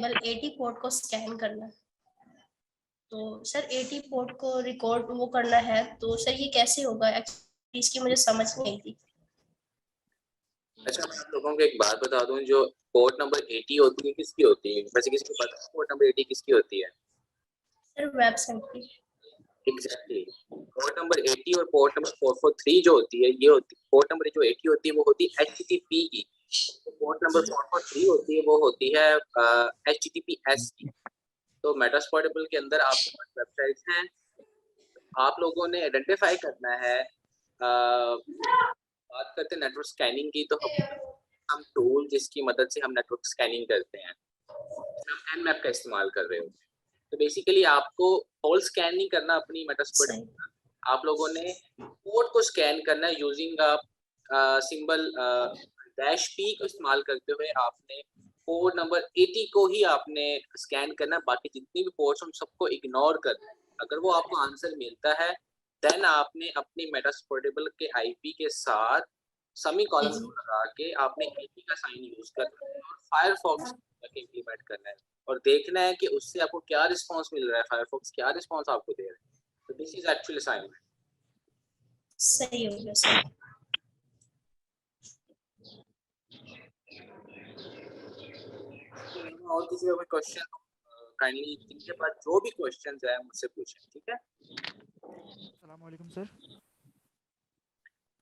केवल 80 पोर्ट को स्कैन करना है। तो सर 80 पोर्ट को रिकॉर्ड वो करना है, तो सर ये कैसे होगा? एक्चुअली इसकी मुझे समझ नहीं आई थी। अच्छा, मैं आप लोगों को एक बात बता दूं, जो पोर्ट नंबर 80 होती है किसकी होती है? वैसे किसी को पता है पोर्ट नंबर 80 किसकी होती है? सर वेबसाइट की। एग्जैक्टली। पोर्ट नंबर 80 और पोर्ट नंबर 443 जो होती है, ये होती पोर्ट नंबर जो 80 होती है वो होती है HTTP की। तो पोर्ट नंबर 443 होती है वो होती है HTTPS की। तो मेटास्पोर्टेबल के अंदर आपके पास वेबसाइट्स हैं, आप लोगों ने आइडेंटिफाई करना है। बात करते हैं नेटवर्क स्कैनिंग की, तो हम टूल जिसकी मदद से हम नेटवर्क स्कैनिंग करते हैं, हम Nmap का इस्तेमाल कर रहे होते हैं। तो बेसिकली आपको होल स्कैन नहीं करना अपनी मेटास्पोर्टेबल, आप लोगों ने पोर्ट को स्कैन करना है यूजिंग सिंबल डैश पी को इस्तेमाल करते हुए। आपने पोर्ट नंबर 80 को ही आपने स्कैन करना, बाकी जितनी भी पोर्ट्स हम सबको इग्नोर करना है। अगर वो आपको आंसर मिलता है देन आपने अपनी मेटास्पोर्टेबल के आईपी के साथ सेमी कॉलन को लगा के आपने एपी का साइन यूज करना है और फायरफॉक्स इम्प्लीमेंट करना है और देखना है कि उससे आपको क्या रिस्पांस मिल रहा है, फायरफॉक्स क्या रिस्पांस आपको दे रहा है। तो दिस इज एक्चुअली असाइनमेंट। सही हो गया सर। और किसी का कोई क्वेश्चन काइंडली जिनके पास जो भी क्वेश्चंस है मुझसे पूछें, ठीक है? अस्सलाम वालेकुम सर।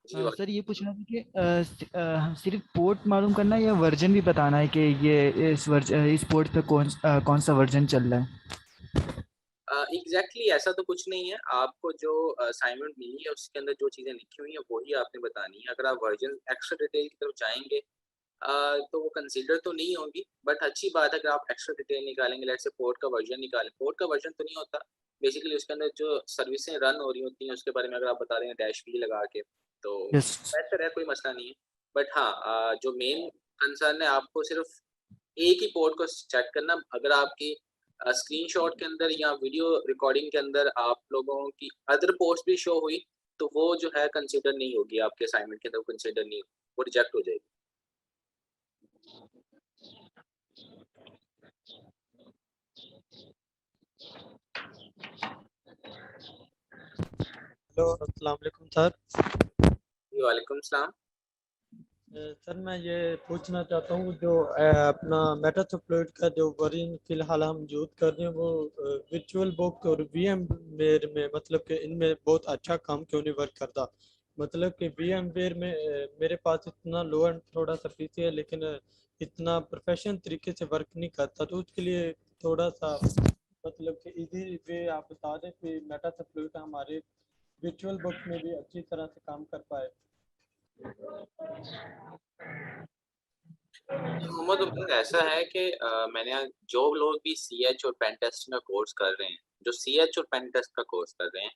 जी सर ये पूछना था कि सिर्फ पोर्ट मालूम करना है या वर्जन भी बताना है कि ये इस पोर्ट पे कौन सा वर्जन चल रहा है? एग्जैक्टली ऐसा तो कुछ नहीं है। आपको जो असाइनमेंट मिली है उसके अंदर जो चीज़ें लिखी हुई हैं वही आपने बतानी है। अगर आप वर्जन एक्स्ट्रा डिटेल की तरफ जाएंगे तो वो कंसीडर तो नहीं होगी, बट अच्छी बात है अगर आप एक्स्ट्रा डिटेल निकालेंगे। लेट्स से पोर्ट का वर्जन निकालें, पोर्ट का वर्जन तो नहीं होता, बेसिकली उसके अंदर जो सर्विसें रन हो रही होती हैं उसके बारे में अगर आप बता देंगे डैश पी लगा के तो बेहतर है, कोई मसला नहीं है। बट हाँ, जो मेन कंसर्न है आपको सिर्फ एक ही पोर्ट को चेक करना। अगर आपकी स्क्रीनशॉट के अंदर या वीडियो रिकॉर्डिंग के अंदर आप लोगों की अदर पोर्ट्स भी शो हुई तो वो जो है कंसीडर नहीं होगी, आपके असाइनमेंट के अंदर कंसीडर नहीं, वो रिजेक्ट हो जाएगी। हेलो, अस्सलाम वालेकुम सर। जी वालेकुम सलाम। सर मैं ये पूछना चाहता हूँ जो अपना मेटास्प्लोइट का जो वर्जन फिलहाल हम यूज़ कर रहे हैं वो विर्चुअल बॉक्स और VMware में, मतलब कि इनमें बहुत अच्छा काम क्यों नहीं वर्क करता? मतलब कि VMware में मेरे पास इतना लो एंड थोड़ा सा पीसी है लेकिन इतना प्रोफेशनल तरीके से वर्क नहीं करता, तो उसके लिए थोड़ा सा मतलब कि इजी वे आप बता दें कि मेटास्प्लोइट हमारे विर्चुअल बॉक्स में भी अच्छी तरह से काम कर पाए। मोहम्मद उमर, ऐसा है कि मैंने जो लोग भी CH और पेन टेस्ट का कोर्स कर रहे हैं, जो CH और पेन टेस्ट का कोर्स कर रहे हैं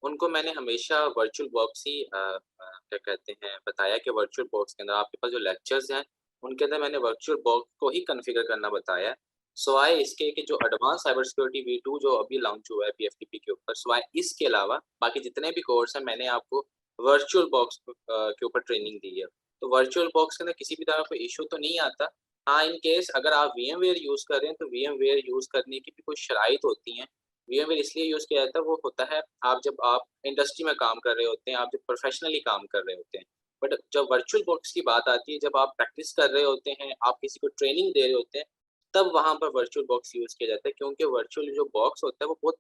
उनको मैंने हमेशा वर्चुअल बॉक्स ही क्या कहते हैं बताया कि वर्चुअल बॉक्स के अंदर आपके पास जो लेक्चर्स हैं उनके अंदर मैंने वर्चुअल बॉक्स को ही कॉन्फ़िगर करना बताया। सिवाय इसके कि जो एडवांस साइबर सिक्योरिटी V2 जो अभी लॉन्च हुआ है PFTP के ऊपर, सिवाय इसके अलावा बाकी जितने भी कोर्स हैं मैंने आपको वर्चुअल बॉक्स के ऊपर ट्रेनिंग दी है। तो वर्चुअल बॉक्स के अंदर किसी भी तरह कोई इशू तो नहीं आता। हाँ, इन केस अगर आप VMware यूज़ कर रहे हैं तो VMware यूज़ करने की भी कुछ शराइत होती हैं। VMware इसलिए यूज़ किया जाता है, वो होता है आप इंडस्ट्री में काम कर रहे होते हैं, आप जब प्रोफेशनली काम कर रहे होते हैं। बट जब वर्चुअल बॉक्स की बात आती है, जब आप प्रैक्टिस कर रहे होते हैं, आप किसी को ट्रेनिंग दे रहे होते हैं, तब वहाँ पर वर्चुअल बॉक्स यूज़ किया जाता है, क्योंकि वर्चुअल जो बॉक्स होता है वो बहुत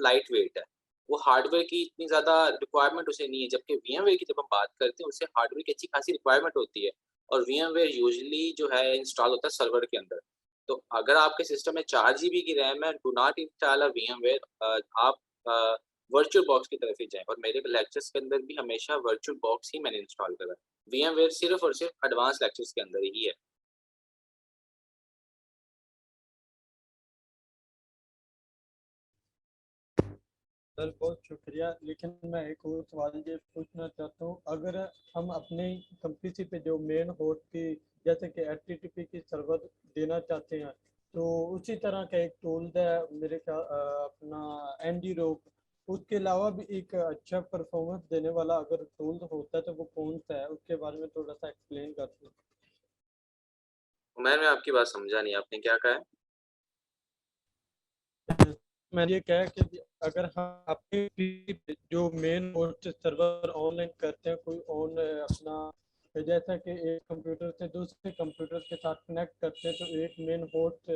लाइट वेट है। वो हार्डवेयर की इतनी ज़्यादा रिक्वायरमेंट उसे नहीं है, जबकि VMware की जब हम बात करते हैं उससे हार्डवेयर की अच्छी खासी रिक्वायरमेंट होती है और VMware यूजुअली जो है इंस्टॉल होता है सर्वर के अंदर। तो अगर आपके सिस्टम में 4 जीबी की रैम है, do not install a VMware, आप वर्चुअल बॉक्स की तरफ ही जाएँ और मेरे लेक्चर्स के अंदर भी हमेशा वर्चुअल बॉक्स ही मैंने इंस्टॉल करा है। VMware सिर्फ़ और सिर्फ़ एडवांस लेक्चर्स के अंदर ही है। सर बहुत शुक्रिया, लेकिन मैं एक और सवाल ये पूछना चाहता हूँ, अगर हम अपने कंपनी पे जो मेन होस्ट की जैसे कि HTTP की सर्वर देना चाहते हैं तो उसी तरह का एक टूल है मेरे ख्याल अपना Ndirok, उसके अलावा भी एक अच्छा परफॉर्मेंस देने वाला अगर टूल होता है तो वो कौन सा है, उसके बारे में थोड़ा सा एक्सप्लेन कर दो। उमैर, मैं आपकी बात समझा नहीं, आपने क्या कहा है? मैंने ये कहा कि अगर हम आपके जो मेन होस्ट सर्वर ऑनलाइन करते हैं, कोई ऑन अपना, जैसा कि एक कंप्यूटर से दूसरे कंप्यूटर के साथ कनेक्ट करते हैं, तो एक मेन होस्ट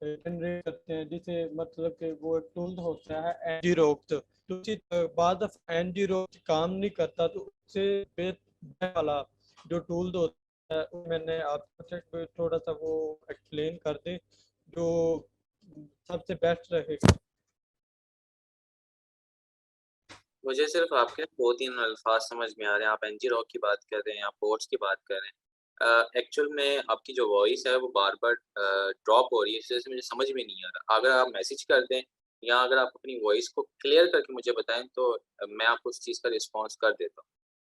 जनरेट करते हैं, जिसे मतलब कि वो एक टूल होता है एनजी रॉक। तो उसी बाद एनजी रॉक काम नहीं करता, तो उससे बेहतर वाला जो टूल होता है, वो मैंने आपको थोड़ा सा वो एक्सप्लेन कर दे जो सबसे बेस्ट रहेगा। मुझे सिर्फ आपके 2-3 अल्फाज समझ में आ रहे हैं। आप एनजी रॉक की बात कर रहे हैं, आप पोर्ट्स की बात कर रहे हैं। एक्चुअल में आपकी जो वॉइस है वो बार बार ड्रॉप हो रही है, इस वजह से मुझे समझ में नहीं आ रहा। अगर आप मैसेज कर दें या अगर आप अपनी वॉइस को क्लियर करके मुझे बताएं तो मैं आपको उस चीज़ का रिस्पॉन्स कर देता हूँ।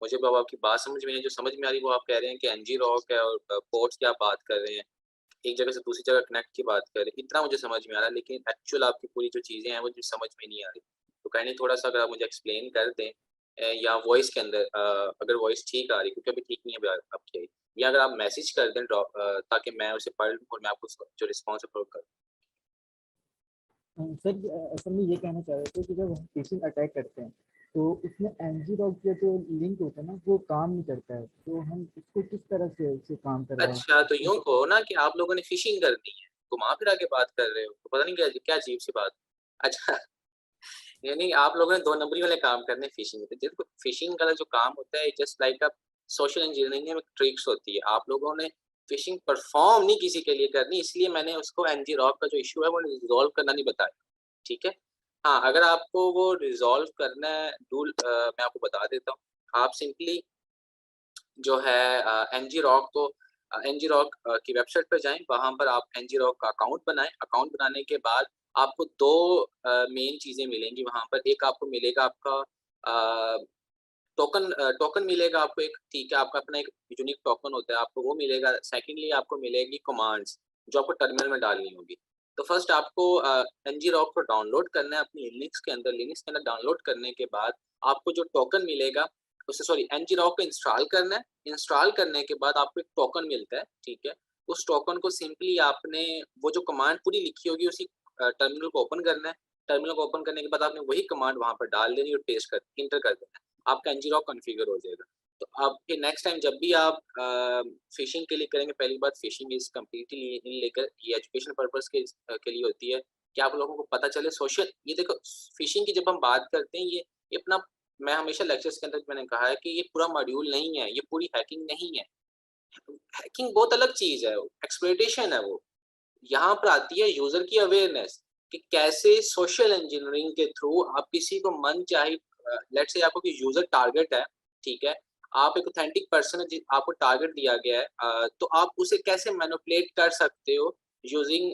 मुझे अब आपकी बात समझ में नहीं, जो समझ में आ रही है वो आप कह रहे हैं कि एनजी रॉक है और पोर्ट्स की आप बात कर रहे हैं, एक जगह से दूसरी जगह कनेक्ट की बात कर रहे हैं, इतना मुझे समझ में आ रहा है, लेकिन एक्चुअल आपकी पूरी जो चीज़ें हैं वो मुझे समझ में नहीं आ रही। तो काइंडली थोड़ा-सा अगर आप मुझे एक्सप्लेन कर दें या वॉइस के अंदर अगर वॉइस ठीक आ रही है, क्योंकि अभी ठीक नहीं है अभी आपकी आई, या अगर आप मैसेज कर दें ताकि मैं उसे पढ़ लूँ और मैं आपको उसका जो रिस्पॉन्स है प्रोवाइड करूँ। सर असल में ये कहना चाह रहे थे कि जब हम फिशिंग अटैक करते हैं तो उसमें एनजी रॉक का जो लिंक होता है ना वो काम नहीं करता है, तो हम इसको किस तरह से काम करवाएं? अच्छा, तो यूँ कहो ना कि आप लोगों ने फिशिंग करनी है, घुमा-फिरा के बात कर रहे हो, तो पता नहीं क्या क्या अजीब-सी बात। अच्छा, यानी आप लोगों ने 2 नंबरी वाले काम करने हैं फिशिंग पे। देखो, फिशिंग का जो काम होता है just like a social engineering में ट्रिक्स होती है। आप लोगों ने फिशिंग परफॉर्म नहीं किसी के लिए करनी, इसलिए मैंने उसको एनजी रॉक का जो इश्यू है वो रिज़ॉल्व करना नहीं बताया, ठीक है? हाँ, अगर आपको वो रिज़ॉल्व करना है मैं आपको बता देता हूँ। आप सिंपली जो है एनजी रॉक को एनजी रॉक की वेबसाइट पर जाएँ, वहाँ पर आप एनजी रॉक का अकाउंट बनाएँ। अकाउंट बनाने के बाद आपको 2 मेन चीज़ें मिलेंगी वहाँ पर। एक आपको मिलेगा आपका टोकन मिलेगा आपको एक, ठीक है? आपका अपना एक यूनिक टोकन होता है, आपको वो मिलेगा। सेकंडली आपको मिलेगी कमांड्स, जो आपको टर्मिनल में डालनी होगी। तो फर्स्ट आपको एनजी रॉक को डाउनलोड करना है अपनी लिनक्स के अंदर डाउनलोड करने के बाद आपको जो टोकन मिलेगा उससे सॉरी एनजी रॉक को इंस्टॉल करना है। इंस्टॉल करने के बाद आपको एक टोकन मिलता है, ठीक है? उस टोकन को सिंपली आपने वो जो कमांड पूरी लिखी होगी उसी टर्मिनल को ओपन करना है। टर्मिनल को ओपन करने के बाद आपने वही कमांड वहाँ पर डाल देनी और पेस्ट कर एंटर कर देना है। आपका एनजी रॉक कॉन्फ़िगर हो जाएगा। तो आप फिर नेक्स्ट टाइम जब भी आप फ़िशिंग के लिए करेंगे, पहली बात फ़िशिंग इज़ कंप्लीटली इल्लीगल, ये एजुकेशन पर्पज़ के लिए होती है कि आप लोगों को पता चले सोशल। ये देखो, फ़िशिंग की जब हम बात करते हैं ये अपना, मैं हमेशा लेक्चर्स के अंदर मैंने कहा है कि ये पूरा मॉड्यूल नहीं है, ये पूरी हैकिंग नहीं है। हैकिंग बहुत अलग चीज़ है, एक्सप्लॉइटेशन है वो। यहाँ पर आती है यूज़र की अवेयरनेस कि कैसे सोशल इंजीनियरिंग के थ्रू आप किसी को मनचाही लेट्स से आपको कोई यूज़र टारगेट है, ठीक है? आप एक ऑथेंटिक पर्सन है आपको टारगेट दिया गया है, तो आप उसे कैसे मैनिपुलेट कर सकते हो यूजिंग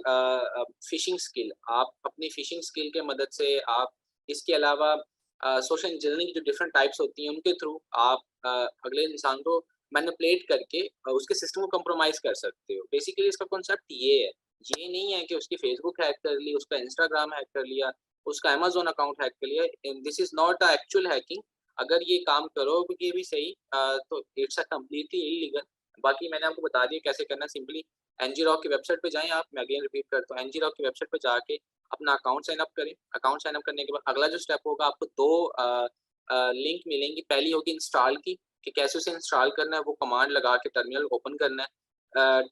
फिशिंग स्किल। आप अपनी फिशिंग स्किल के मदद से आप इसके अलावा सोशल इंजीनियरिंग की जो डिफरेंट टाइप्स होती हैं उनके थ्रू आप अगले इंसान को मैनिपुलेट करके उसके सिस्टम को कंप्रोमाइज़ कर सकते हो। बेसिकली इसका कॉन्सेप्ट ये है। ये नहीं है कि उसकी फेसबुक हैक कर ली, उसका इंस्टाग्राम हैक कर लिया, उसका अमेज़न अकाउंट हैक कर लिया। This is not a actual hacking. अगर ये काम करोगे भी सही तो इट्स अ कंप्लीटली इल्लीगल। बाकी मैंने आपको बता दिया कैसे करना है। सिंपली एनजी रॉक की वेबसाइट पे जाएँ आप, मैं अगेन रिपीट करता हूँ, एनजी रॉक की वेबसाइट पे जाके अपना अकाउंट साइन अप करें। अकाउंट साइन अप करने के बाद अगला जो स्टेप होगा, आपको 2 लिंक मिलेंगी। पहली होगी इंस्टॉल की, कि कैसे उसे इंस्टॉल करना है, वो कमांड लगा के टर्मिनल ओपन करना है।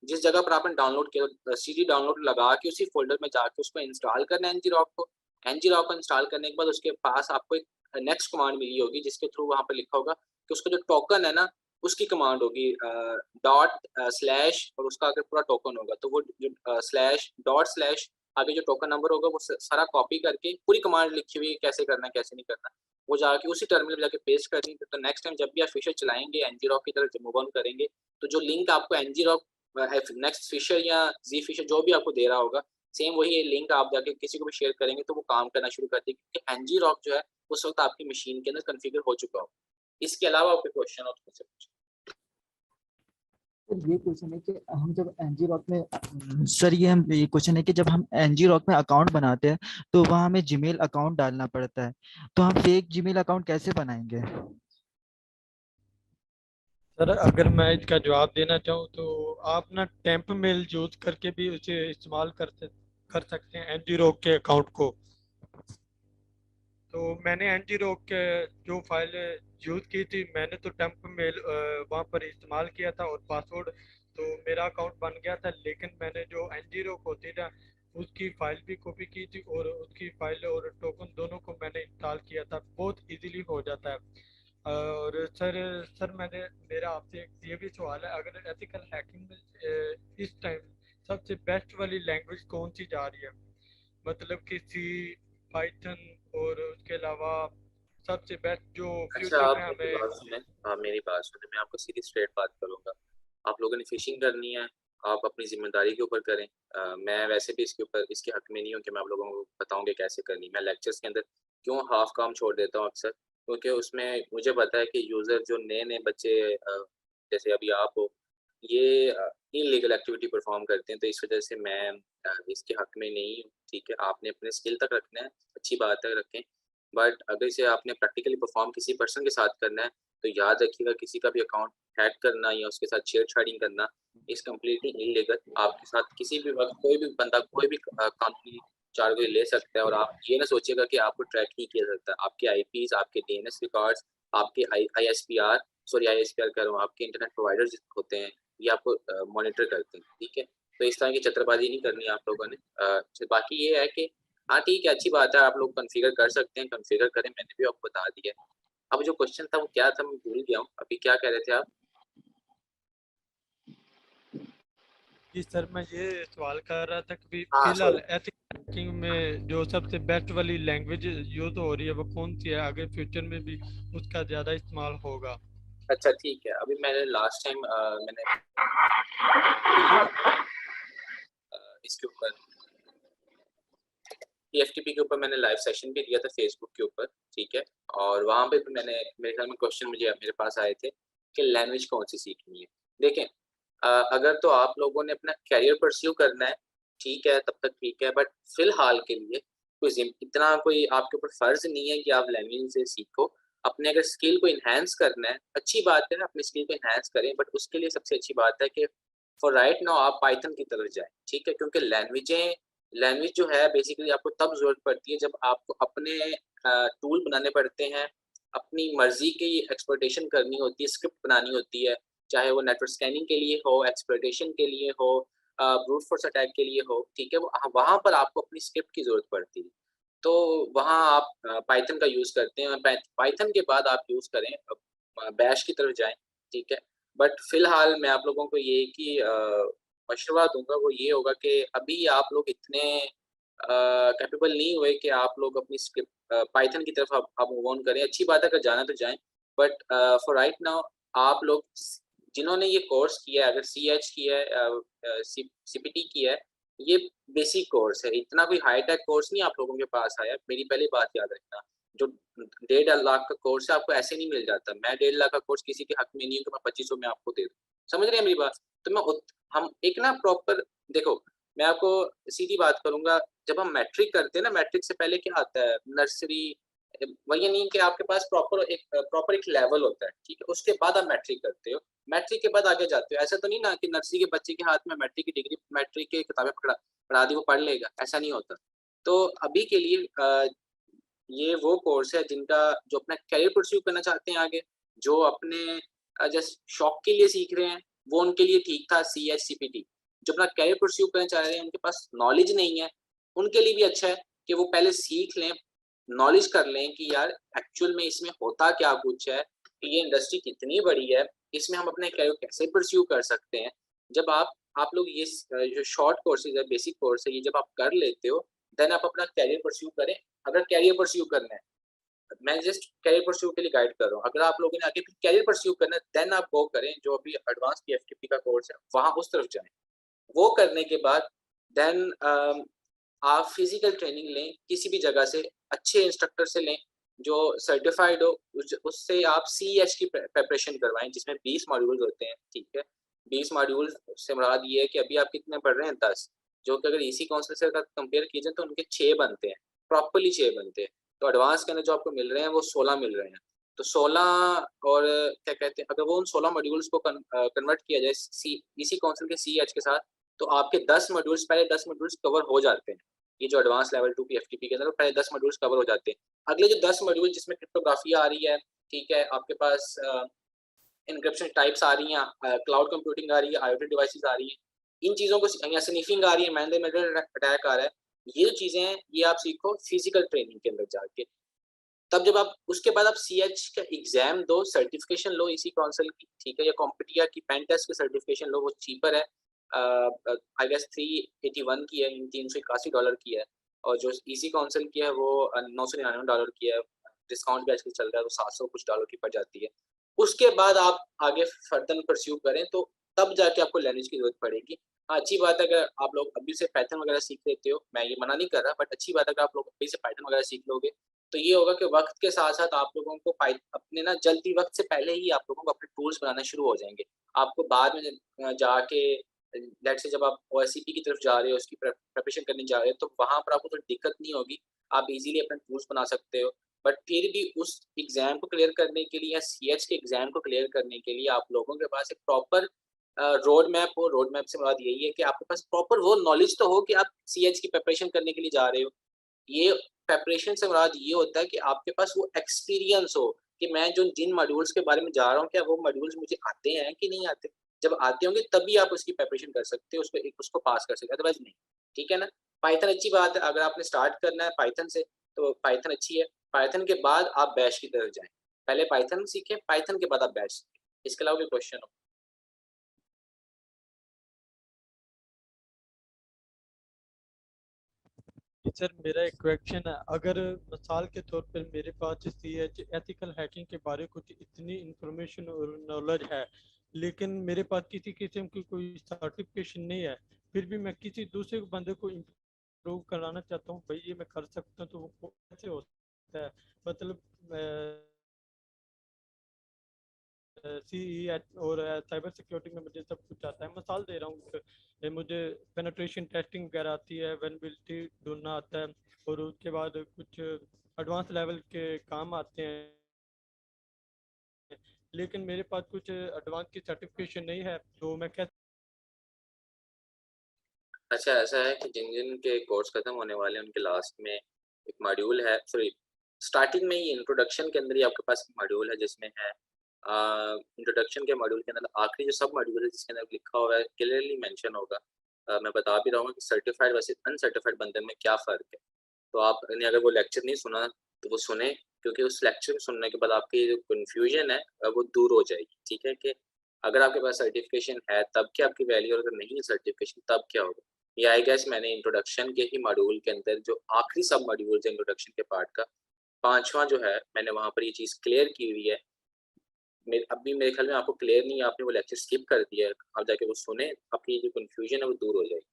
जिस जगह पर आपने डाउनलोड किया सीडी डाउनलोड लगा के उसी फ़ोल्डर में जाके उसको इंस्टॉल करना है एनजी रॉक को। एनजी रॉक को इंस्टॉल करने के बाद उसके पास आपको एक नेक्स्ट कमांड मिली होगी, जिसके थ्रू वहाँ पे लिखा होगा कि उसका जो टोकन है ना, उसकी कमांड होगी डॉट स्लैश और उसका आगे पूरा टोकन होगा। तो वो जो स्लैश डॉट स्लैश आगे जो टोकन नंबर होगा वो सारा कॉपी करके पूरी कमांड लिखी हुई है कैसे करना है, कैसे नहीं करना। वो जाके उसी टर्मिनल पे जाके पेस्ट कर देंगे। तो नेक्स्ट टाइम जब भी आप फिशर चलाएँगे, एनजी रॉक की तरफ मूव ऑन करेंगे, तो जो लिंक आपको एनजी रॉक नेक्स्ट फिशर या ज़ी फिशर जो भी आपको दे रहा होगा, सेम वही लिंक आप जाके किसी को भी शेयर करेंगे तो वो काम करना शुरू कर देगी, क्योंकि एनजी रॉक जो है उस वक़्त आपकी मशीन के अंदर कॉन्फ़िगर हो चुका हो। इसके अलावा कोई क्वेश्चन हो तो मुझसे पूछें। सर ये क्वेश्चन है कि हम जब एनजी रॉक में सर ये क्वेश्चन है कि जब हम एनजी रॉक में अकाउंट बनाते हैं तो वहाँ हमें जीमेल अकाउंट डालना पड़ता है, तो हम फेक जीमेल अकाउंट कैसे बनाएंगे? सर अगर मैं इसका जवाब देना चाहूँ तो आप ना टेम्प मेल यूज करके भी उसे इस्तेमाल कर सकते हैं एनजी रोक के अकाउंट को। तो मैंने एनजी रोक के जो फाइल यूज की थी, मैंने तो टेम्प मेल वहाँ पर इस्तेमाल किया था और पासवर्ड तो मेरा अकाउंट बन गया था। लेकिन मैंने जो एनजी रोक होती ना, उसकी फाइल भी कॉपी की थी और उसकी फाइल और टोकन दोनों को मैंने इंस्टॉल किया था। बहुत इजीली हो जाता है। और सर मैंने मेरा आपसे एक ये भी सवाल है, अगर एथिकल हैकिंग में इस टाइम सबसे बेस्ट वाली लैंग्वेज कौन सी जा रही है? मतलब कि सी, पाइथन और उसके अलावा सबसे बेस्ट जो अच्छा, फ्यूचर आप में मेरी हमें। बात सुने। हाँ, मेरी बात सुने, मैं आपको सीधी स्ट्रेट बात करूंगा। आप लोगों ने फिशिंग करनी है, आप अपनी जिम्मेदारी के ऊपर करें। मैं वैसे भी इसके ऊपर इसके हक में नहीं हूँ कि मैं आप लोगों को बताऊंगा कैसे करनी। मैं लेक्चर्स के अंदर क्यों हाफ काम छोड़ देता हूँ अक्सर, क्योंकि उसमें मुझे पता है कि यूज़र जो नए नए बच्चे जैसे अभी आप हो, ये इलीगल एक्टिविटी परफॉर्म करते हैं। तो इस वजह से मैं इसके हक में नहीं हूँ। ठीक है, आपने अपने स्किल तक रखना है, अच्छी बात है, रखें। बट अगर इसे आपने प्रैक्टिकली परफॉर्म किसी पर्सन के साथ करना है, तो याद रखिएगा किसी का भी अकाउंट हैक करना या उसके साथ छेड़छाड़ी करना इज कम्प्लीटली इलीगल। आपके साथ किसी भी वक्त कोई भी बंदा कोई भी कानूनी चार्ज ले सकता है, और आप ये ना सोचिएगा कि आपको ट्रैक नहीं किया सकता। आपके आईपीज, आपके डीएनएस रिकॉर्ड्स, आपके आईएसपीआर, सॉरी आईएसपीआर कह रहा हूँ, आपके इंटरनेट प्रोवाइडर्स होते हैं, ये आपको मॉनिटर करते हैं। ठीक है, तो इस तरह की चतरबाजी नहीं करनी है आप लोगों ने। बाकी ये है कि हाँ ठीक है, अच्छी बात है, आप लोग कॉन्फ़िगर कर सकते हैं, कॉन्फ़िगर करें, मैंने भी आपको बता दिया। अब जो क्वेश्चन था वो क्या था, मैं भूल गया हूँ। अभी क्या कह रहे थे आप? जी सर, मैं ये सवाल कर रहा था कि हाँ, फिलहाल सॉरी। एथिकल हैकिंग में जो सबसे बेस्ट वाली लैंग्वेज यूज हो रही है वो कौन सी है? आगे फ्यूचर में भी उसका ज़्यादा इस्तेमाल होगा? अच्छा ठीक है, अभी मैंने लास्ट टाइम मैंने इसके ऊपर टीएफटीपी के ऊपर मैंने लाइव सेशन भी दिया था फेसबुक के ऊपर। ठीक है, और वहाँ पे भी मैंने, मेरे ख्याल में क्वेश्चन मेरे पास आए थे कि लैंग्वेज कौन सी सीखनी है। देखें, अगर तो आप लोगों ने अपना करियर परस्यू करना है, ठीक है, तब तक ठीक है। बट फिलहाल के लिए इतना कोई आपके ऊपर फर्ज नहीं है कि आप लैंग्वेज से सीखो। अपने अगर स्किल को इन्हांस करना है, अच्छी बात है, अपनी स्किल को इन्हांस करें, बट उसके लिए सबसे अच्छी बात है कि फॉर राइट नाउ आप पाइथन की तरफ जाएं। ठीक है, क्योंकि लैंग्वेज जो है बेसिकली आपको तब ज़रूरत पड़ती है जब आपको अपने टूल बनाने पड़ते हैं, अपनी मर्ज़ी की एक्सप्लॉइटेशन करनी होती है, स्क्रिप्ट बनानी होती है, चाहे वो नेटवर्क स्कैनिंग के लिए हो, एक्सप्लॉइटेशन के लिए हो, ब्रूट फोर्स अटैक के लिए हो। ठीक है, वहाँ पर आपको अपनी स्क्रिप्ट की ज़रूरत पड़ती है। तो वहाँ आप पाइथन का यूज़ करते हैं। पाइथन के बाद आप यूज़ करें, बैश की तरफ जाएँ। ठीक है, बट फिलहाल मैं आप लोगों को ये कि मशवरा दूँगा वो ये होगा कि अभी आप लोग इतने कैपेबल नहीं हुए कि आप लोग अपनी स्क्रिप्ट पाइथन की तरफ आप मूव ऑन करें। अच्छी बात है, अगर जाना तो जाएँ, बट फॉर राइट नाउ आप लोग जिन्होंने ये कोर्स किया है, अगर सीएच किया है, सीपीटी किया है, ये बेसिक कोर्स है, इतना कोई हाई टेक कोर्स नहीं आप लोगों के पास आया। मेरी पहली बात याद रखना, जो 1.5 लाख का कोर्स है आपको ऐसे नहीं मिल जाता। मैं 1.5 लाख का कोर्स किसी के हक में नहीं हूँ कि मैं 2500 में आपको दे दूँ। समझ रहे हैं मेरी बात? तो हम एक ना प्रॉपर, देखो मैं आपको सीधी बात करूँगा, जब हम मैट्रिक करते हैं ना, मैट्रिक से पहले क्या आता है? नर्सरी, वही नहीं कि आपके पास प्रॉपर एक लेवल होता है, ठीक है? उसके बाद आप मैट्रिक करते हो, मैट्रिक के बाद आगे जाते हो। ऐसा तो नहीं ना कि नर्सरी के बच्चे के हाथ में मैट्रिक की डिग्री, मैट्रिक की किताबें पकड़ा दी, वो पढ़ लेगा, ऐसा नहीं होता। तो अभी के लिए ये वो कोर्स है जिनका, जो अपना करियर परस्यू करना चाहते हैं आगे, जो अपने जस्ट शौक के लिए सीख रहे हैं, वो उनके लिए ठीक था सीएच सीपीटी। जो अपना करियर परस्यू करना चाह रहे हैं, उनके पास नॉलेज नहीं है, उनके लिए भी अच्छा है कि वो पहले सीख लें, नॉलेज कर लें कि यार एक्चुअल में इसमें होता क्या कुछ है, कि ये इंडस्ट्री कितनी बड़ी है, इसमें हम अपने करियर कैसे परस्यू कर सकते हैं। जब आप लोग ये जो शॉर्ट कोर्सेज है, बेसिक कोर्स है, ये जब आप कर लेते हो, देन आप अपना करियर परस्यू करें। अगर करियर परस्यू करना है, मैं जस्ट करियर परस्यू के लिए गाइड कर रहा हूँ। अगर आप लोगों ने आगे करियर परस्यू करना है, देन आप वो करें जो अभी एडवांस टीएफटीपी का कोर्स है, वहाँ उस तरफ जाएं। वो करने के बाद देन आप फिजिकल ट्रेनिंग लें, किसी भी जगह से अच्छे इंस्ट्रक्टर से लें जो सर्टिफाइड हो। उससे आप सीएच की प्रिपरेशन करवाएं, जिसमें 20 मॉड्यूल्स होते हैं। ठीक है, 20 मॉड्यूल्स से मुराद ये है कि अभी आप कितने पढ़ रहे हैं, 10, जो कि अगर इसी काउंसिल से अगर कंपेयर किए जाए तो उनके 6 बनते हैं, प्रॉपरली 6 बनते हैं। तो एडवांस के अंदर जो आपको मिल रहे हैं वो 16 मिल रहे हैं। तो 16 और क्या कहते हैं, अगर वो उन 16 मॉड्यूल्स को कन्वर्ट किया जाए इसी काउंसिल के CH के साथ, तो आपके 10 मॉड्यूल्स, पहले 10 मॉड्यूल्स कवर हो जाते हैं। ये जो एडवांस लेवल 2 PFTP के अंदर पहले 10 मॉड्यूल्स कवर हो जाते हैं। अगले जो 10 मॉड्यूल जिसमें क्रिप्टोग्राफी आ रही है, ठीक है, आपके पास एन्क्रिप्शन टाइप्स आ रही हैं, क्लाउड कंप्यूटिंग आ रही है, IoT डिवाइसेस आ रही हैं, इन चीज़ों को या स्निफिंग आ रही है, man in the middle attack आ रहा है। ये जो चीज़ें हैं, ये आप सीखो फिजिकल ट्रेनिंग के अंदर जाके। तब जब आप उसके बाद आप CH का एग्जाम दो, सर्टिफिकेशन लो इसी काउंसिल की, ठीक है, या कॉम्पिटिया की पेन टेस्ट की सर्टिफिकेशन लो, वो चीपर है, आई गेस 381 की है, $381 की है, और जो इसी काउंसिल की है वो $999 की है, डिस्काउंट भी आजकल चल रहा है, तो $700 कुछ की पड़ जाती है। उसके बाद आप आगे फर्दर परस्यू करें, तो तब जाके आपको लैंग्वेज की जरूरत पड़ेगी। हाँ, अच्छी बात है अगर आप लोग अभी से पाइथन वगैरह सीख लेते हो, मैं ये मना नहीं कर रहा, बट अच्छी बात है अगर आप लोग अभी से पाइथन वगैरह सीख लोगे, तो ये होगा कि वक़्त के साथ-साथ आप लोगों को अपने ना जल्दी वक़्त से पहले ही आप लोगों को अपने टूल्स बनाना शुरू हो जाएँगे। आपको बाद में जाके लेट्स से जब आप OSCP की तरफ जा रहे हो, उसकी प्रिपरेशन करने जा रहे हो, तो वहाँ पर आपको थोड़ी दिक्कत नहीं होगी। आप इज़िली अपने टूल्स बना सकते हो। बट फिर भी उस एग्ज़ाम को क्लियर करने के लिए या CH के एग्ज़ाम को क्लियर करने के लिए आप लोगों के पास एक प्रॉपर रोड मैप हो। रोड मैप से मुराद यही है कि आपके पास प्रॉपर वो नॉलेज तो हो कि आप CH की प्रिपरेशन करने के लिए जा रहे हो। ये प्रिपरेशन से मुराद ये होता है कि आपके पास वो एक्सपीरियंस हो कि मैं जो जिन मॉड्यूल्स के बारे में जा रहा हूँ, क्या वो मॉड्यूल्स मुझे आते हैं कि नहीं आते? जब आते होंगे तभी आप उसकी प्रिपरेशन कर सकते हो, उसको पास कर सकते हो, अदरवाइज़ नहीं। ठीक है ना? पाइथन अच्छी बात है, अगर आपने स्टार्ट करना है पाइथन से, तो पाइथन अच्छी है। पाइथन के बाद आप बैश की तरफ जाएँ। पहले पाइथन सीखें, पाइथन के बाद आप बैश सीखें। इसके अलावा कोई क्वेश्चन हो? जी सर, मेरा एक क्वेश्चन है, अगर मिसाल के तौर पर मेरे पास CH एथिकल हैकिंग के बारे में कुछ इतनी इंफॉर्मेशन और नॉलेज है, लेकिन मेरे पास किसी किस्म की कोई सर्टिफिकेशन नहीं है, फिर भी मैं किसी दूसरे बंदे को इम्प्रूव कराना चाहता हूँ, भाई ये मैं कर सकता हूँ, तो वो कैसे हो सकता है? मतलब CE और साइबर सिक्योरिटी में मुझे सब कुछ आता है। मिसाल दे रहा हूँ कि मुझे पेनिट्रेशन टेस्टिंग वगैरह आती है, वेनबिलिटी ढूंढना आता है, और उसके बाद कुछ एडवांस लेवल के काम आते हैं, लेकिन मेरे पास कुछ एडवांस की सर्टिफिकेशन नहीं है, तो मैं कैसे? अच्छा, ऐसा है कि जिन-जिन के कोर्स खत्म होने वाले हैं, उनके लास्ट में एक मॉड्यूल है, सॉरी, स्टार्टिंग में ही इंट्रोडक्शन के अंदर ही आपके पास एक मॉड्यूल है जिसमें है इंट्रोडक्शन के मॉड्यूल के अंदर आखिरी जो सब मॉड्यूल है जिसके अंदर लिखा हुआ है, क्लियरली मेंशन होगा। मैं बता भी रहा हूँ कि सर्टिफाइड वर्सेस अनसर्टिफाइड बंदे में क्या फ़र्क है। तो आपने अगर वो लेक्चर नहीं सुना, तो वो सुनें, क्योंकि उस लेक्चर को सुनने के बाद आपकी जो कन्फ्यूजन है वो दूर हो जाएगी, ठीक है? कि अगर आपके पास सर्टिफिकेशन है, तब क्या आपकी वैल्यू, और अगर नहीं है सर्टिफिकेशन, तब क्या होगा? ये आई गेस मैंने इंट्रोडक्शन के ही मॉड्यूल के अंदर जो आखिरी सब मॉड्यूल्स है इंट्रोडक्शन के पार्ट का, 5वां जो है, मैंने वहाँ पर ये चीज़ क्लियर की हुई है। अभी मेरे ख्याल में आपको क्लियर नहीं है, आपने वो लेक्चर स्किप कर दिया है। आप जाके वो सुनें, आपकी जो कन्फ्यूजन है वो दूर हो जाएगी।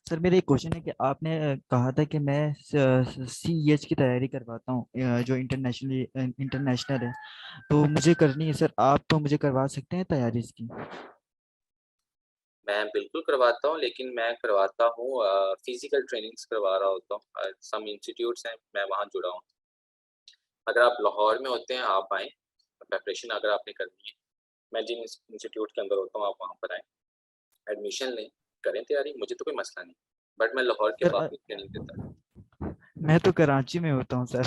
सर मेरा एक क्वेश्चन है कि आपने कहा था कि मैं CEH की तैयारी करवाता हूँ, जो इंटरनेशनल है, तो मुझे करनी है सर। आप तो मुझे करवा सकते हैं तैयारी इसकी? मैं बिल्कुल करवाता हूँ, लेकिन मैं करवाता हूँ फिज़िकल ट्रेनिंग्स करवा रहा होता हूँ। सम इंस्टीट्यूट्स हैं, मैं वहाँ जुड़ा हूँ। अगर आप लाहौर में होते हैं, आप आएँ, प्रिपरेशन अगर आपने करनी है, मैं जिन इंस्टीट्यूट के अंदर होता हूँ, आप वहाँ पर आएँ, एडमिशन लें, करें तैयारी, मुझे तो कोई मसला नहीं। बट मैं लाहौर के सर बाकी ट्रेनिंग देता हूँ। मैं तो कराची में होता हूँ सर।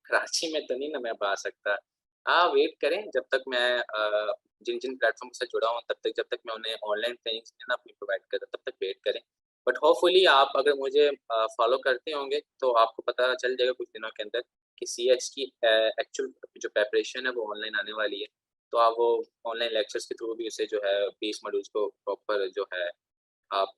कराची में तो नहीं ना मैं आ सकता। हाँ, वेट करें जब तक मैं जिन-जिन प्लेटफ़ॉर्म से जुड़ा हूँ, तब तक, जब तक मैं उन्हें ऑनलाइन ट्रेनिंग्स ना अपनी प्रोवाइड करता, तब तक वेट करें। बट होपफुली आप अगर मुझे फ़ॉलो करते होंगे, तो आपको पता चल जाएगा कुछ दिनों के अंदर कि CH की एक्चुअल जो प्रिपरेशन है वो ऑनलाइन आने वाली है। तो आप वो ऑनलाइन लेक्चर्स के थ्रू भी उसे जो है 20 मॉड्यूल्स को प्रॉपर जो है आप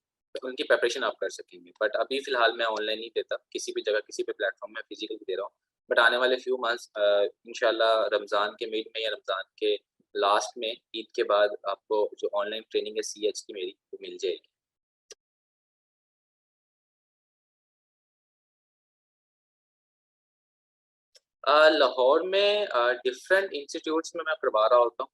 उनकी प्रिपरेशन आप कर सकेंगे। बट अभी फ़िलहाल मैं ऑनलाइन नहीं देता, किसी भी जगह, किसी भी प्लेटफ़ॉर्म में फ़िज़िकल दे रहा हूँ। बट आने वाले फ्यू मंथ्स इंशाल्लाह रमज़ान के मिड में या रमज़ान के लास्ट में, ईद के बाद आपको जो ऑनलाइन ट्रेनिंग है CH की मेरी, वो मिल जाएगी। लाहौर में डिफरेंट इंस्टीट्यूट्स में मैं करवा रहा होता हूँ।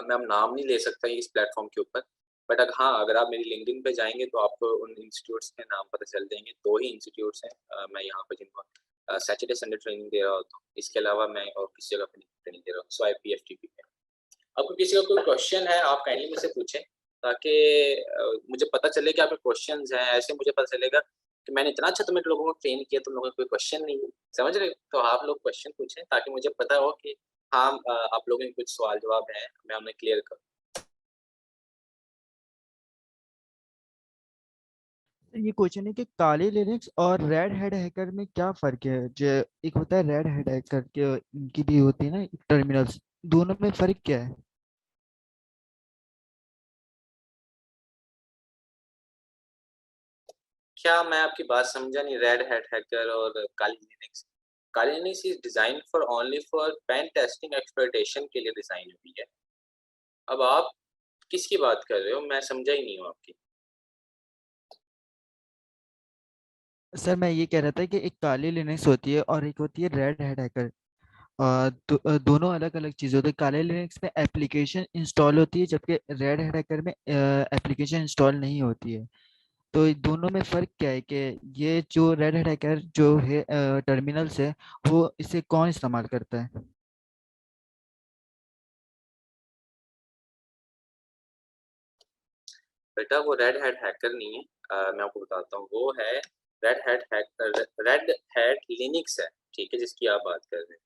मैं अब नाम नहीं ले सकता इस प्लेटफ़ॉर्म के ऊपर, बट हाँ, अगर आप मेरी लिंक्डइन पे जाएंगे तो आपको उन इंस्टीट्यूट्स के नाम पता चल जाएंगे। 2 ही इंस्टीट्यूट्स हैं मैं यहाँ पे जिनको सैटरडे संडे ट्रेनिंग दे रहा होता हूँ। इसके अलावा मैं और किसी जगह पे ट्रेनिंग दे रहा हूँ, सो IPFTP पे। आपको किसी का कोई क्वेश्चन है आप काइंडली मुझसे पूछें, ताकि मुझे पता चले कि आपके क्वेश्चंस हैं। ऐसे मुझे पता चलेगा कि मैंने इतना अच्छा तुम लोगों को ट्रेन किया, तुम लोगों का कोई क्वेश्चन नहीं है, समझ रहे हो? तो आप लोग क्वेश्चन पूछें ताकि मुझे पता हो कि हाँ आप लोगों के कुछ सवाल जवाब हैं, मैं उन्हें क्लियर करूँ। ये क्वेश्चन है कि काली लिनक्स और रेड हैट हैकर में क्या फर्क है? जो एक होता है रेड हैट हैकर के, इनकी भी होती है ना टर्मिनल्स, दोनों में फर्क क्या है? क्या मैं आपकी बात समझा नहीं? रेड हैट हैकर और Kali Linux. Kali Linux is design for only for pen testing exploitation के लिए डिजाइन हुई है। अब आप किसकी बात कर रहे हो? मैं समझा ही नहीं हूँ आपकी। सर मैं ये कह रहा था कि एक काली लिनक्स होती है और एक होती है रेड हैट हैकर। दोनों अलग अलग चीज़ें होती है। काले लिनक्स में एप्लीकेशन इंस्टॉल होती है, जबकि रेड हैट हैकर में एप्लीकेशन इंस्टॉल नहीं होती है। तो ये दोनों में फ़र्क क्या है कि ये जो रेड हैट हैकर जो है टर्मिनल्स है, वो इसे कौन इस्तेमाल करता है? बेटा वो रेड हैट हैकर नहीं है। मैं आपको बताता हूँ, वो है red hat hacker, red hat Linux है, ठीक है, जिसकी आप बात कर रहे हैं।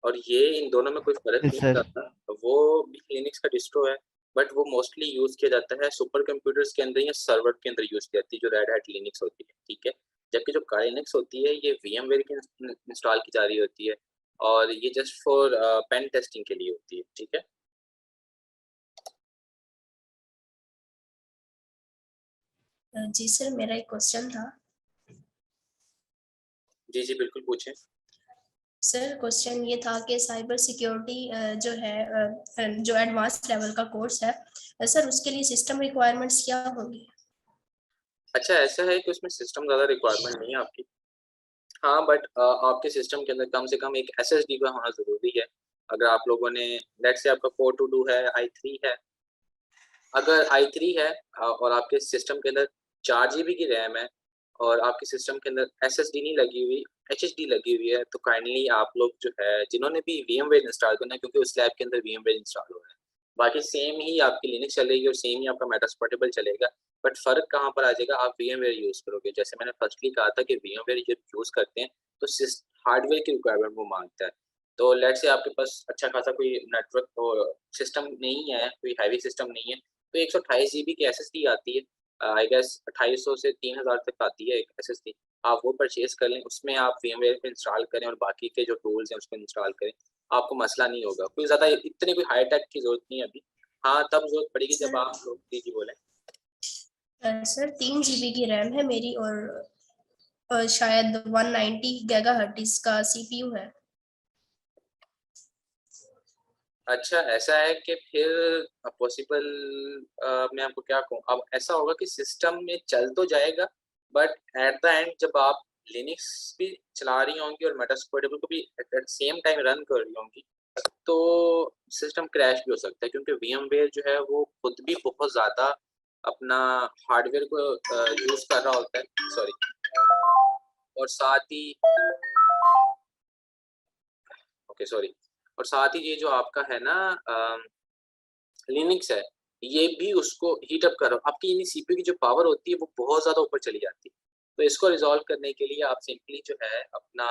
और ये इन दोनों में कोई फर्क नहीं सर रहता। वो भी लिनक्स का डिस्ट्रो है, बट वो मोस्टली यूज किया जाता है सुपर कंप्यूटर्स के अंदर या सर्वर के अंदर यूज की जाती है, जो रेड हैट लिनक्स होती है, ठीक है। जबकि जो काली लिनक्स होती है ये VMware की इंस्टॉल की जा रही होती है, और ये जस्ट फॉर पेन टेस्टिंग के लिए होती है, ठीक है। जी सर, मेरा एक क्वेश्चन था। जी जी बिल्कुल पूछें। सर क्वेश्चन ये था कि साइबर सिक्योरिटी जो है जो एडवांस लेवल का कोर्स है, सर उसके लिए सिस्टम रिक्वायरमेंट्स क्या होंगी? अच्छा, ऐसा है कि उसमें सिस्टम ज़्यादा रिक्वायरमेंट नहीं है आपकी। हाँ, बट आपके सिस्टम के अंदर कम से कम एक SSD का होना ज़रूरी है। अगर आप लोगों ने, लेट्स से आपका कोर टू डू है, i3 है, अगर i3 है और आपके सिस्टम के अंदर 4 GB की रैम है और आपके सिस्टम के अंदर SSD नहीं लगी हुई, HDD लगी हुई है, तो काइंडली आप लोग जो है जिन्होंने भी VMware इंस्टॉल करना है, क्योंकि उस लैब के अंदर VMware इंस्टॉल हो रहा है, बाकी सेम ही आपकी लिनक्स चलेगी और सेम ही आपका मेटास्पोर्टेबल चलेगा। बट फ़र्क कहाँ पर आ जाएगा? आप VMware यूज़ करोगे। जैसे मैंने फर्स्टली कहा था कि VMware जब यूज़ करते हैं तो हार्डवेयर की रिक्वायरमेंट वो मांगता है। तो लेट्स से आपके पास अच्छा खासा कोई नेटवर्क और सिस्टम नहीं है, कोई हैवी सिस्टम नहीं है, तो 128 जीबी की एसएसडी आती है, आई गेस 2800 से 3000 तक आती है एक एसएसडी। आप वो परचेज कर लें, उसमें आप VMware पे इंस्टॉल करें और बाकी के जो टूल्स हैं उसको इंस्टॉल करें, आपको मसला नहीं होगा। कोई ज़्यादा इतनी कोई हाई टेक की ज़रूरत नहीं है अभी। हाँ, तब ज़रूरत पड़ेगी जब आप लोग जी बोलें। सर 3 GB की रैम है मेरी और शायद 190 गीगाहर्ट्ज़ का CPU है। अच्छा, ऐसा है कि फिर पॉसिबल, मैं आपको क्या कहूँ, अब ऐसा होगा कि सिस्टम में चल तो जाएगा, बट एट द एंड जब आप लिनक्स भी चला रही होंगी और मेटास्पोर्टेबल को भी एट सेम टाइम रन कर रही होंगी, तो सिस्टम क्रैश भी हो सकता है, क्योंकि VMware जो है वो खुद भी बहुत ज़्यादा अपना हार्डवेयर को यूज़ कर रहा होता है, सॉरी, और साथ ही ओके सॉरी, और साथ ही ये जो आपका है ना लिनक्स है, ये भी उसको हीट अप कर रहा हो। आपकी CPU की जो पावर होती है वो बहुत ज़्यादा ऊपर चली जाती है। तो इसको रिज़ॉल्व करने के लिए आप सिंपली जो है अपना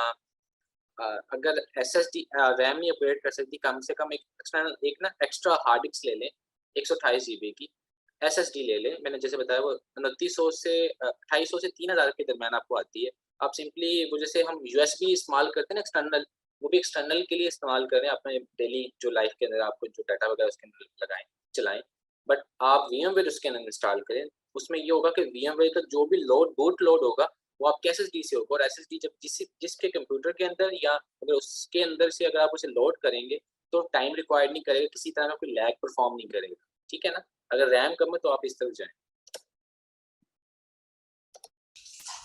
अगर SSD रैम नहीं अपग्रेड कर सकती, कम से कम एक एक्सटर्नल एक ना एक्स्ट्रा हार्ड डिस्क ले लें, 128 जीबी की SSD ले लें। मैंने जैसे बताया वो 2900 से 2800 से 3000 के दरमियान आपको आती है। आप सिंपली वो जैसे हम USB इस्तेमाल करते हैं ना एक्सटर्नल, वो भी एक्सटर्नल के लिए इस्तेमाल करें अपने डेली जो लाइफ के अंदर आपको जो डाटा वगैरह उसके अंदर लगाएँ, चलाएँ। बट आप VMware उसके अंदर इंस्टॉल करें। उसमें ये होगा कि VMware का जो भी बूट लोड होगा वो आपके SSD से होगा, और SSD जब जिसके कंप्यूटर के अंदर या अगर उसके अंदर से अगर आप उसे लोड करेंगे तो टाइम रिक्वायर्ड नहीं करेगा, किसी तरह का कोई लैग परफॉर्म नहीं करेगा, ठीक है ना। अगर रैम कम है तो आप इस तरफ जाएं।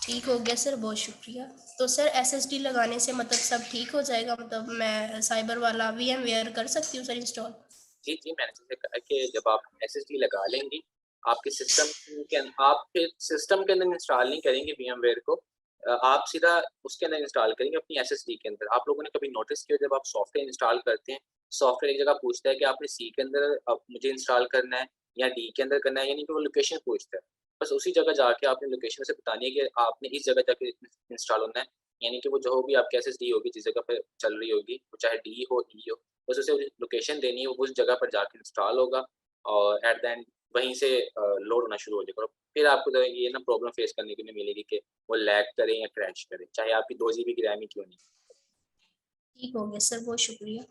ठीक हो गया सर, बहुत शुक्रिया। तो सर SSD लगाने से मतलब सब ठीक हो जाएगा? मतलब मैं साइबर वाला VMware कर सकती हूँ सर इंस्टॉल? जी जी, मैंने जैसे कहा कि जब आप SSD लगा लेंगी आपके सिस्टम के आप फिर सिस्टम के अंदर इंस्टॉल नहीं करेंगे VMware को, आप सीधा उसके अंदर इंस्टॉल करेंगे अपनी SSD के अंदर। आप लोगों ने कभी नोटिस किया जब आप सॉफ्टवेयर इंस्टॉल करते हैं, सॉफ्टवेयर एक जगह पूछता है कि आपने C के अंदर अब मुझे इंस्टॉल करना है या D के अंदर करना है, यानी कि वो लोकेशन पूछता है। बस उसी जगह जाके आपने लोकेशन से बतानी है कि आपने इस जगह जाके इंस्टॉल होना है, यानी कि वो जो भी आपकी SSD होगी जिस जगह पे चल रही होगी, वो चाहे D हो E हो, बस उसे लोकेशन देनी है, वो उस जगह पर जाके इंस्टॉल होगा और एट द एंड वहीं से लोड होना शुरू हो जाएगा। और फिर आपको जो है ये ना प्रॉब्लम फेस करने के लिए मिलेगी कि वो लैग करे या क्रैश करे, चाहे आपकी 2 GB की रैम ही क्यों नहीं। ठीक हो गया सर, बहुत शुक्रिया।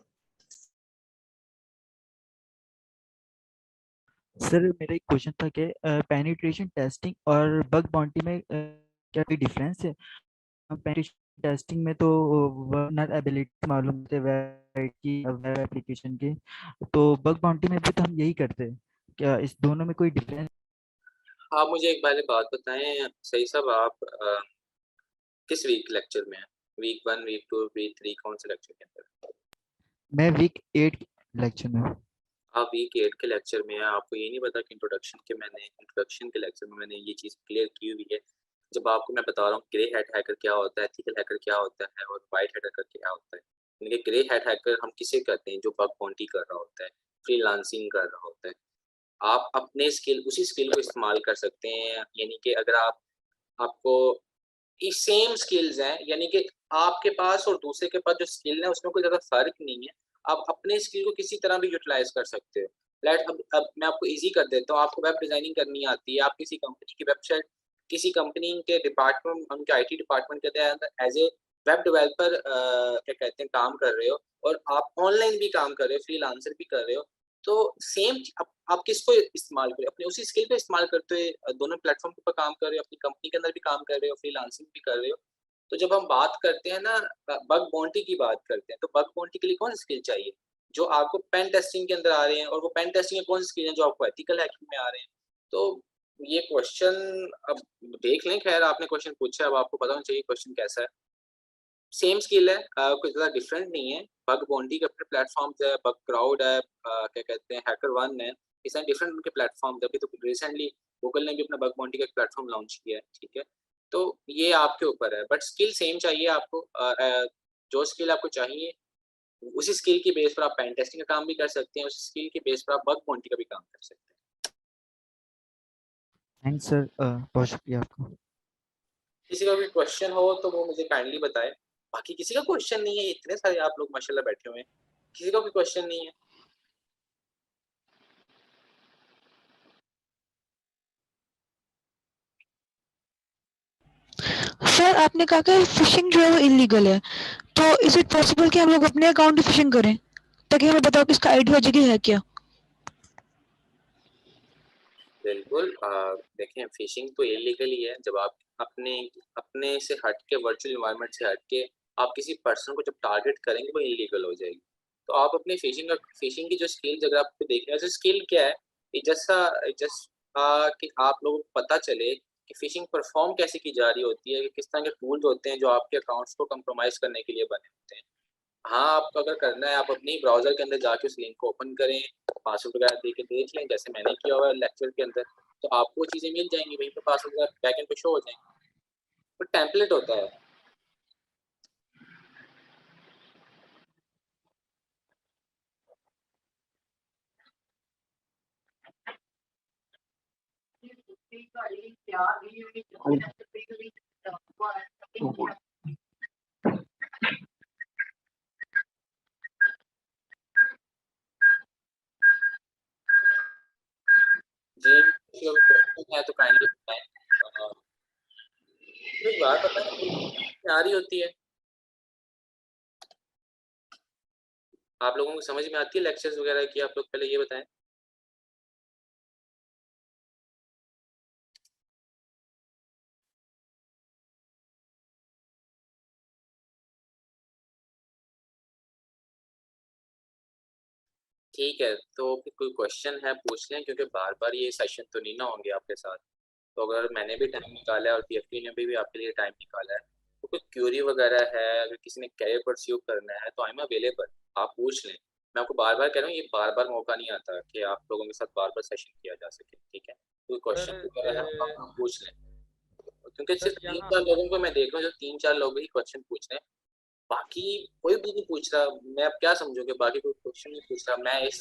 सर मेरा एक क्वेश्चन था कि पेनिट्रेशन टेस्टिंग और बग बाउंटी में क्या कोई डिफरेंस है? पेनिट्रेशन टेस्टिंग में तो वल्नरेबिलिटी मालूम होते हैं वेब की, वेब एप्लीकेशन की, तो बग बाउंटी में भी तो हम यही करते हैं। क्या इस दोनों में कोई डिफरेंस? आप मुझे एक बार बात बताएं सही साहब, आप किस वीक लेक्चर में हैं? वीक 1, वीक 2, वीक 3 कौन से लेक्चर के अंदर? मैं वीक 8 लेक्चर में हूँ। आप वीक 8 के लेक्चर में हैं, आपको ये नहीं पता कि इंट्रोडक्शन के लेक्चर में मैंने ये चीज़ क्लियर की हुई है। जब आपको मैं बता रहा हूँ ग्रे हैट हैकर क्या होता है, एथिकल हैकर क्या होता है और व्हाइट हैट हैकर क्या होता है। यानी कि ग्रे हैट हैकर हम किसे कहते हैं? जो बग बाउंटी कर रहा होता है, फ्रीलांसिंग कर रहा होता है। आप अपने उसी स्किल को इस्तेमाल कर सकते हैं, यानी कि अगर आपको ये सेम स्किल्स हैं, यानी कि आपके पास और दूसरे के पास जो स्किल है उसमें कोई ज़्यादा फ़र्क नहीं है। आप अपने स्किल को किसी तरह भी यूटिलाइज़ कर सकते हो। अब मैं आपको ईज़ी कर देता हूँ, आपको वेब डिज़ाइनिंग करनी आती है, आप किसी कंपनी की वेबसाइट, किसी कंपनी के डिपार्टमेंट, उनके आईटी डिपार्टमेंट के अंदर एज़ ए वेब डेवलपर क्या कहते हैं काम कर रहे हो और आप ऑनलाइन भी काम कर रहे हो, फ्रीलांसर भी कर रहे हो। तो सेम आप किसको इस्तेमाल करें? अपने उसी स्किल को इस्तेमाल करते हुए दोनों प्लेटफ़ॉर्म पे काम कर रहे हो, अपनी कंपनी के अंदर भी काम कर रहे हो, फ्रीलांसिंग भी कर रहे हो। तो जब हम बात करते हैं ना बग बाउंटी की बात करते हैं, तो बग बाउंटी के लिए कौन सी स्किल चाहिए? जो आपको पेन टेस्टिंग के अंदर आ रहे हैं, और वो पेन टेस्टिंग के कौन सी स्किल हैं जो आपको एथिकल हैकिंग में आ रहे हैं। तो ये क्वेश्चन अब देख लें, ख़ैर आपने क्वेश्चन पूछा है, अब आपको पता होना चाहिए क्वेश्चन कैसा है। सेम स्किल है, कुछ ज़्यादा डिफरेंट नहीं है। बग बाउंटी के अपने प्लेटफ़ॉर्म्स है, बग क्राउड है, क्या कहते हैं हैकर वन है, इस तरह डिफरेंट उनके प्लेटफ़ॉर्म्स है। अभी तो रिसेंटली गूगल ने भी अपना बग बाउंटी का एक प्लेटफ़ॉर्म लॉन्च किया है, ठीक है? तो ये आपके ऊपर है, बट स्किल सेम चाहिए आपको। जो स्किल आपको चाहिए, उसी स्किल की बेस पर आप पेन टेस्टिंग का काम भी कर सकते हैं, उसी स्किल की बेस पर आप बग बाउंटी का भी काम कर सकते हैं। थैंक्स सर, बहुत शुक्रिया आपका। किसी का भी क्वेश्चन हो तो वो मुझे काइंडली बताएँ। बाकी किसी का क्वेश्चन नहीं है, इतने सारे आप लोग माशाल्लाह बैठे हुए हैं, किसी का कोई क्वेश्चन नहीं है? सर आपने कहा कि फिशिंग जो है वो इलीगल है, तो इज इट पॉसिबल कि हम लोग अपने अकाउंट की फिशिंग करें ताकि हमें बताओ कि इसका आइडिया जगह है क्या? बिल्कुल, देखें फ़िशिंग तो इल्लीगल ही है। जब आप अपने अपने से हट के, वर्चुअल एनवायरनमेंट से हट के आप किसी पर्सन को जब टारगेट करेंगे, वो इल्लीगल हो जाएगी। तो आप अपनी फ़िशिंग की जो स्किल्स अगर आपको देखना है, वैसे स्किल क्या है? ये जस्ट कि आप लोगों को पता चले कि फ़िशिंग परफ़ॉर्म कैसे की जा रही होती है, कि किस तरह के टूल्स होते हैं जो आपके अकाउंट्स को कंप्रोमाइज़ करने के लिए बने होते हैं। हाँ, आपको अगर करना है, आप अपनी ब्राउज़र के अंदर जाके उस लिंक को ओपन करें, पासवर्ड वगैरह दे के देख लें, जैसे मैंने किया हुआ है लेक्चर के अंदर, तो आपको वो चीज़ें मिल जाएँगी, वहीं पे पासवर्ड वगैरह बैकएंड पे शो हो जाएँगे। वो टेम्पलेट होता है। जी, किसी को क्वेश्चन है तो काइंडली बताएँ। एक बात बताएँ, आ रही होती है, आप लोगों को समझ में आती है लेक्चर्स वगैरह की? आप लोग पहले ये बताएँ। ठीक है, तो फिर कोई क्वेश्चन है पूछ लें, क्योंकि बार-बार ये सेशन तो नहीं ना होंगे आपके साथ। तो अगर मैंने भी टाइम निकाला है और पीएफपी ने भी आपके लिए टाइम निकाला है, तो कोई क्यूरी वगैरह है, अगर किसी ने करियर परस्यू करना है, तो आई एम अवेलेबल, आप पूछ लें। मैं आपको बार-बार कह रहा हूँ, ये बार-बार मौका नहीं आता कि आप लोगों के साथ बार-बार सेशन किया जा सके, ठीक है? कोई क्वेश्चन सर वगैरह है आप लोग पूछ लें, क्योंकि सर सिर्फ यहाँ 3-4 लोगों को मैं देख रहा हूँ जो 3-4 लोग ही क्वेश्चन पूछ रहे हैं, बाकी कोई भी नहीं पूछ रहा। मैं अब क्या समझूं कि बाकी कोई क्वेश्चन नहीं पूछ रहा, मैं इस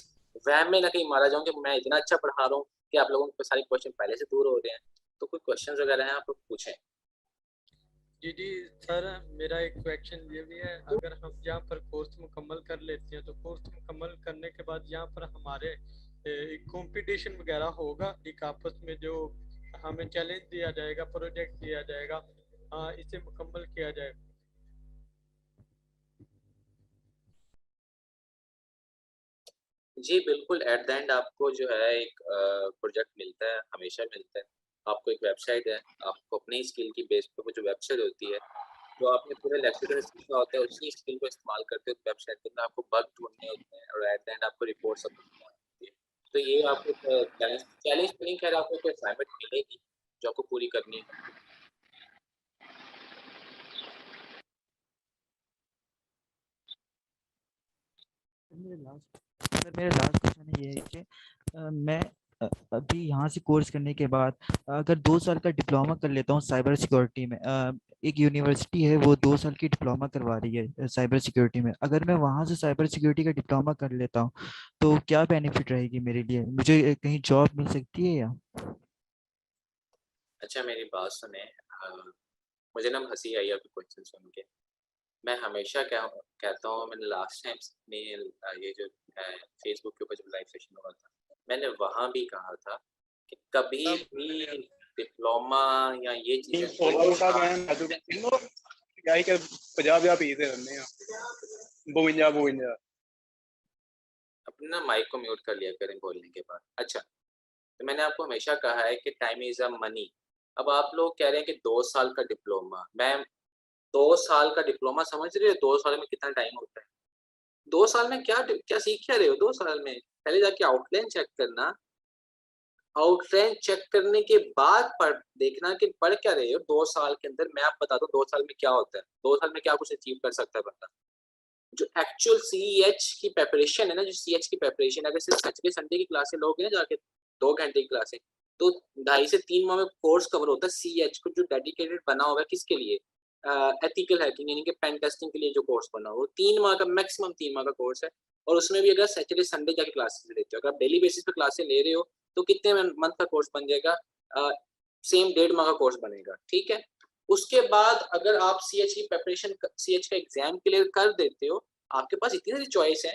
वहम में ना कहीं मारा जाऊं कि मैं इतना अच्छा पढ़ा रहा हूँ कि आप लोगों के सारे क्वेश्चन पहले से दूर हो रहे हैं। तो कोई क्वेश्चन वगैरह हैं आप लोग पूछें। जी जी सर, मेरा एक क्वेश्चन ये भी है, अगर हम यहाँ पर कोर्स मुकम्मल कर लेते हैं तो कोर्स मुकम्मल करने के बाद यहाँ पर हमारे एक कंपटीशन वगैरह होगा एक आपस में, जो हमें चैलेंज दिया जाएगा, प्रोजेक्ट दिया जाएगा, इसे मुकम्मल किया जाएगा। जी बिल्कुल, एट द एंड आपको जो है एक प्रोजेक्ट मिलता है, हमेशा मिलता है। आपको एक वेबसाइट है, आपको अपनी स्किल की बेस पे वो जो वेबसाइट होती है, जो आपने पूरे लेक्चर में सीखा होता है, उसी स्किल को इस्तेमाल करते हुए वेबसाइट के अंदर आपको बग ढूंढने होते हैं और एट द एंड आपको रिपोर्ट सबमिट करनी होती है। तो ये आपको चैलेंज चैलेंज तो नहीं, खैर आपको कोई असाइनमेंट मिलेगी जो आपको पूरी करनी है। मेरा लास्ट क्वेश्चन ये है कि मैं अभी यहाँ से कोर्स करने के बाद अगर 2 साल का डिप्लोमा कर लेता हूँ साइबर सिक्योरिटी में, एक यूनिवर्सिटी है वो 2 साल की डिप्लोमा करवा रही है साइबर सिक्योरिटी में, अगर मैं वहाँ से साइबर सिक्योरिटी का डिप्लोमा कर लेता हूँ तो क्या बेनिफिट रहेगी मेरे लिए, मुझे कहीं जॉब मिल सकती है या? अच्छा मेरी बात सुने, मुझे ना हंसी आई आपके क्वेश्चन सुन के। मैं हमेशा कहता हूँ, मैंने लास्ट टाइम ये जो फेसबुक के ऊपर जब लाइव सेशन हुआ था, मैंने वहाँ भी कहा था कि कभी भी डिप्लोमा या ये चीजें अपने ना माइक को म्यूट कर लिया करें बोलने के बाद। अच्छा, तो मैंने आपको हमेशा कहा है कि टाइम इज अ मनी। अब आप लोग कह रहे हैं कि 2 साल का डिप्लोमा, मैम 2 साल का डिप्लोमा समझ रहे हो 2 साल में कितना टाइम होता है? 2 साल में क्या क्या सीख क्या रहे हो 2 साल में? पहले जाके आउटलाइन चेक करना, आउटलाइन चेक करने के बाद पढ़ देखना कि पढ़ क्या रहे हो 2 साल के अंदर। मैं आपको बताता हूँ 2 साल में क्या होता है, 2 साल में क्या कुछ अचीव कर सकता है बंदा। जो एक्चुअल सीएच की प्रिपरेशन है ना, जो सीएच की प्रिपरेशन, अगर सिर्फ सैटरडे संडे की क्लासें लोगे ना जाके 2 घंटे की क्लासें, तो 2.5 से 3 माह में कोर्स कवर होता है सीएच को, जो डेडिकेटेड बना हुआ है किसके लिए, एथिकल हैकिंग यानी कि पेन टेस्टिंग के लिए जो कोर्स बना हुआ, 3 माह का, मैक्सिमम 3 माह का कोर्स है। और उसमें भी अगर सैटरडे संडे जाके क्लासेस लेते हो, अगर आप डेली बेसिस पे क्लासेस ले रहे हो तो कितने मंथ का कोर्स बन जाएगा, सेम 1.5 माह का कोर्स बनेगा, ठीक है। उसके बाद अगर आप सीएच की प्रिपरेशन, सीएच का एग्जाम क्लियर कर देते हो, आपके पास इतनी सारी चॉइस है।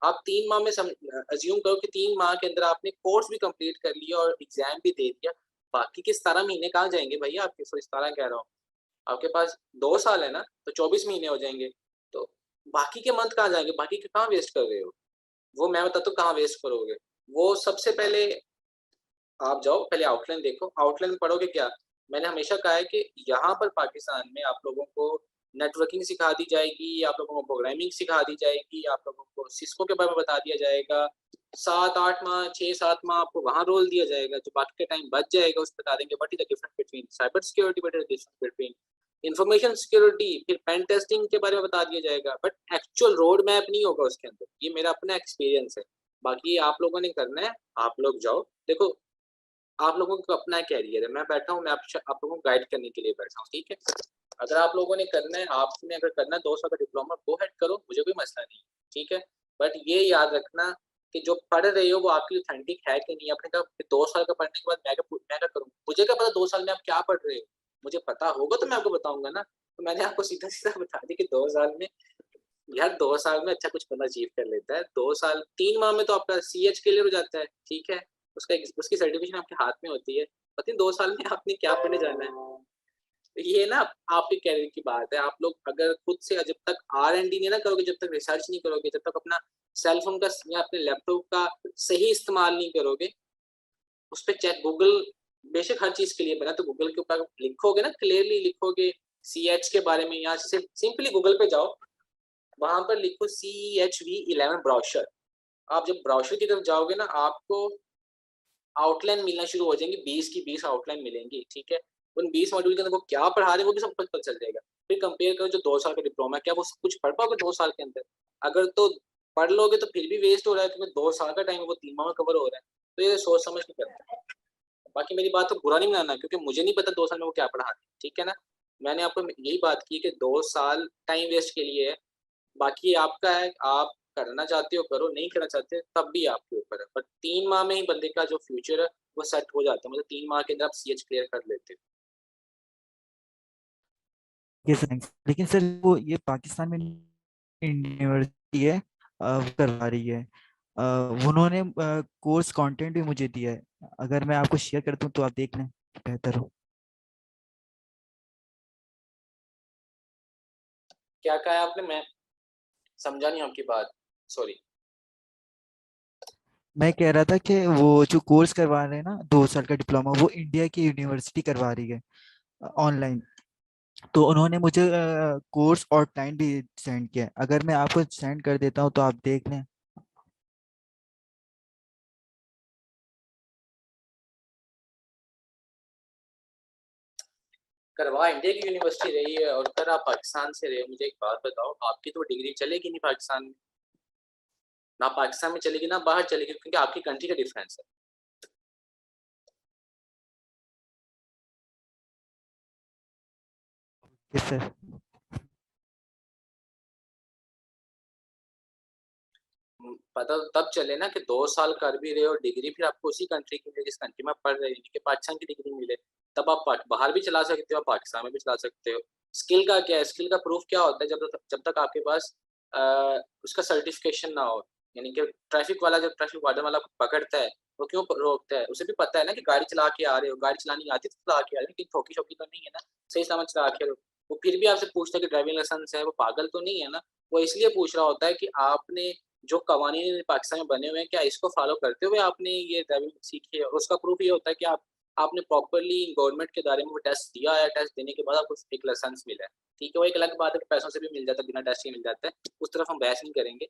आप 3 माह में अज्यूम करो कि 3 माह के अंदर आपने कोर्स भी कंप्लीट कर लिया और एग्जाम भी दे दिया, बाकी के 17 महीने कहाँ जाएंगे भैया आपके? 17 कह रहा हूँ, आपके पास 2 साल है ना, तो 24 महीने हो जाएंगे। तो बाकी के मंथ कहाँ जाएंगे, बाकी के कहाँ वेस्ट कर रहे हो? वो मैं बताता हूँ कहाँ वेस्ट करोगे। वो सबसे पहले आप जाओ, पहले आउटलाइन देखो, आउटलाइन में पढ़ोगे क्या? मैंने हमेशा कहा है कि यहाँ पर पाकिस्तान में आप लोगों को नेटवर्किंग सिखा दी जाएगी, आप लोगों को प्रोग्रामिंग सिखा दी जाएगी, आप लोगों को सिस्को के बारे में बता दिया जाएगा। 7-8 माह, 6-7 माह आपको वहाँ रोल दिया जाएगा, जो बाकी का टाइम बच जाएगा उस बता देंगे what is the difference between cyber security, what is the difference between information security, फिर पेन टेस्टिंग के बारे में बता दिया जाएगा, बट एक्चुअल रोड मैप नहीं होगा उसके अंदर। ये मेरा अपना एक्सपीरियंस है, बाकी आप लोगों ने करना है, आप लोग जाओ। देखो, आप लोगों को अपना कैरियर है, मैं बैठा हूँ, मैं आप लोगों को गाइड करने के लिए बैठा हूँ, ठीक है। अगर आप लोगों ने करना है, आपने अगर करना है 2 साल का डिप्लोमा, गो हेड करो, मुझे कोई मसला नहीं, ठीक है। बट ये याद रखना कि जो पढ़ रहे हो वो आपकी ऑथेंटिक है कि नहीं। आपने कहा 2 साल का पढ़ने के बाद मैं क्या करूँ, मुझे क्या पता 2 साल में आप क्या पढ़ रहे हो? मुझे पता होगा तो मैं आपको बताऊंगा ना। तो मैंने आपको सीधा सीधा बता दिया कि 2 साल में, यार 2 साल में अच्छा कुछ बंदा अचीव कर लेता है। 2 साल 3 माह में तो आपका सीएच क्लियर हो जाता है, ठीक है। उसकी सर्टिफिकेशन आपके हाथ में होती है। पता नहीं 2 साल में आपने क्या पढ़ने जाना है। ये ना आपके कैरियर की बात है। आप लोग अगर खुद से जब तक R&D नहीं ना करोगे, जब तक रिसर्च नहीं करोगे, जब तक अपना सेल फोन का या अपने लैपटॉप का सही इस्तेमाल नहीं करोगे, उस पर चेक गूगल बेशक हर चीज के लिए बना, तो गूगल के ऊपर लिखोगे ना, क्लियरली लिखोगे सीएच के बारे में, यहाँ से सिंपली गूगल पे जाओ, वहां पर लिखो CHV11 ब्राउशर। आप जब ब्राउशर की तरफ जाओगे ना, आपको आउटलाइन मिलना शुरू हो जाएंगी, 20 की 20 आउटलाइन मिलेंगी, ठीक है। उन 20 मॉड्यूल के अंदर वो क्या पढ़ा रहे हैं वो भी सब पता चल जाएगा। फिर कंपेयर करो जो 2 साल का डिप्लोमा, क्या वो सब कुछ पढ़ पाओगे 2 साल के अंदर? अगर तो पढ़ लोगे तो फिर भी वेस्ट हो रहा है, क्योंकि 2 साल का टाइम है, वो 3 माह में कवर हो रहा है। तो ये सोच समझ के करना है। बाकी मेरी बात को बुरा नहीं मानना, क्योंकि मुझे नहीं पता 2 साल में वो क्या पढ़ा, ठीक है ना। मैंने आपको यही बात की कि 2 साल टाइम वेस्ट के लिए है, बाकी आपका है, आप करना चाहते हो करो, नहीं करना चाहते तब भी आपके ऊपर है। पर 3 माह में ही बंदे का जो फ्यूचर है वो सेट हो जाता है, मतलब 3 माह के अंदर आप सीएच क्लियर कर लेते हो। ये सर, लेकिन सर वो ये पाकिस्तान में यूनिवर्सिटी है, वो करवा रही है। उन्होंने कोर्स कंटेंट भी मुझे दिया है, अगर मैं आपको शेयर कर दूं तो आप देख लें, बेहतर हो। क्या कहा है आपने, मैं समझा नहीं आपकी बात, सॉरी। मैं कह रहा था कि वो जो कोर्स करवा रहे हैं ना, 2 साल का डिप्लोमा, वो इंडिया की यूनिवर्सिटी करवा रही है ऑनलाइन। तो उन्होंने मुझे कोर्स और टाइम भी सेंड किया है, अगर मैं आपको सेंड कर देता हूँ तो आप देख लें। करवा इंडिया की यूनिवर्सिटी रही है और कर आप पाकिस्तान से रहे हो, मुझे एक बात बताओ, आपकी तो डिग्री चलेगी नहीं पाकिस्तान में, ना पाकिस्तान में चलेगी ना बाहर चलेगी, क्योंकि आपकी कंट्री का डिफरेंस है। Yes sir. पता तो तब चले ना कि 2 साल कर भी रहे हो डिग्री, फिर आपको उसी कंट्री की मिले जिस कंट्री में आप पढ़ रहे हो, कि पाकिस्तान की डिग्री मिले, तब आप बाहर भी चला सकते हो, पाकिस्तान में भी चला सकते हो। स्किल का क्या है, स्किल का प्रूफ क्या होता है, जब तक आपके पास उसका सर्टिफिकेशन ना हो। यानी कि ट्रैफिक वाला, जब ट्रैफिक वार्डन वाला पकड़ता है, वो क्यों रोकता है, उसे भी पता है ना कि गाड़ी चला के आ रहे हो, गाड़ी चलानी आती तो चला के आ रहे हो, लेकिन ठोकी शोकी तो नहीं है ना, सही सलामत चला के आ रहे हो। वो फिर भी आपसे पूछता है कि ड्राइविंग लाइसेंस है, वो पागल तो नहीं है ना। वो इसलिए पूछ रहा होता है कि आपने जो कवानीन पाकिस्तान में बने हुए हैं, क्या इसको फॉलो करते हुए आपने ये ड्राइविंग सीखी है। और उसका प्रूफ ये होता है कि आपने प्रॉपर्ली गवर्नमेंट के दायरे में वो टेस्ट दिया है, टेस्ट देने के बाद आपको एक लाइसेंस मिला है, ठीक है। वो एक अलग बात है कि पैसों से भी मिल जाता है, बिना टेस्ट के मिल जाता है, उस तरफ हम बहस नहीं करेंगे।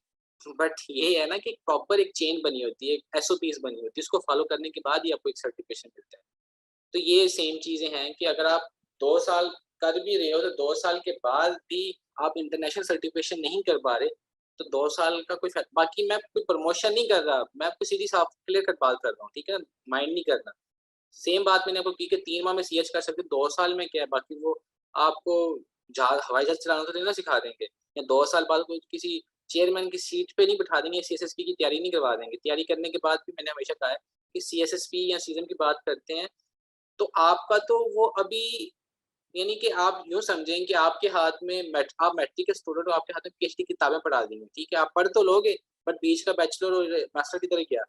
बट ये है ना कि प्रॉपर एक चेन बनी होती है, एक एसओपीस बनी होती है, उसको फॉलो करने के बाद ही आपको एक सर्टिफिकेशन मिलता है। तो ये सेम चीजें हैं कि अगर आप 2 साल कर भी रहे हो, तो 2 साल के बाद भी आप इंटरनेशनल सर्टिफिकेशन नहीं कर पा रहे, तो 2 साल का कोई फायदा। बाकी मैं कोई प्रमोशन नहीं कर रहा, मैं आपको सीधी साफ क्लियर कट बात कर रहा हूँ, ठीक है, माइंड नहीं करना। सेम बात मैंने आपको की कि 3 माह में सीएच कर सकते, 2 साल में क्या है, बाकी वो आपको जहाज हवाई जहाज चलाना तो नहीं ना सिखा देंगे, या 2 साल बाद कोई किसी चेयरमैन की सीट पे नहीं बिठा देंगे, सीएसएसपी की तैयारी नहीं करवा देंगे। तैयारी करने के बाद भी मैंने हमेशा कहा है कि सीएसएसपी या सीजन की बात करते हैं, तो आपका तो वो अभी, यानी कि आप यूँ समझें कि आपके हाथ में आप मैट्रिक के स्टूडेंट हो, आपके हाथ में पीएचडी किताबें पढ़ा दी हैं, ठीक है, आप पढ़ तो लोगे, बट बीच का बैचलर और मास्टर की तरह क्या।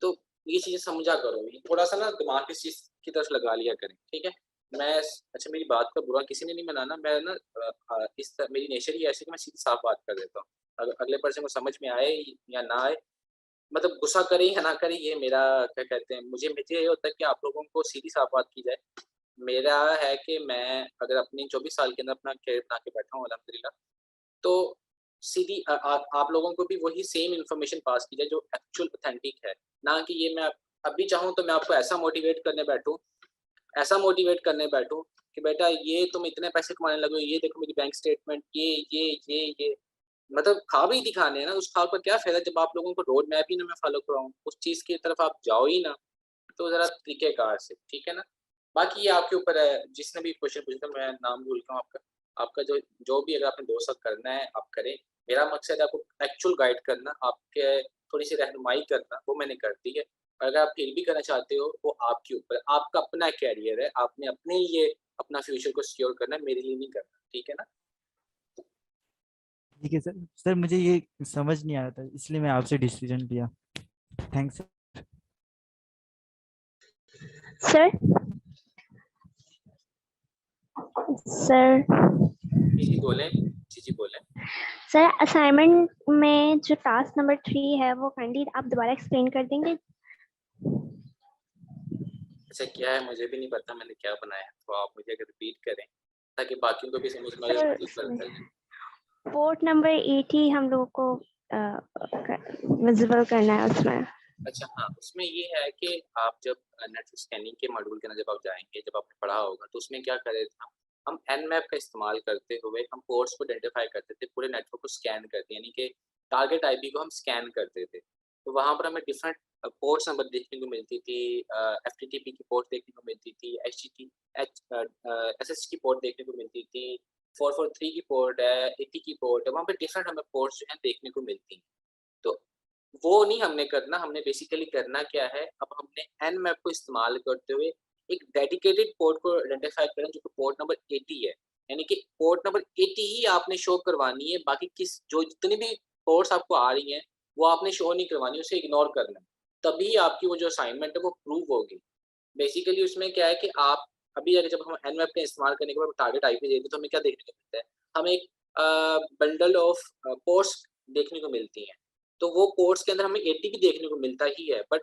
तो ये चीज़ें समझा करो, ये थोड़ा-सा ना दिमाग इस चीज़ की तरफ लगा लिया करें, ठीक है? मैं अच्छा, मेरी बात का बुरा किसी ने नहीं मनाना, मैं ना मेरी नेचर ही ऐसी कि मैं सीधी साफ बात कर देता हूँ। अगले पर्सन को समझ में आए या ना आए, मतलब गुस्सा करे या ना करे, ये मेरा क्या कहते हैं, मुझे ये होता है कि आप लोगों को सीधी साफ बात की जाए। मेरा है कि मैं अगर अपनी 24 साल के अंदर अपना करियर बना के बैठा हूँ अल्हम्दुलिल्लाह, तो सीधी आप लोगों को भी वही सेम इन्फॉर्मेशन पास की जाए जो एक्चुअल ऑथेंटिक है। ना कि ये मैं अभी चाहूँ तो मैं आपको ऐसा मोटिवेट करने बैठूँ कि बेटा ये तुम इतने पैसे कमाने लगे हो, ये देखो मेरी बैंक स्टेटमेंट, ये मतलब ख्वाब ही दिखाने हैं ना, उस ख्वाब का क्या फ़ायदा जब आप लोगों को रोड मैप ही ना मैं फ़ॉलो कराऊँ, उस चीज़ की तरफ आप जाओ ही ना, तो ज़रा तरीक़ेकार से, ठीक है ना? बाकी ये आपके ऊपर है, जिसने भी क्वेश्चन पूछा, मैं नाम भूल गया हूँ आपका। आपका जो जो भी अगर आपने 2 साल करना है, आप करें। मेरा मकसद है आपको एक्चुअल गाइड करना, आपके थोड़ी-सी रहनुमाई करना, वो मैंने कर दी है। अगर आप फिर भी करना चाहते हो, वो आपके ऊपर है, आपका अपना करियर है, आपने अपने लिए अपना फ्यूचर को सिक्योर करना है, मेरे लिए नहीं करना, ठीक है ना? ठीक है सर। सर मुझे ये समझ नहीं आया था, इसलिए मैं आपसे डिसीजन लिया। थैंक्स। सर सर जी बोलें। जी बोलें। सर असाइनमेंट में जो टास्क नंबर 3 है वो काइंडली आप दोबारा एक्सप्लेन कर देंगे। अच्छा, क्या है मुझे भी नहीं पता मैंने क्या बनाया है, तो आप मुझे अगर रिपीट करें ताकि बाकियों को भी समझ में आए, सर पोर्ट नंबर 8 ही हम लोगों को विजिबल करना है उसमें। अच्छा हाँ, उसमें ये है कि आप जब नेटवर्क स्कैनिंग के मॉड्यूल के अंदर जब आप जाएंगे, जब आपने पढ़ा होगा, तो उसमें क्या कर रहे थे हम एनमैप का इस्तेमाल करते हुए हम पोर्ट्स को आइडेंटिफाई करते थे, पूरे नेटवर्क को स्कैन करते, यानी कि टारगेट आईपी को हम स्कैन करते थे। तो वहाँ पर हमें डिफरेंट पोर्ट्स नंबर देखने को मिलती थी, एफटीटीपी की पोर्ट देखने को मिलती थी, एसएस की पोर्ट देखने को मिलती थी, 443 की पोर्ट है, 80 की पोर्ट है, वहाँ पे डिफरेंट हमें पोर्ट्स जो हैं देखने को मिलती हैं। तो वो नहीं हमने करना, हमने बेसिकली करना क्या है, अब हमने एनमैप को इस्तेमाल करते हुए एक डेडिकेटेड पोर्ट को आइडेंटिफाई करना जो कि पोर्ट नंबर 80 है। यानी कि पोर्ट नंबर 80 ही आपने शो करवानी है, बाकी जो जितनी भी पोर्ट्स आपको आ रही हैं, वो आपने शो नहीं करवानी, उसे इग्नोर करना है। तभी आपकी वो जो असाइनमेंट है वो प्रूव होगी। बेसिकली उसमें क्या है कि आप अभी अगर जब हम एनमैप का इस्तेमाल करने के बाद टारगेट आईपी देते हैं तो हमें क्या देखने को मिलता है? हमें एक बंडल ऑफ पोर्ट्स देखने को मिलती हैं। तो वो पोर्ट्स के अंदर हमें 80 भी देखने को मिलता ही है, बट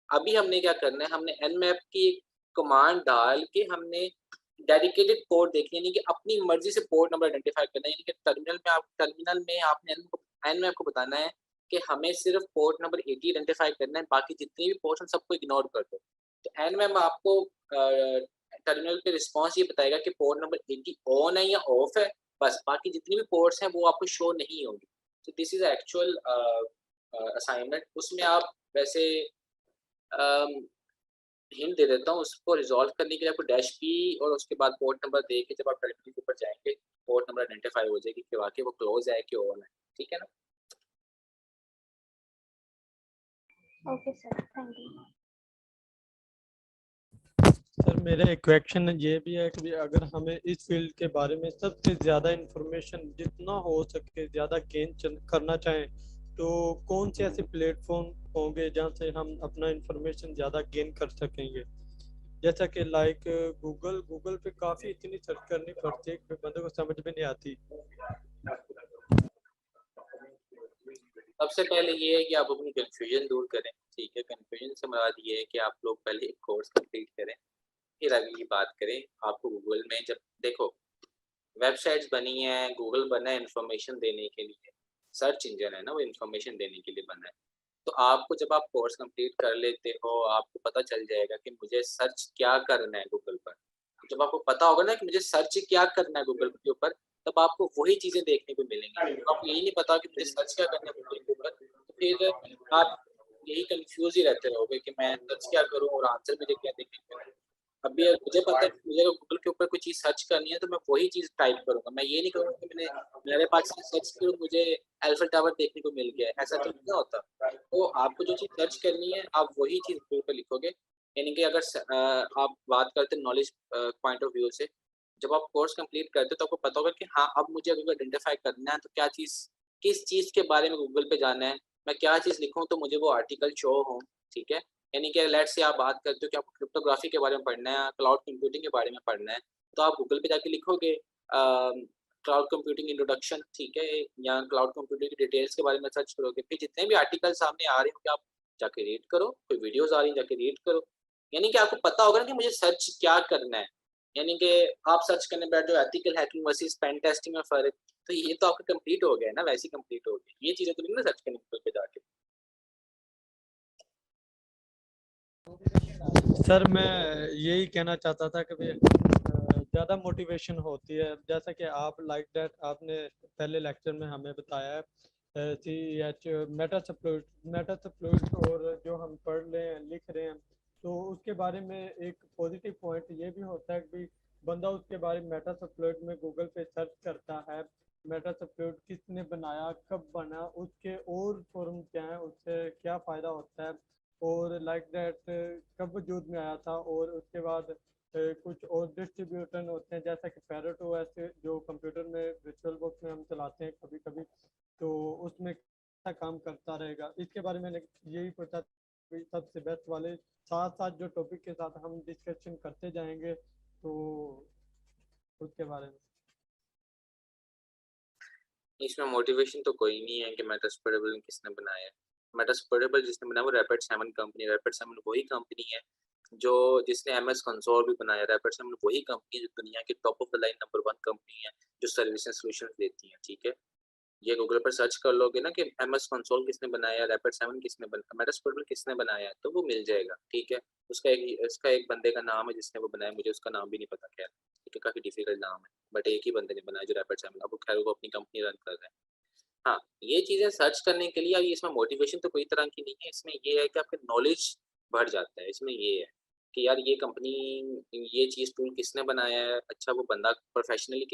अभी हमने क्या करना है, हमने एनमैप की कमांड डाल के हमने डेडिकेटेड पोर्ट देखनी है, यानी कि अपनी मर्जी से पोर्ट नंबर आइडेंटिफाई करना है। यानी कि टर्मिनल में आपने एनमैप को बताना है कि हमें सिर्फ पोर्ट नंबर 80 आइडेंटिफाई करना है, बाकी जितने भी पोर्ट्स हैं सबको इग्नोर कर दो। तो एनमैप आपको टर्मिनल पे रिस्पॉन्स ये बताएगा कि पोर्ट नंबर 80 ऑन है या ऑफ है, बस बाकी जितनी भी पोर्ट्स हैं वो आपको शो नहीं होंगी। तो दिस इज एक्चुअल असाइनमेंट। उसमें आप वैसे हिंट दे देता हूँ, उसको रिजॉल्व करने के लिए आपको डैश पी और उसके बाद पोर्ट नंबर दे के जब आप टर्मिनल के ऊपर जाएंगे पोर्ट नंबर आइडेंटिफाई हो जाएगी कि वाकई वो क्लोज है कि ऑन है। ठीक है ना? Okay sir, thank you. Sir मेरा एक क्वेश्चन ये भी है कि अगर हमें इस फील्ड के बारे में सबसे ज़्यादा इंफॉर्मेशन जितना हो सके ज़्यादा गेन करना चाहें तो कौन से ऐसे प्लेटफॉर्म होंगे जहाँ से हम अपना इंफॉर्मेशन ज़्यादा गेन कर सकेंगे? जैसा कि लाइक गूगल पे काफ़ी इतनी सर्च करनी पड़ती है कि बंदे को समझ में नहीं आती। सबसे पहले ये है कि आप अपनी कंफ्यूजन दूर करें। ठीक है, कंफ्यूजन से मुराद ये है कि आप लोग पहले एक कोर्स कंप्लीट करें, फिर अगली बात करें। आपको गूगल में जब देखो वेबसाइट्स बनी है, गूगल बना है इन्फॉर्मेशन देने के लिए, सर्च इंजन है ना, वो इन्फॉर्मेशन देने के लिए बना है। तो आपको जब आप कोर्स कंप्लीट कर लेते हो आपको पता चल जाएगा कि मुझे सर्च क्या करना है गूगल पर। जब आपको पता होगा ना कि मुझे सर्च क्या करना है गूगल के ऊपर, तब आपको वही चीज़ें देखने को मिलेंगी। तो आपको यही नहीं पता कि मुझे सर्च क्या करना है गूगल के ऊपर, तो फिर आप यही कन्फ्यूज़ ही रहते रहोगे कि मैं सर्च क्या करूँ और आंसर मुझे क्या देखने को मिले। अभी मुझे पता है कि मुझे अगर गूगल के ऊपर कोई चीज़ सर्च करनी है तो मैं वही चीज़ टाइप करूँगा। मैं ये नहीं करूँगा कि मेरे पास सर्च करूँ मुझे एलिफेंट टावर देखने को मिल गया है, ऐसा तो नहीं होता। तो आपको जो चीज़ सर्च करनी है आप वही चीज़ गूगल पे लिखोगे। यानी कि अगर आप बात करते हैं नॉलेज पॉइंट ऑफ व्यू से, जब आप कोर्स कंप्लीट करते हो तो आपको पता होगा कि हाँ, अब मुझे अगर आइडेंटिफाई करना है तो क्या चीज़ किस चीज़ के बारे में गूगल पे जाना है, मैं क्या चीज़ लिखूँ तो मुझे वो आर्टिकल शो हो। ठीक है? यानी कि लेट्स से आप बात करते हो कि आपको क्रिप्टोग्राफी के बारे में पढ़ना है, क्लाउड कंप्यूटिंग के बारे में पढ़ना है, तो आप गूगल पे जाके लिखोगे क्लाउड कंप्यूटिंग इंट्रोडक्शन, ठीक है? या क्लाउड कंप्यूटिंग की डिटेल्स के बारे में सर्च करोगे, फिर जितने भी आर्टिकल सामने आ रहे होंगे आप जाके रीड करो, कोई वीडियोज़ आ रही हैं जाके रीड करो। यानी कि आपको पता होगा ना कि मुझे सर्च क्या करना है। यानी कि आप सर्च करने बैठ जाओ ethical hacking versus pen testing में फ़र्क, तो ये तो आपका कंप्लीट हो गया है ना, वैसे ही कंप्लीट हो गया। ये चीज़ें तो नहीं ना सर्च करनी गूगल पे जाके। सर मैं यही कहना चाहता था कि ज़्यादा मोटिवेशन होती है जैसा कि आप लाइक दैट आपने पहले लेक्चर में हमें बताया है सी एच मेटासप्लॉइट और जो हम पढ़ रहे हैं लिख रहे हैं तो उसके बारे में एक पॉजिटिव पॉइंट ये भी होता है कि बंदा उसके बारे में मेटासप्लॉइट में गूगल पे सर्च करता है मेटासप्लॉइट किसने बनाया कब बना उसके और फॉर्म क्या है उससे क्या फ़ायदा होता है और लाइक दैट कब वजूद में आया था और उसके बाद कुछ और डिस्ट्रीब्यूटर होते हैं जैसा कि पैरेट ओएस जो कंप्यूटर में वर्चुअल बॉक्स में हम चलाते हैं कभी कभी तो उसमें कैसा काम करता रहेगा इसके बारे में यही पूछा सबसे बेस्ट वाले साथ साथ जो टॉपिक के साथ हम डिस्कशन करते जाएंगे तो उसके बारे में इसमें मोटिवेशन तो कोई नहीं है कि मेटास्प्रेडेबल किसने बनाया है। मेटास्प्रेडेबल जिसने बनाया वो रैपिड7 कंपनी, रैपिड7 वही कंपनी है जो जिसने एमएस कंसोल भी बनाया। रैपिड7 वही कंपनी है जो दुनिया की top of the line number 1 company है जो सर्विस एंड सॉल्यूशंस देती है। ठीक है, ये गूगल पर सर्च कर लोगे ना कि एमएस कंसोल किसने बनाया, रैपिड7 किसने बनाया, मेटास्प्रेडेबल किसने बनाया है, तो वो मिल जाएगा। ठीक है, उसका एक बंदे का नाम है जिसने वो बनाया, मुझे उसका नाम भी नहीं पता खैर, ठीक है, काफ़ी डिफिकल्ट नाम है, बट एक ही बंदे ने बनाया जो रैपिड7, अब खैर वो अपनी कंपनी रन कर रहा है। हाँ, ये चीज़ें सर्च करने के लिए इसमें मोटिवेशन तो कोई तरह की नहीं है, इसमें ये है कि आपका नॉलेज बढ़ जाता है। इसमें ये है कि यार ये कंपनी ये चीज़ टूल किसने बनाया है, अच्छा वो बंदा प्रोफेशनली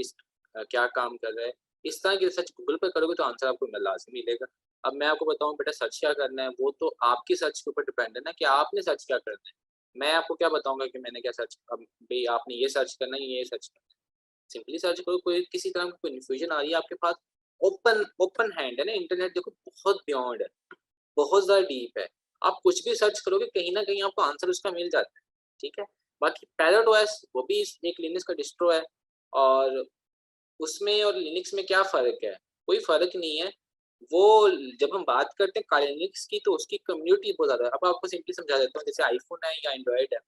क्या काम कर रहा है। इस तरह की रिसर्च गूगल पे करोगे तो आंसर आपको लाज़मी मिलेगा। अब मैं आपको बताऊँ बेटा सर्च क्या करना है, वो तो आपकी सर्च के ऊपर डिपेंड है ना कि आपने सर्च क्या करना है। मैं आपको क्या बताऊँगा कि मैंने क्या सर्च अब भई आपने ये सर्च करना है, ये सर्च करना है। सिंपली सर्च करो, कोई किसी तरह की कोई कन्फ्यूजन आ रही है आपके पास, ओपन ओपन हैंड है ना, इंटरनेट देखो बहुत बियॉन्ड है, बहुत ज़्यादा डीप है। आप कुछ भी सर्च करोगे कहीं न कहीं आपको आंसर उसका मिल जाता है, ठीक है? बाकी पैरेट ओएस वो भी एक लिनक्स का डिस्ट्रो है और उसमें और लिनक्स में क्या फ़र्क है? कोई फ़र्क नहीं है। वो जब हम बात करते हैं काली लिनक्स की तो उसकी कम्युनिटी बहुत ज़्यादा है। अब आपको सिंपली समझा देता हूँ, जैसे आईफ़ोन है या एंड्रॉयड है।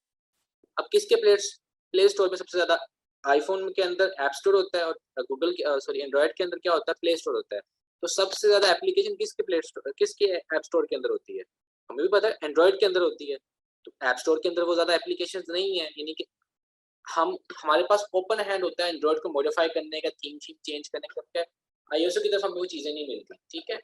अब किसके प्ले स्टोर पे सबसे ज़्यादा आईफ़ोन के अंदर ऐप स्टोर होता है और गूगल के सॉरी एंड्रॉयड के अंदर क्या होता है प्ले स्टोर होता है। तो सबसे ज़्यादा एप्लीकेशन किसके ऐप स्टोर के अंदर होती है? हमें भी पता है एंड्रॉयड के अंदर होती है। तो ऐप स्टोर के अंदर वो ज़्यादा एप्लीकेशंस नहीं है, यानी कि हमारे पास ओपन हैंड होता है एंड्रॉयड को मॉडिफाई करने का, थीम चेंज करने का, क्या आईओएस की तरफ हमें वो चीज़ें नहीं मिलती, ठीक है?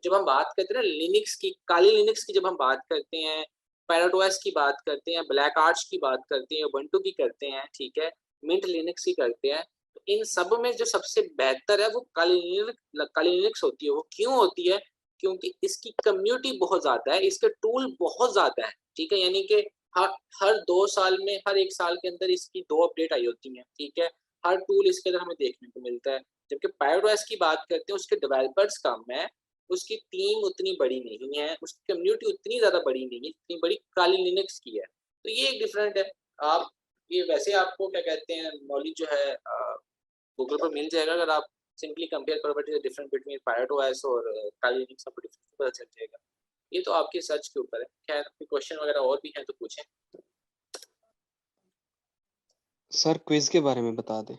जब हम बात करते हैं ना लिनक्स की, काली लिनक्स की जब हम बात करते हैं, पैरेट ओएस की बात करते हैं, ब्लैक आर्च की बात करते हैं, उबुंटू की करते हैं, ठीक है? मिंट लिनक्स की करते हैं, तो इन सब में जो सबसे बेहतर है वो काली लिनक्स होती है। वो क्यों होती है? क्योंकि इसकी कम्युनिटी बहुत ज़्यादा है, इसके टूल बहुत ज़्यादा है, ठीक है? यानी कि हर हर 2 साल में, हर 1 साल के अंदर इसकी 2 अपडेट आई होती हैं, ठीक है? हर टूल इसके अंदर हमें देखने को मिलता है। जबकि पैरेट ओएस की बात करते हैं, उसके डेवलपर्स कम हैं, उसकी टीम उतनी बड़ी नहीं है, उसकी कम्युनिटी उतनी ज़्यादा बड़ी नहीं है, जितनी बड़ी काली लिनक्स की है। तो ये एक डिफरेंट है। आप ये वैसे आपको क्या कहते हैं नॉलेज जो है गूगल पर मिल जाएगा, अगर आप सिंपली कंपेयर करो what is the difference between pirate OS और काली लिनक्स, आपको डिफरेंस पता चल जाएगा। ये तो आपकी सर्च के ऊपर है। खैर कोई क्वेश्चन वगैरह और भी हैं तो पूछें। सर क्विज के बारे में बता दें।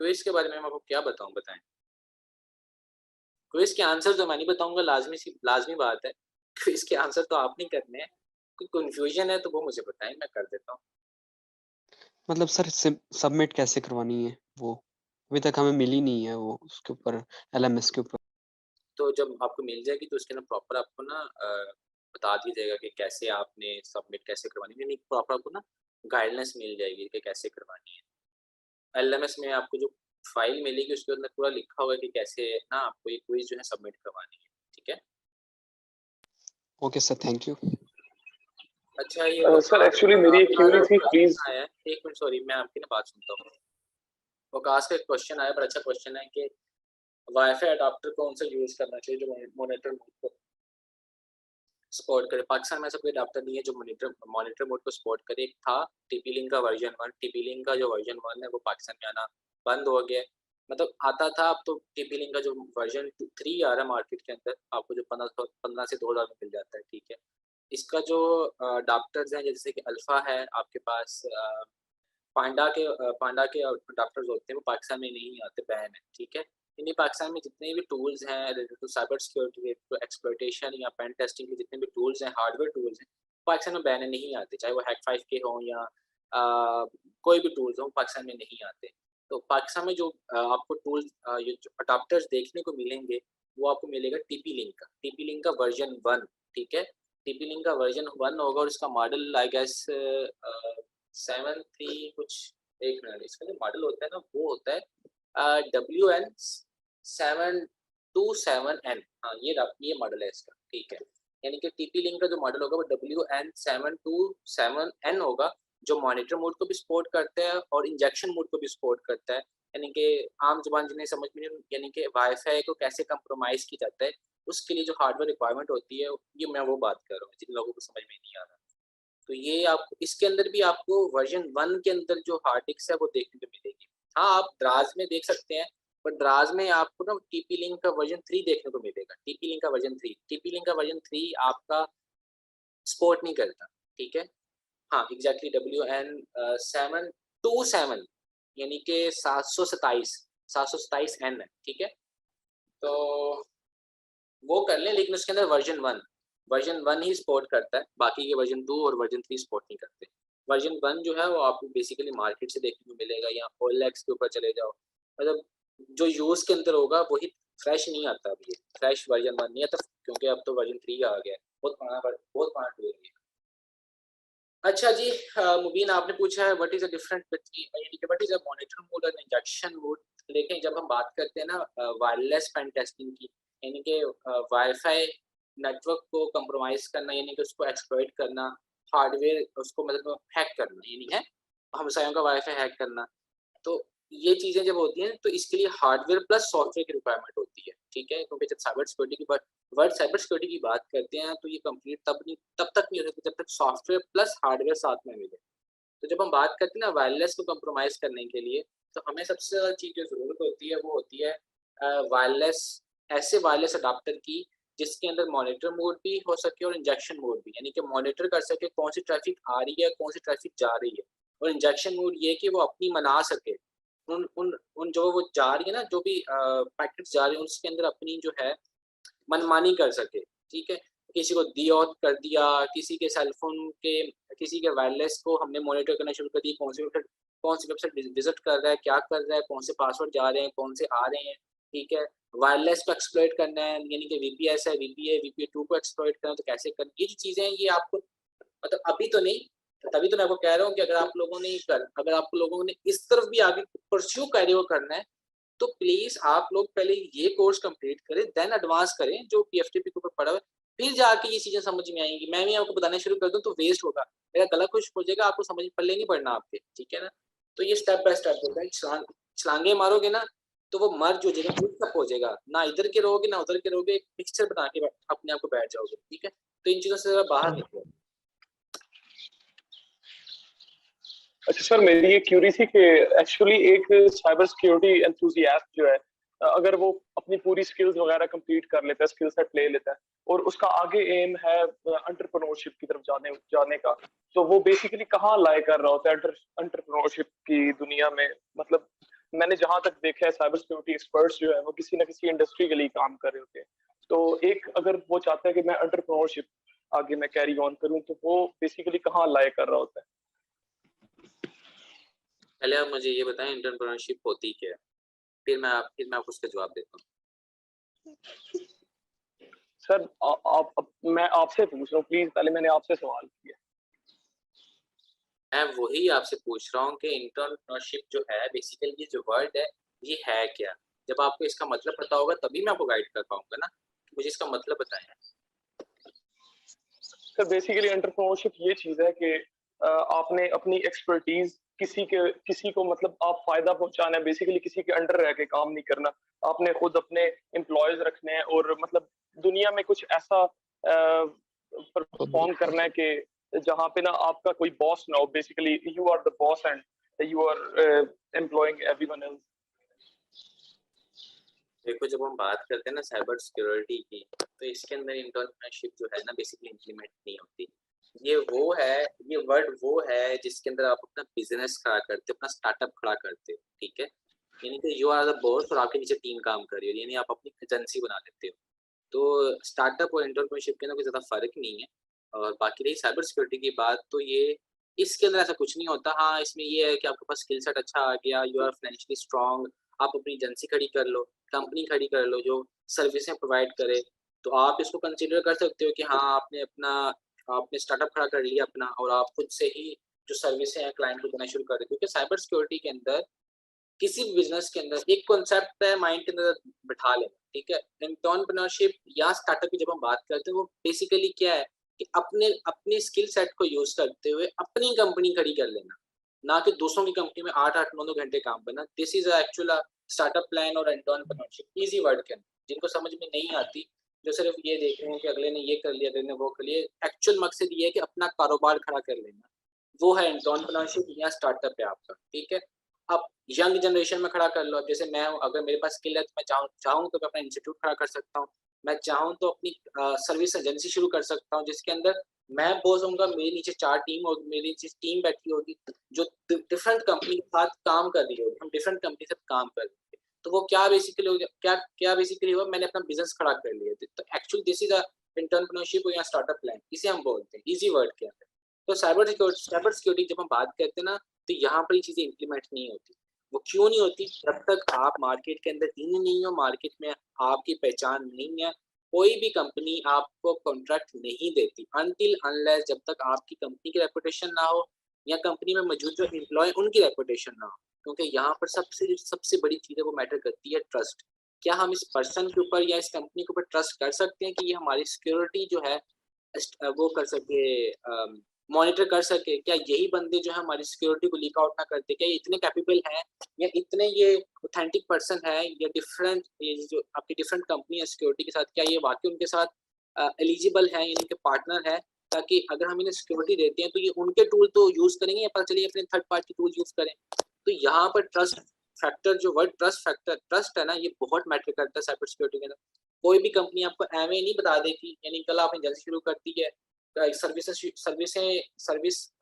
क्विज के बारे में मैं आपको क्या बताऊँ, बताएँ? क्विज के आंसर तो मैं नहीं बताऊँगा, लाज़मी बात है। क्विज के आंसर तो आप नहीं करने हैं। कोई कन्फ्यूजन है तो वो मुझे बताएँ, मैं कर देता हूँ। मतलब सर सबमिट कैसे करवानी है वो? अभी तक हमें मिली नहीं है वो उसके ऊपर एलएमएस के ऊपर। तो जब आपको मिल जाएगी तो उसके अंदर प्रॉपर आपको ना बता दिया जाएगा कि कैसे आपने सबमिट कैसे करवानी है, यानी प्रॉपर आपको ना गाइडलाइंस मिल जाएगी कि कैसे करवानी है। एलएमएस में आपको जो फाइल मिलेगी उसके अंदर पूरा लिखा हुआ है कि कैसे ना आपको ये क्विज जो है सबमिट करवानी है, ठीक है? Okay sir, thank you. अच्छा ये सर एक्चुअली मेरी एक क्यूरी थी प्लीज। आया है, 1 मिनट सॉरी मैं आपकी ना बात सुनता हूँ। वकास का एक क्वेश्चन आया, बड़ा अच्छा क्वेश्चन है कि वाईफाई अडॉप्टर कौन सा यूज़ करना चाहिए जो मॉनिटर मोड को सपोर्ट करे? पाकिस्तान में ऐसा कोई अडॉप्टर नहीं है जो मॉनिटर मोड को सपोर्ट करे। एक था टीपी-लिंक का वर्जन 1, टीपी-लिंक का जो वर्जन 1 है वो पाकिस्तान में आना बंद हो गया है। मतलब आता था, अब तो टीपी-लिंक का जो वर्जन 3 आ रहा है मार्केट के अंदर, आपको जो 15 से 2000 में मिल जाता है, ठीक है? इसका जो अडॉप्टर्स हैं जैसे कि अल्फ़ा है आपके पास, पांडा के अडॉप्टर्स होते हैं वो पाकिस्तान में नहीं आते, बैन है, ठीक है? यानी पाकिस्तान में जितने भी टूल्स हैं related to cyber security, to exploitation या पेन टेस्टिंग के जितने भी टूल्स हैं, हार्डवेयर टूल्स हैं, पाकिस्तान में बैन नहीं आते, चाहे वो हैक5 के हों या कोई भी टूल्स हों, पाकिस्तान में नहीं आते। तो पाकिस्तान में जो आपको टूल्स ये जो अडॉप्टर्स देखने को मिलेंगे, वो आपको मिलेगा टीपी-लिंक का वर्जन 1, ठीक है? टीपी-लिंक का वर्जन 1 होगा और इसका मॉडल आई गेस 7.3 कुछ, एक मिनट, इसका जो मॉडल होता है ना वो होता है WN727N। हाँ ये मॉडल है इसका, ठीक है? यानी कि टीपी-लिंक का जो मॉडल होगा वो WN727N होगा, जो मॉनिटर मोड को भी सपोर्ट करता है और इंजेक्शन मोड को भी सपोर्ट करता है। यानी कि आम ज़ुबान जिन्हें समझ में नहीं, यानी कि वाईफाई को कैसे कंप्रोमाइज़ किया जाता है, उसके लिए जो हार्डवेयर रिक्वायरमेंट होती है, ये मैं वो बात कर रहा हूँ, जिन लोगों को समझ में नहीं आ रहा। तो ये आपको इसके अंदर भी आपको वर्जन 1 के अंदर जो हार्ड डिस्क है वो देखने को मिलेगी। हाँ, आप द्राज में देख सकते हैं, पर द्राज में आपको ना टीपी-लिंक का वर्जन 3 देखने को मिलेगा। टीपी-लिंक का वर्जन 3 आपका सपोर्ट नहीं करता, ठीक है? हाँ, एग्ज़ैक्टली WN 727 यानी कि 727 N है, ठीक है? तो वो कर लें, लेकिन उसके अंदर वर्जन 1 ही सपोर्ट करता है, बाकी के वर्जन 2 और वर्जन 3 सपोर्ट नहीं करते। वर्जन 1 जो है वो आपको बेसिकली मार्केट से देखने को मिलेगा, या OLX के ऊपर चले जाओ, मतलब जो यूज के अंदर होगा वही फ्रेश नहीं आता, अभी फ्रेश वर्जन 1 नहीं आता, क्योंकि अब तो वर्जन 3 आ गया है, बहुत पुराना टूल है। अच्छा जी, मुबीन आपने पूछा है what is the difference between, यानी कि what is a monitor mode और इंजेक्शन मोड। देखें, जब हम बात करते हैं ना वायरलेस पेन टेस्टिंग की, यानी कि वाईफाई नेटवर्क को कंप्रोमाइज करना, यानी कि उसको एक्सप्लॉइट करना, हार्डवेयर उसको मतलब हैक करना, यानी है हमसायों का वाईफाई हैक करना। तो ये चीज़ें जब होती हैं तो इसके लिए हार्डवेयर प्लस सॉफ्टवेयर की रिक्वायरमेंट होती है, ठीक है? क्योंकि जब साइबर सिक्योरिटी की वर्ड साइबर सिक्योरिटी की बात करते हैं तो ये कंप्लीट तब तक नहीं हो सकती जब तक सॉफ्टवेयर प्लस हार्डवेयर साथ में मिले। तो जब हम बात करते हैं ना वायरलेस को कंप्रोमाइज करने के लिए, तो हमें सबसे ज़्यादा चीज़ जो ज़रूरत होती है वो होती है वायरलेस, ऐसे वायरलेस अडाप्टर की जिसके अंदर मॉनिटर मोड भी हो सके और इंजेक्शन मोड भी, यानी कि मॉनिटर कर सके कौन सी ट्रैफिक आ रही है, कौन सी ट्रैफिक जा रही है, और इंजेक्शन मोड ये कि वो अपनी मना सके, उन उन उन जो वो जा रही है ना, जो भी पैकेट्स जा रहे हैं उसके अंदर अपनी जो है मनमानी कर सके, ठीक है? किसी को डीऑथ कर दिया, किसी के सेल फ़ोन के, किसी के वायरलेस को हमने मॉनिटर करना शुरू कर दिया, कौन सी वेबसाइट विज़िट कर रहा है, क्या कर रहा है, कौन से पासवर्ड जा रहे हैं, कौन से आ रहे हैं, ठीक है? वायरलेस को एक्सप्लॉइट करना है, यानी कि वीपीएस है, वीपीए2 को एक्सप्लॉइट करना है तो कैसे करना है? ये जो चीज़ें हैं ये आपको मतलब अभी तो नहीं, तभी तो मैं आपको कह रहा हूँ कि अगर आप लोगों ने इस तरफ भी आगे परस्यू कैरी ओवर करना है, तो प्लीज़ आप लोग पहले ये कोर्स कंप्लीट करें, देन एडवांस करें जो पीएफटीपी के ऊपर पड़ा हुआ है, फिर जाके ये चीज़ें समझ में आएँगी। मैं भी आपको बताना शुरू कर दूँ तो वेस्ट होगा, मेरा गला खुश्क हो जाएगा, आपको समझ पल्ले नहीं पड़ना आपके, ठीक है ना? तो ये स्टेप बाय स्टेप होता है, छलांगे मारोगे ना, तो वो मर्ज हो जाएगा, मिक्सअप हो जाएगा, ना इधर के रहोगे, ना उधर के रहोगे, एक मिक्सचर बना के अपने आप को बैठ जाओगे, ठीक है? तो इन चीज़ों से ज़रा बाहर निकलो। अच्छा सर, मेरी ये क्यूरी थी कि एक्चुअली एक साइबर सिक्योरिटी एंथुसियास्ट जो है, अगर वो अपनी पूरी स्किल्स वगैरह कंप्लीट कर लेता है, स्किल सेट ले लेता है और उसका आगे एम है एंटरप्रेन्योरशिप की तरफ जाने का, तो वो बेसिकली कहाँ लाए कर रहा होता है एंटरप्रेन्योरशिप की दुनिया में? मतलब मैंने जहां तक देखा है साइबर सिक्योरिटी एक्सपर्ट्स जो है वो किसी ना किसी इंडस्ट्री के लिए काम कर रहे होते हैं। तो एक अगर वो चाहता है कि मैं एंटरप्रेन्योरशिप आगे मैं कैरी ऑन करूं, तो वो बेसिकली कहाँ लाए कर रहा होता है? पहले आप मुझे ये बताएं एंटरप्रेन्योरशिप होती क्या है, फिर मैं आपको उसका जवाब देता हूँ। सर मैं आपसे पूछ रहा हूँ, प्लीज पहले मैंने आपसे सवाल किया। मैं वही आपसे पूछ रहा हूँ कि एंटरप्रेन्योरशिप जो है बेसिकली ये जो वर्ड है ये है क्या? जब आपको इसका मतलब पता होगा तभी मैं आपको गाइड कर पाऊंगा ना, मुझे इसका मतलब बताएं। सर बेसिकली एंटरप्रेन्योरशिप ये चीज है कि आपने अपनी एक्सपर्टीज किसी को मतलब आप फायदा पहुंचाना है, बेसिकली किसी के अंडर रह के काम नहीं करना, आपने खुद अपने एम्प्लॉयज रखने हैं और मतलब दुनिया में कुछ ऐसा परफॉर्म करना है कि जहाँ पे ना आपका कोई बॉस ना हो, basically you are the boss and you are employing everyone else. देखो, जब हम बात करते हैं ना साइबर सिक्योरिटी की, तो इसके अंदर एंटरप्रेन्योरशिप जो है ना बेसिकली इम्प्लीमेंट नहीं होती। ये वर्ड वो है जिसके अंदर आप अपना बिजनेस खड़ा करते हो, अपना स्टार्टअप खड़ा करते हो, ठीक है? यानी कि यू आर द बॉस और आपके नीचे टीम काम कर रही है, यानी आप अपनी एजेंसी बना लेते हो। तो स्टार्टअप और एंटरप्रेन्योरशिप के अंदर कोई ज़्यादा फ़र्क नहीं है। और बाकी रही साइबर सिक्योरिटी की बात, तो ये इसके अंदर ऐसा कुछ नहीं होता। हाँ, इसमें ये है कि आपके पास स्किल सेट अच्छा आ गया, यू आर फाइनेंशियली स्ट्रॉन्ग, आप अपनी एजेंसी खड़ी कर लो, कंपनी खड़ी कर लो जो सर्विसें प्रोवाइड करे, तो आप इसको कंसीडर कर सकते हो कि हाँ, आपने स्टार्टअप खड़ा कर लिया अपना और आप खुद से ही जो सर्विसें हैं क्लाइंट को देना शुरू कर देते हो। क्योंकि साइबर सिक्योरिटी के अंदर किसी भी बिजनेस के अंदर एक कॉन्सेप्ट है माइंड के अंदर बिठा लेना, ठीक है? एंटरप्रेन्योरशिप या स्टार्टअप की जब हम बात करते हैं वो बेसिकली क्या है कि अपने स्किल सेट को यूज करते हुए अपनी कंपनी खड़ी कर लेना, ना कि दूसरों की कंपनी में 8-8 9-9 घंटे काम करना। This is actual startup plan और एंटरप्रेन्योरशिप इजी वर्ड के अंदर जिनको समझ में नहीं आती, जो सिर्फ ये देख रहे हैं कि अगले ने ये कर लिया, अगले ने वो कर लिया। एक्चुअल मकसद ये है कि अपना कारोबार खड़ा कर लेना, वो है एंटरप्रेन्योरशिप या स्टार्टअप है आपका, ठीक है? अब यंग जनरेशन में खड़ा कर लो। अब जैसे मैं हूँ, अगर मेरे पास स्किल है तो मैं चाहूँ तो मैं अपना इंस्टीट्यूट खड़ा कर सकता हूँ। मैं चाहूँ तो अपनी सर्विस एजेंसी शुरू कर सकता हूँ जिसके अंदर मैं बॉस होऊँगा, मेरे नीचे 4 टीम होगी, मेरे नीचे टीम बैठी होगी जो डिफरेंट कंपनी के साथ काम कर रही होगी, हम डिफरेंट कंपनी से काम कर रहे हैं। तो वो क्या बेसिकली हो गया, क्या बेसिकली हुआ, मैंने अपना बिजनेस खड़ा कर लिया। तो actually this is a entrepreneurship या स्टार्टअप प्लान, इसे हम बोलते हैं इजी वर्ड के अंदर। तो साइबर सिक्योरिटी जब हम बात करते हैं ना, तो यहाँ पर ये चीज़ें इम्प्लीमेंट नहीं होती। वो क्यों नहीं होती? जब तक आप मार्केट के अंदर इन नहीं हो, मार्केट में आपकी पहचान नहीं है, कोई भी कंपनी आपको कॉन्ट्रैक्ट नहीं देती अनटिल अनलेस जब तक आपकी कंपनी की रेपुटेशन ना हो या कंपनी में मौजूद जो एम्प्लॉय उनकी रेपुटेशन ना हो। क्योंकि यहाँ पर सबसे बड़ी चीज़ है वो मैटर करती है ट्रस्ट। क्या हम इस पर्सन के ऊपर या इस कंपनी के ऊपर ट्रस्ट कर सकते हैं कि ये हमारी सिक्योरिटी जो है वो कर सके, मॉनिटर कर सके? क्या यही बंदे जो है हमारी सिक्योरिटी को लीक आउट ना करते? क्या ये इतने कैपेबल हैं या इतने ये ऑथेंटिक पर्सन है या डिफरेंट ये जो आपकी डिफरेंट कंपनी है सिक्योरिटी के साथ, क्या ये वाकई उनके साथ एलिजिबल है, इनके पार्टनर है, ताकि अगर हम इन्हें सिक्योरिटी देते हैं तो ये उनके टूल तो यूज करेंगे या पता चलिए अपने थर्ड पार्टी टूल यूज करें? तो यहाँ पर ट्रस्ट फैक्टर, जो वर्ड ट्रस्ट फैक्टर, ट्रस्ट है ना, ये बहुत मैटर करता है साइबर सिक्योरिटी के अंदर। कोई भी कंपनी आपको एवं नहीं बता देगी, यानी कल आपने एजेंसी शुरू कर दी है, सर्विस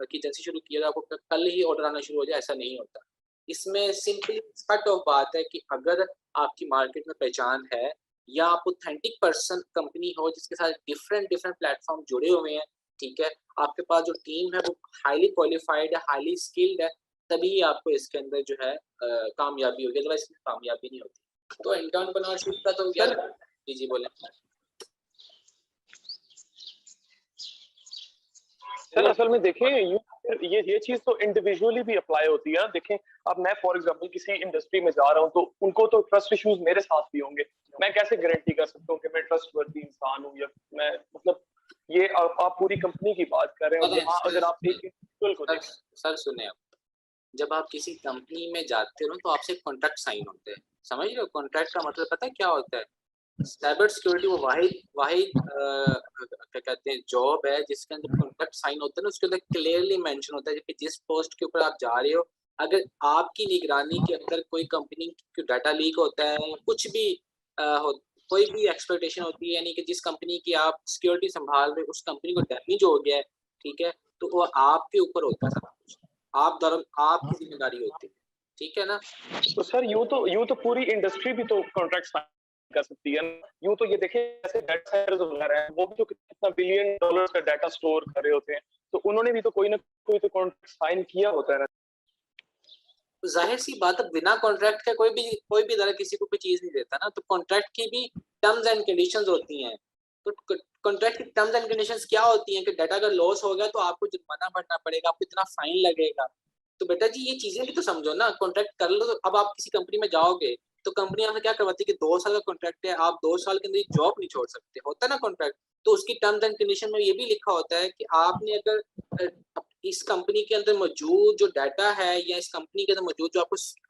की एजेंसी शुरू की है, आपको कल ही ऑर्डर आना शुरू हो जाए, ऐसा नहीं होता। इसमें सिंपली कट ऑफ बात है कि अगर आपकी मार्केट में पहचान है या आप ऑथेंटिक पर्सन कंपनी हो जिसके साथ डिफरेंट प्लेटफॉर्म जुड़े हुए हैं, ठीक है, आपके पास जो टीम है वो हाईली क्वालिफाइड है, हाईली स्किल्ड है, तभी आपको इसके अंदर जो है कामयाबी होगी, अदरवाइज इसमें कामयाबी नहीं होती। तो एंटरप्रेन्योरशिप का तो यार जी बोले सर। असल में देखें ये चीज तो इंडिविजुअली भी अप्लाई होती है। देखें अब मैं फॉर एग्जांपल किसी इंडस्ट्री में जा रहा हूँ तो उनको तो ट्रस्ट इश्यूज मेरे साथ भी होंगे। मैं कैसे गारंटी कर सकता हूँ कि मैं ट्रस्टवर्दी इंसान हूँ या मैं मतलब ये आप पूरी कंपनी की बात कर रहे हैं। यहाँ अगर आप एक इंडिविजुअल को देखें सर सुने, आप जब आप किसी कंपनी में जाते हो तो आपसे कॉन्ट्रैक्ट साइन होते हैं, समझ रहे हो? कॉन्ट्रैक्ट का मतलब पता है क्या होता है? साइबर सिक्योरिटी वो वाहिद क्या कहते हैं जॉब है जिसके अंदर कॉन्ट्रैक्ट साइन होता है ना, उसके अंदर क्लियरली मेंशन होता है कि जिस पोस्ट के ऊपर आप जा रहे हो, अगर आपकी निगरानी के अंदर कोई कंपनी की डाटा लीक होता है, कुछ भी कोई भी एक्सप्लॉइटेशन होती है, यानी कि जिस कंपनी की आप सिक्योरिटी संभाल रहे उस कंपनी को डैमेज हो गया है, ठीक है, तो वो आपके ऊपर होता है सब कुछ, आपकी जिम्मेदारी होती है, ठीक है ना? तो सर यूं तो पूरी इंडस्ट्री भी तो कॉन्ट्रैक्ट साइन कर सकती है। यूं तो ये देखें जैसे डाटा सेंटर्स वगैरह हैं, वो भी तो कितना बिलियन डॉलर्स का डाटा स्टोर कर रहे होते हैं, तो उन्होंने भी तो कोई ना कोई तो कॉन्ट्रैक्ट साइन किया होता है ना। जाहिर सी बात है, बिना कॉन्ट्रैक्ट के कोई भी इदारा किसी को कोई चीज नहीं देता ना, तो कॉन्ट्रैक्ट की भी टर्म्स एंड कंडीशंस होती हैं। तो कॉन्ट्रैक्ट की टर्म्स एंड कंडीशंस क्या होती हैं कि डाटा अगर लॉस हो गया तो आपको जुर्माना भरना पड़ेगा, आपको इतना फाइन लगेगा। तो बेटा जी ये चीजें भी तो समझो ना, कॉन्ट्रैक्ट कर लो। तो अब आप किसी कंपनी में जाओगे तो कंपनी आपसे क्या करवाती है कि 2 साल का कॉन्ट्रैक्ट है, आप 2 साल के अंदर जॉब नहीं छोड़ सकते, होता है ना कॉन्ट्रैक्ट। तो उसकी टर्म्स एंड कंडीशन में ये भी लिखा होता है कि आपने अगर इस कंपनी के अंदर मौजूद जो डाटा है या इस कंपनी के अंदर मौजूद जो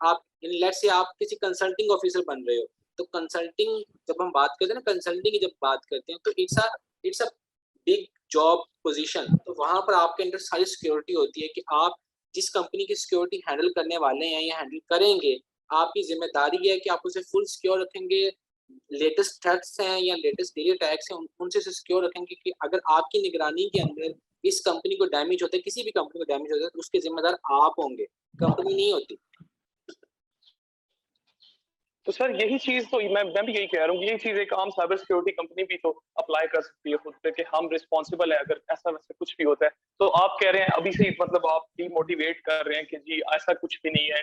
आप लेट्स से आप किसी कंसल्टिंग ऑफिसर बन रहे हो, तो कंसल्टिंग जब हम बात करते हैं ना, कंसल्टिंग की जब बात करते हैं तो it's a big job position. तो वहां पर आपके अंदर सारी सिक्योरिटी होती है कि आप जिस कंपनी की सिक्योरिटी हैंडल करने वाले हैं या हैंडल करेंगे, आपकी जिम्मेदारी है कि आप उसे फुल सिक्योर रखेंगे, लेटेस्ट थ्रेट्स हैं या लेटेस्ट डेली अटैक्स हैं उनसे सिक्योर रखेंगे कि अगर आपकी निगरानी के अंदर इस कंपनी को डैमेज होता है, किसी भी कंपनी को डैमेज होता है, तो उसके जिम्मेदार आप होंगे, कंपनी नहीं होती। तो सर यही चीज तो मैं भी यही कह रहा हूँ, यही चीज एक आम साइबर सिक्योरिटी कंपनी भी तो अप्लाई कर सकती है खुद पे कि हम रिस्पॉन्सिबल है अगर ऐसा वैसा कुछ भी होता है। तो आप कह रहे हैं अभी से मतलब आप डीमोटिवेट कर रहे हैं कि जी ऐसा कुछ भी नहीं है,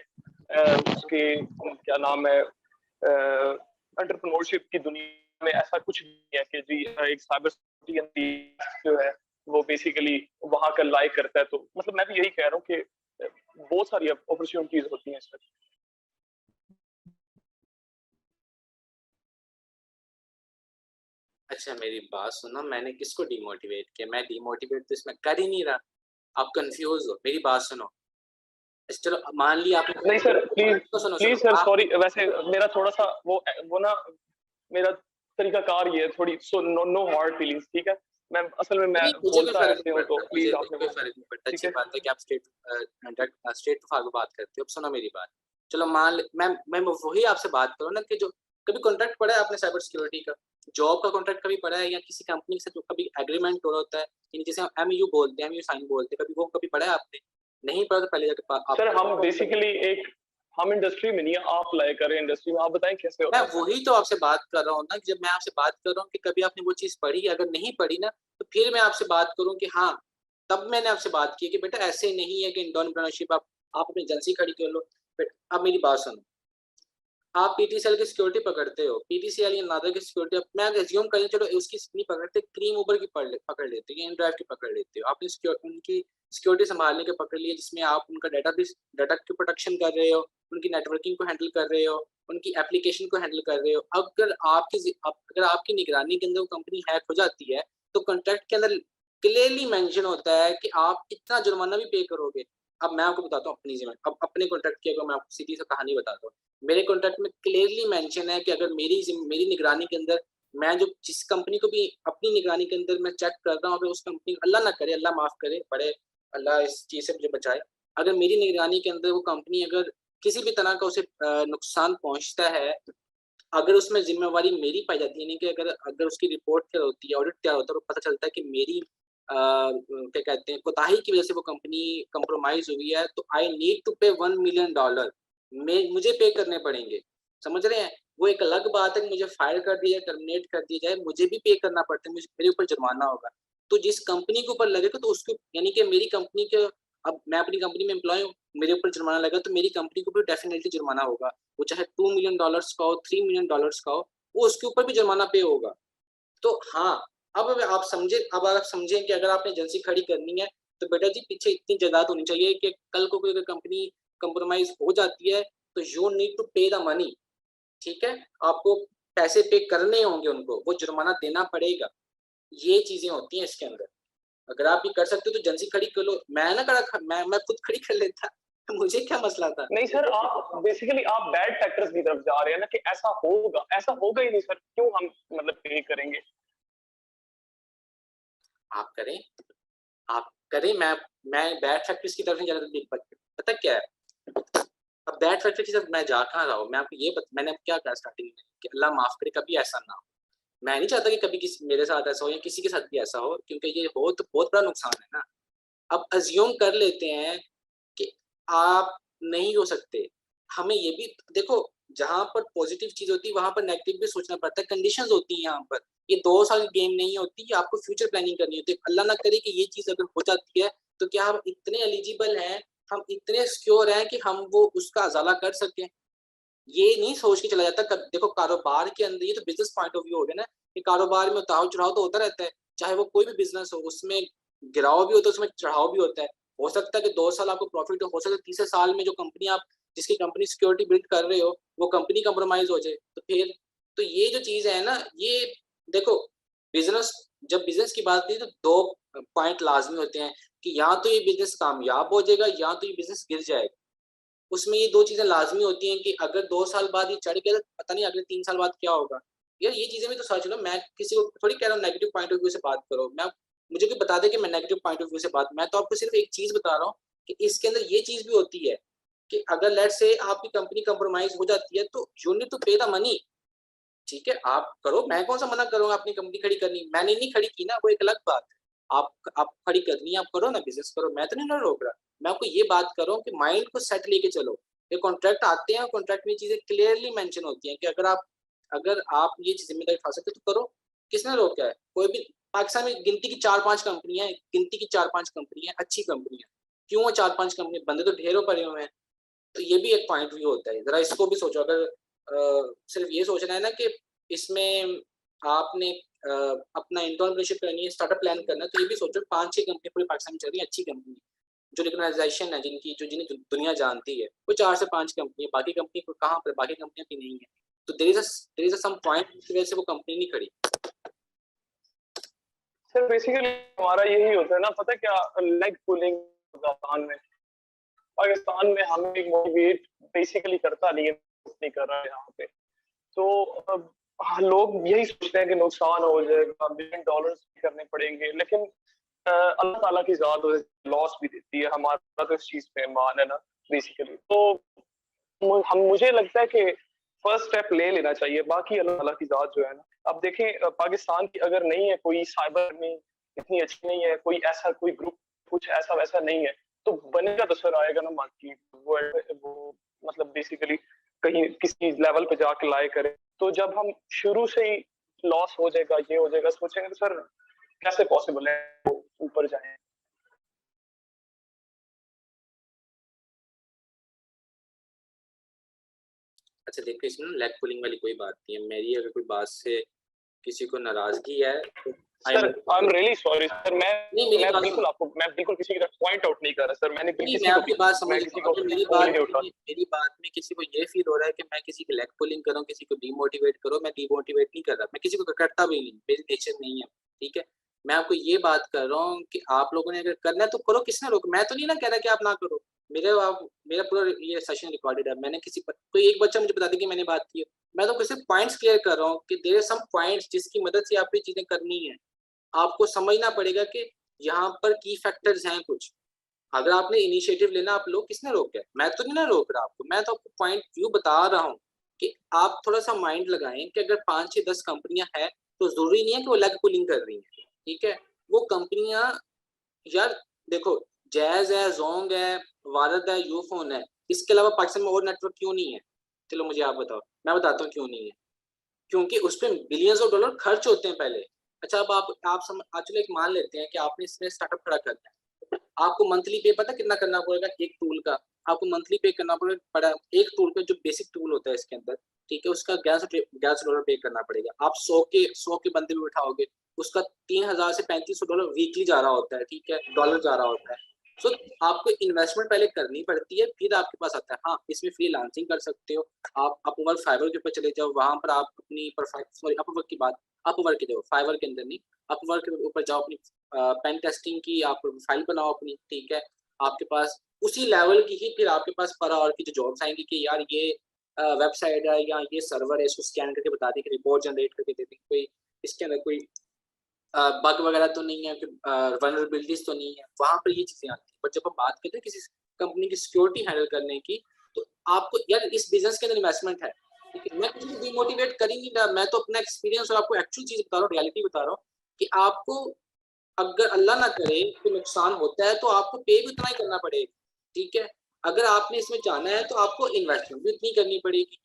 उसके क्या नाम है एंटरप्रेन्योरशिप की दुनिया में ऐसा कुछ नहीं है कि जी एक साइबर सिक्योरिटी जो है वो बेसिकली वहां का लाइक करता है। तो मतलब मैं भी यही कह रहा हूँ कि बहुत सारी अपॉर्चुनिटीज होती हैं इसमें। अच्छा मेरी बात सुनो, मैंने किसको डिमोटिवेट किया? मैं डिमोटिवेट तो इसमें कर ही नहीं रहा, आप कंफ्यूज हो। मेरी बात सुनो, चलो मान लिया आपने नहीं सर प्लीज तो सुनो सर सॉरी, वैसे मेरा थोड़ा सा वो ना मेरा तरीकाकार ये है थोड़ी, सो नो हार्ड फीलिंग्स, ठीक है? मैं असल में मैं बोलता ऐसे हूं तो प्लीज आपने कोई फर्क नहीं पड़ता। अच्छी बात है कि आप स्ट्रेट टू फॉरवर्ड बात करते हो। अब सुनो मेरी बात, चलो मैं वही आपसे बात करूँ ना कि जो कभी कॉन्ट्रैक्ट पढ़ा है आपने साइबर सिक्योरिटी का, जॉब का कॉन्ट्रैक्ट कभी पढ़ा है या किसी कंपनी से जो कभी एग्रीमेंट हो होता है, जैसे हम एमयू बोलते हैं, एमयू साइन बोलते हैं, कभी वो कभी पढ़ा है आपने? नहीं पढ़ा तो पहले जाके सर हम बेसिकली हम इंडस्ट्री में नहीं है, आप अप्लाई करें इंडस्ट्री में, आप बताएं कैसे होता है? मैं वही तो आपसे बात कर रहा हूँ ना, कि जब मैं आपसे बात कर रहा हूँ कि कभी आपने वो चीज पढ़ी, अगर नहीं पढ़ी ना तो फिर मैं आपसे बात करूँ कि हाँ, तब मैंने आपसे बात की कि बेटा ऐसे नहीं है कि एंटरप्रेन्योरशिप आप अपनी एजेंसी खड़ी कर लो। अब मेरी बात सुनो, आप पीटीसीएल की सिक्योरिटी पकड़ते हो, पीटीसीएल या नादर की सिक्योरिटी मैं एज्यूम करें चलो उसकी नहीं पकड़ते, क्रीम ऊबर की पकड़ लेते हैं, इनड्राइव की पकड़ लेते हो, आपने उनकी सिक्योरिटी संभालने के पकड़ लिए, जिसमें आप उनका डाटा की प्रोटेक्शन कर रहे हो, उनकी नेटवर्किंग को हैंडल कर रहे हो, उनकी एप्लीकेशन को हैंडल कर रहे हो। अगर आपकी निगरानी के अंदर वो कंपनी हैक हो जाती है तो कॉन्ट्रैक्ट के अंदर क्लियरली मेंशन होता है कि आप इतना जुर्माना भी पे करोगे। अब मैं आपको बताता हूँ अपनी जिम्मे, अब अपने कॉन्ट्रैक्ट की अगर मैं आपको सीधी सी कहानी बताता हूँ, मेरे कॉन्ट्रैक्ट में क्लियरली मेंशन है कि अगर मेरी निगरानी के अंदर मैं जो जिस कंपनी को भी अपनी निगरानी के अंदर मैं चेक कर रहा हूँ, अगर उस कंपनी अल्लाह ना करे, अल्लाह माफ करे, बड़े अल्लाह इस चीज से मुझे बचाए, अगर मेरी निगरानी के अंदर वो कंपनी अगर किसी भी तरह का उसे नुकसान पहुंचता है, अगर उसमें जिम्मेवारी मेरी पाई जाती है, यानी कि अगर उसकी रिपोर्ट तैयार होती है, ऑडिट तैयार होता है, तो पता चलता है कि मेरी क्या कहते हैं कोताही की वजह से वो कंपनी कंप्रोमाइज हुई है, तो आई नीड टू पे $1 मिलियन मुझे पे करने पड़ेंगे। समझ रहे हैं? वो एक अलग बात है कि मुझे फायर कर दिया जाए, टर्मिनेट कर दिया जाए, मुझे भी पे करना पड़ता है, मेरे ऊपर जुर्माना होगा। तो जिस कंपनी के ऊपर लगेगा तो उसको, यानी कि मेरी कंपनी के, अब मैं अपनी कंपनी में एम्प्लॉय हूँ, मेरे ऊपर जुर्माना लगा तो मेरी कंपनी को भी डेफिनेटली जुर्माना होगा, वो चाहे $2 मिलियन का हो, $3 मिलियन का हो, वो उसके ऊपर भी जुर्माना पे होगा। तो हाँ, अब आप समझे कि अगर आपने एजेंसी खड़ी करनी है तो बेटा जी पीछे इतनी जायदाद होनी चाहिए कि कल को कोई अगर कंपनी कंप्रोमाइज हो जाती है तो यू नीड टू पे द मनी। ठीक है, आपको पैसे पे करने होंगे, उनको वो जुर्माना देना पड़ेगा। ये चीजें होती हैं इसके अंदर। अगर आप ये कर सकते हो तो एजेंसी खड़ी कर लो। मैं खुद खड़ी कर लेता, मुझे क्या मसला था। नहीं सर, आप बेसिकली आप बैड फैक्टर्स की तरफ जा रहे हैं ना कि ऐसा होगा ही नहीं सर, क्यों हम मतलब पे करेंगे। आप करें, मैं बैड फैक्टर्स की तरफ नहीं जाना। पता क्या है, अब बैड फैक्टर की तरफ मैं जा कहाँ रहा हूँ, मैं आपको मैंने क्या कहा स्टार्टिंग में कि अल्लाह माफ करे कभी ऐसा ना हो। मैं नहीं चाहता कि कभी किसी मेरे साथ ऐसा हो या किसी के साथ भी ऐसा हो, क्योंकि ये हो तो बहुत बड़ा नुकसान है ना। अब अज्यूम कर लेते हैं कि आप नहीं हो सकते, हमें ये भी देखो, जहाँ पर पॉजिटिव चीज होती है वहां पर नेगेटिव भी सोचना पड़ता है, कंडीशंस होती है यहाँ पर। ये 2 साल की गेम नहीं होती, ये आपको फ्यूचर प्लानिंग करनी होती है। अल्लाह ना करे कि ये चीज अगर हो जाती है तो क्या हम इतने एलिजिबल हैं, हम इतने सिक्योर हैं कि हम वो उसका अजाला कर सकें। ये नहीं सोच के चला जाता। देखो कारोबार के अंदर, ये तो बिजनेस पॉइंट ऑफ व्यू हो गया ना, कि कारोबार में उतार चढ़ाव तो होता रहता है, चाहे वो कोई भी बिजनेस हो, उसमें गिराव भी होता है, उसमें चढ़ाव भी होता है। हो सकता है कि 2 साल आपको प्रॉफिट हो सकता है, तीसरे साल में जो कंपनी आप जिसकी कंपनी सिक्योरिटी बिल्ड कर रहे हो वो कंपनी कंप्रोमाइज हो जाए, तो फिर तो ये जो चीज है ना, ये देखो बिजनेस, जब बिजनेस की बात की तो 2 पॉइंट लाजमी होते हैं कि या तो ये बिजनेस कामयाब हो जाएगा या तो ये बिजनेस गिर जाएगा। उसमें ये 2 चीजें लाजमी होती हैं कि अगर 2 साल बाद ये चढ़ गया तो पता नहीं अगले 3 साल बाद क्या होगा। यार ये चीजें भी तो सोच लो। मैं किसी को थोड़ी कह रहा हूँ नेगेटिव पॉइंट ऑफ व्यू से बात करो, मैं मुझे कोई बता दे कि मैं नेगेटिव पॉइंट ऑफ व्यू से बात, मैं तो आपको सिर्फ एक चीज बता रहा हूँ कि इसके अंदर ये चीज भी होती है कि अगर लेट्स से आपकी कंपनी कंप्रोमाइज हो जाती है तो यू नीड टू पे द मनी। ठीक है, आप करो, मैं कौन सा मना करूंगा अपनी कंपनी खड़ी करनी, मैंने नहीं खड़ी की ना, वो एक अलग बात है। आप खड़ी करनी है, आप करो ना, बिजनेस करो, मैं तो नहीं ना रोक रहा। मैं आपको ये बात कर रहा हूँ कि माइंड को सेट लेके चलो। ये कॉन्ट्रैक्ट आते हैं, कॉन्ट्रैक्ट में चीजें क्लियरली मेंशन होती हैं कि अगर आप ये जिम्मेदारी उठा सकते तो करो, किसने रोका है। कोई भी पाकिस्तान में गिनती की 4-5 कंपनियां हैं, गिनती की 4-5 कंपनियां अच्छी कंपनियां, क्यों वो 4-5 कंपनी, बंदे तो ढेरों पड़े हुए हैं। तो ये भी एक पॉइंट व्यू होता है, जरा इसको भी सोचो। अगर सिर्फ ये सोचना है ना कि इसमें आपने अपना एंटरप्रेन्योरशिप करनी है, स्टार्टअप प्लान करना है, तो ये भी सोचो 5-6 कंपनी पूरे पाकिस्तान में चल रही है, अच्छी कंपनी जो रिकॉग्नाइजेशन है, जिन्हें दुनिया जानती है, वो 4 से 5 कंपनी है। बाकी कंपनी को कहाँ पर, बाकी कंपनियां भी नहीं है। तो देयर इज सम पॉइंट जिसकी वजह से वो कंपनी नहीं खड़ी। सर बेसिकली हमारा यही होता है ना, पता क्या, लेग पुलिंग पाकिस्तान में हमें मोटिवेट बेसिकली करता नहीं कर रहा है यहाँ पे। तो लोग यही सोचते हैं कि नुकसान हो जाएगा, $1 बिलियन करने पड़ेंगे, लेकिन अल्लाह ताला की ज़ात लॉस भी देती है। हमारा तो इस चीज पे ईमान है ना बेसिकली। तो मुझे लगता है कि फर्स्ट स्टेप ले लेना चाहिए, बाकी अल्लाह ताला की ज़ात जो है ना। अब देखें पाकिस्तान की अगर नहीं है कोई साइबर में इतनी अच्छी नहीं है, कोई ग्रुप कुछ ऐसा वैसा नहीं है, तो बनेगा तो सर आएगा ना मार्केट वो मतलब बेसिकली कहीं किसी लेवल पे जाके लाए करे। तो जब हम शुरू से ही लॉस हो जाएगा, ये हो जाएगा, सोचेंगे तो सर कैसे पॉसिबल है ऊपर जाए। अच्छा देखो, इसमें ना लेग पुलिंग वाली कोई बात नहीं है। मेरी अगर कोई बात से किसी को नाराजगी है तो sir I am really sorry sir, नहीं, मेरी बात सुनो। मैं बिल्कुल किसी की पॉइंट आउट नहीं कर रहा सर, मैंने नहीं, किसी मैं को आपकी बात समझ मैं रहा किसी हूँ। को अगर मेरी बात में किसी को ये फील हो रहा है कि मैं किसी की लेग पुलिंग कर रहा हूँ, किसी को डीमोटिवेट करो, मैं डीमोटिवेट नहीं कर रहा, मैं किसी को करता भी नहीं, मेरी नेचर नहीं है, ठीक है। मैं आपको ये बात कर रहा हूँ कि आप लोगों ने अगर करना है तो करो, किसने रोक, मैं तो नहीं ना कह रहा कि आप ना करो। मेरा पूरा ये सेशन रिकॉर्डेड है, मैंने किसी पर कोई एक बच्चा मुझे बता दे कि मैंने बात की है, मैं तो सिर्फ पॉइंट्स क्लियर कर रहा हूँ कि देयर आर सम पॉइंट्स जिसकी मदद से आपको चीजें करनी है। आपको समझना पड़ेगा कि यहाँ पर की फैक्टर्स हैं कुछ। अगर आपने इनिशिएटिव लेना आप लोग, किसने रोका है? मैं तो नहीं ना रोक रहा आपको, मैं तो आपको पॉइंट व्यू बता रहा हूँ कि आप थोड़ा सा माइंड लगाएं कि अगर 5 से 10 कंपनियां हैं तो जरूरी नहीं है कि वो लेग पुलिंग कर रही हैं, ठीक है। वो कंपनियां, यार देखो, जैज है, जोंग है, वारद है, यूफोन है, इसके अलावा पाकिस्तान में और नेटवर्क क्यों नहीं है? चलो मुझे आप बताओ, मैं बताता हूँ क्यों नहीं है। क्योंकि उस पर बिलियंस ऑफ डॉलर खर्च होते हैं पहले। अच्छा, अब चलो एक मान लेते हैं कि आपने इसमें स्टार्टअप खड़ा करना है, आपको मंथली पे पता कितना करना पड़ेगा एक टूल का? आपको मंथली पे करना पड़ा एक टूल पे, जो बेसिक टूल होता है इसके अंदर, ठीक है, उसका $1100 पे करना पड़ेगा। आप 100 के बंदे भी उठाओगे, उसका $3000 से $3500 वीकली जा रहा होता है, ठीक है, डॉलर जा रहा होता है। सो आपको इन्वेस्टमेंट पहले करनी पड़ती है, फिर आपके पास आता है। हाँ, इसमें फ्रीलांसिंग कर सकते हो आप, अपवर्क, फाइवर के ऊपर चले जाओ, वहां पर आप अपनी अपवर्क की बात, अपवर्क के जाओ, फाइवर के अंदर नहीं, अपवर्क के ऊपर जाओ, अपनी पेन टेस्टिंग की आप फाइल बनाओ अपनी, ठीक है। आपके पास उसी लेवल की ही फिर आपके पास पर आवर की जो जॉब्स आएंगी कि यार ये वेबसाइट है या ये सर्वर है, इसको स्कैन करके बता दी कि रिपोर्ट जनरेट करके दे दी, कोई इसके अंदर कोई बग वगैरह तो नहीं है, वल्नरेबिलिटीज तो नहीं है, वहां पर ये चीजें आती हैं। पर जब हम बात करते हैं किसी कंपनी की सिक्योरिटी हैंडल करने की, तो आपको यार इस बिजनेस के अंदर इन्वेस्टमेंट है, ठीक है। मैं किसी को डिमोटिवेट कर ही नहीं रहा, मैं तो अपना एक्सपीरियंस और आपको एक्चुअल चीज बता रहा हूँ, रियलिटी बता रहा हूँ कि आपको अगर अल्लाह ना करे तो नुकसान होता है तो आपको पे भी उतना ही करना पड़ेगा, ठीक है। अगर आपने इसमें जाना है तो आपको इन्वेस्टमेंट भी उतनी करनी पड़ेगी,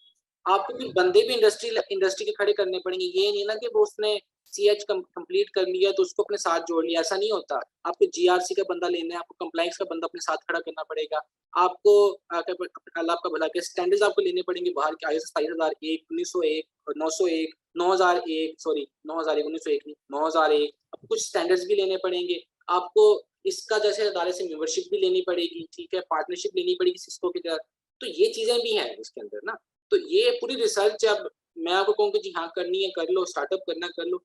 आपको फिर बंदे भी इंडस्ट्री के खड़े करने पड़ेंगे। ये नहीं ना कि वो उसने सीएच कंप्लीट कर लिया तो उसको अपने साथ जोड़ लिया, ऐसा नहीं होता। आपको जीआरसी का बंदा लेना है, आपको कंप्लायंस का बंदा अपने साथ खड़ा करना पड़ेगा, आपको अल्लाह आपका भला के स्टैंडर्ड्स आपको लेने पड़ेंगे बाहर के, ISO 27001, 1901, 901, 9001, सॉरी 9001, 1901 नहीं, 9001, आपको कुछ स्टैंडर्ड्स भी लेने पड़ेंगे। आपको इसका जैसे अदालत से मेंबरशिप भी लेनी पड़ेगी, ठीक है, पार्टनरशिप लेनी पड़ेगी सिस्को की तरह। तो ये चीजें भी हैं इसके अंदर ना। तो ये पूरी रिसर्च, अब मैं आपको कहूँ कि जी हाँ करनी है कर लो, स्टार्टअप करना कर लो,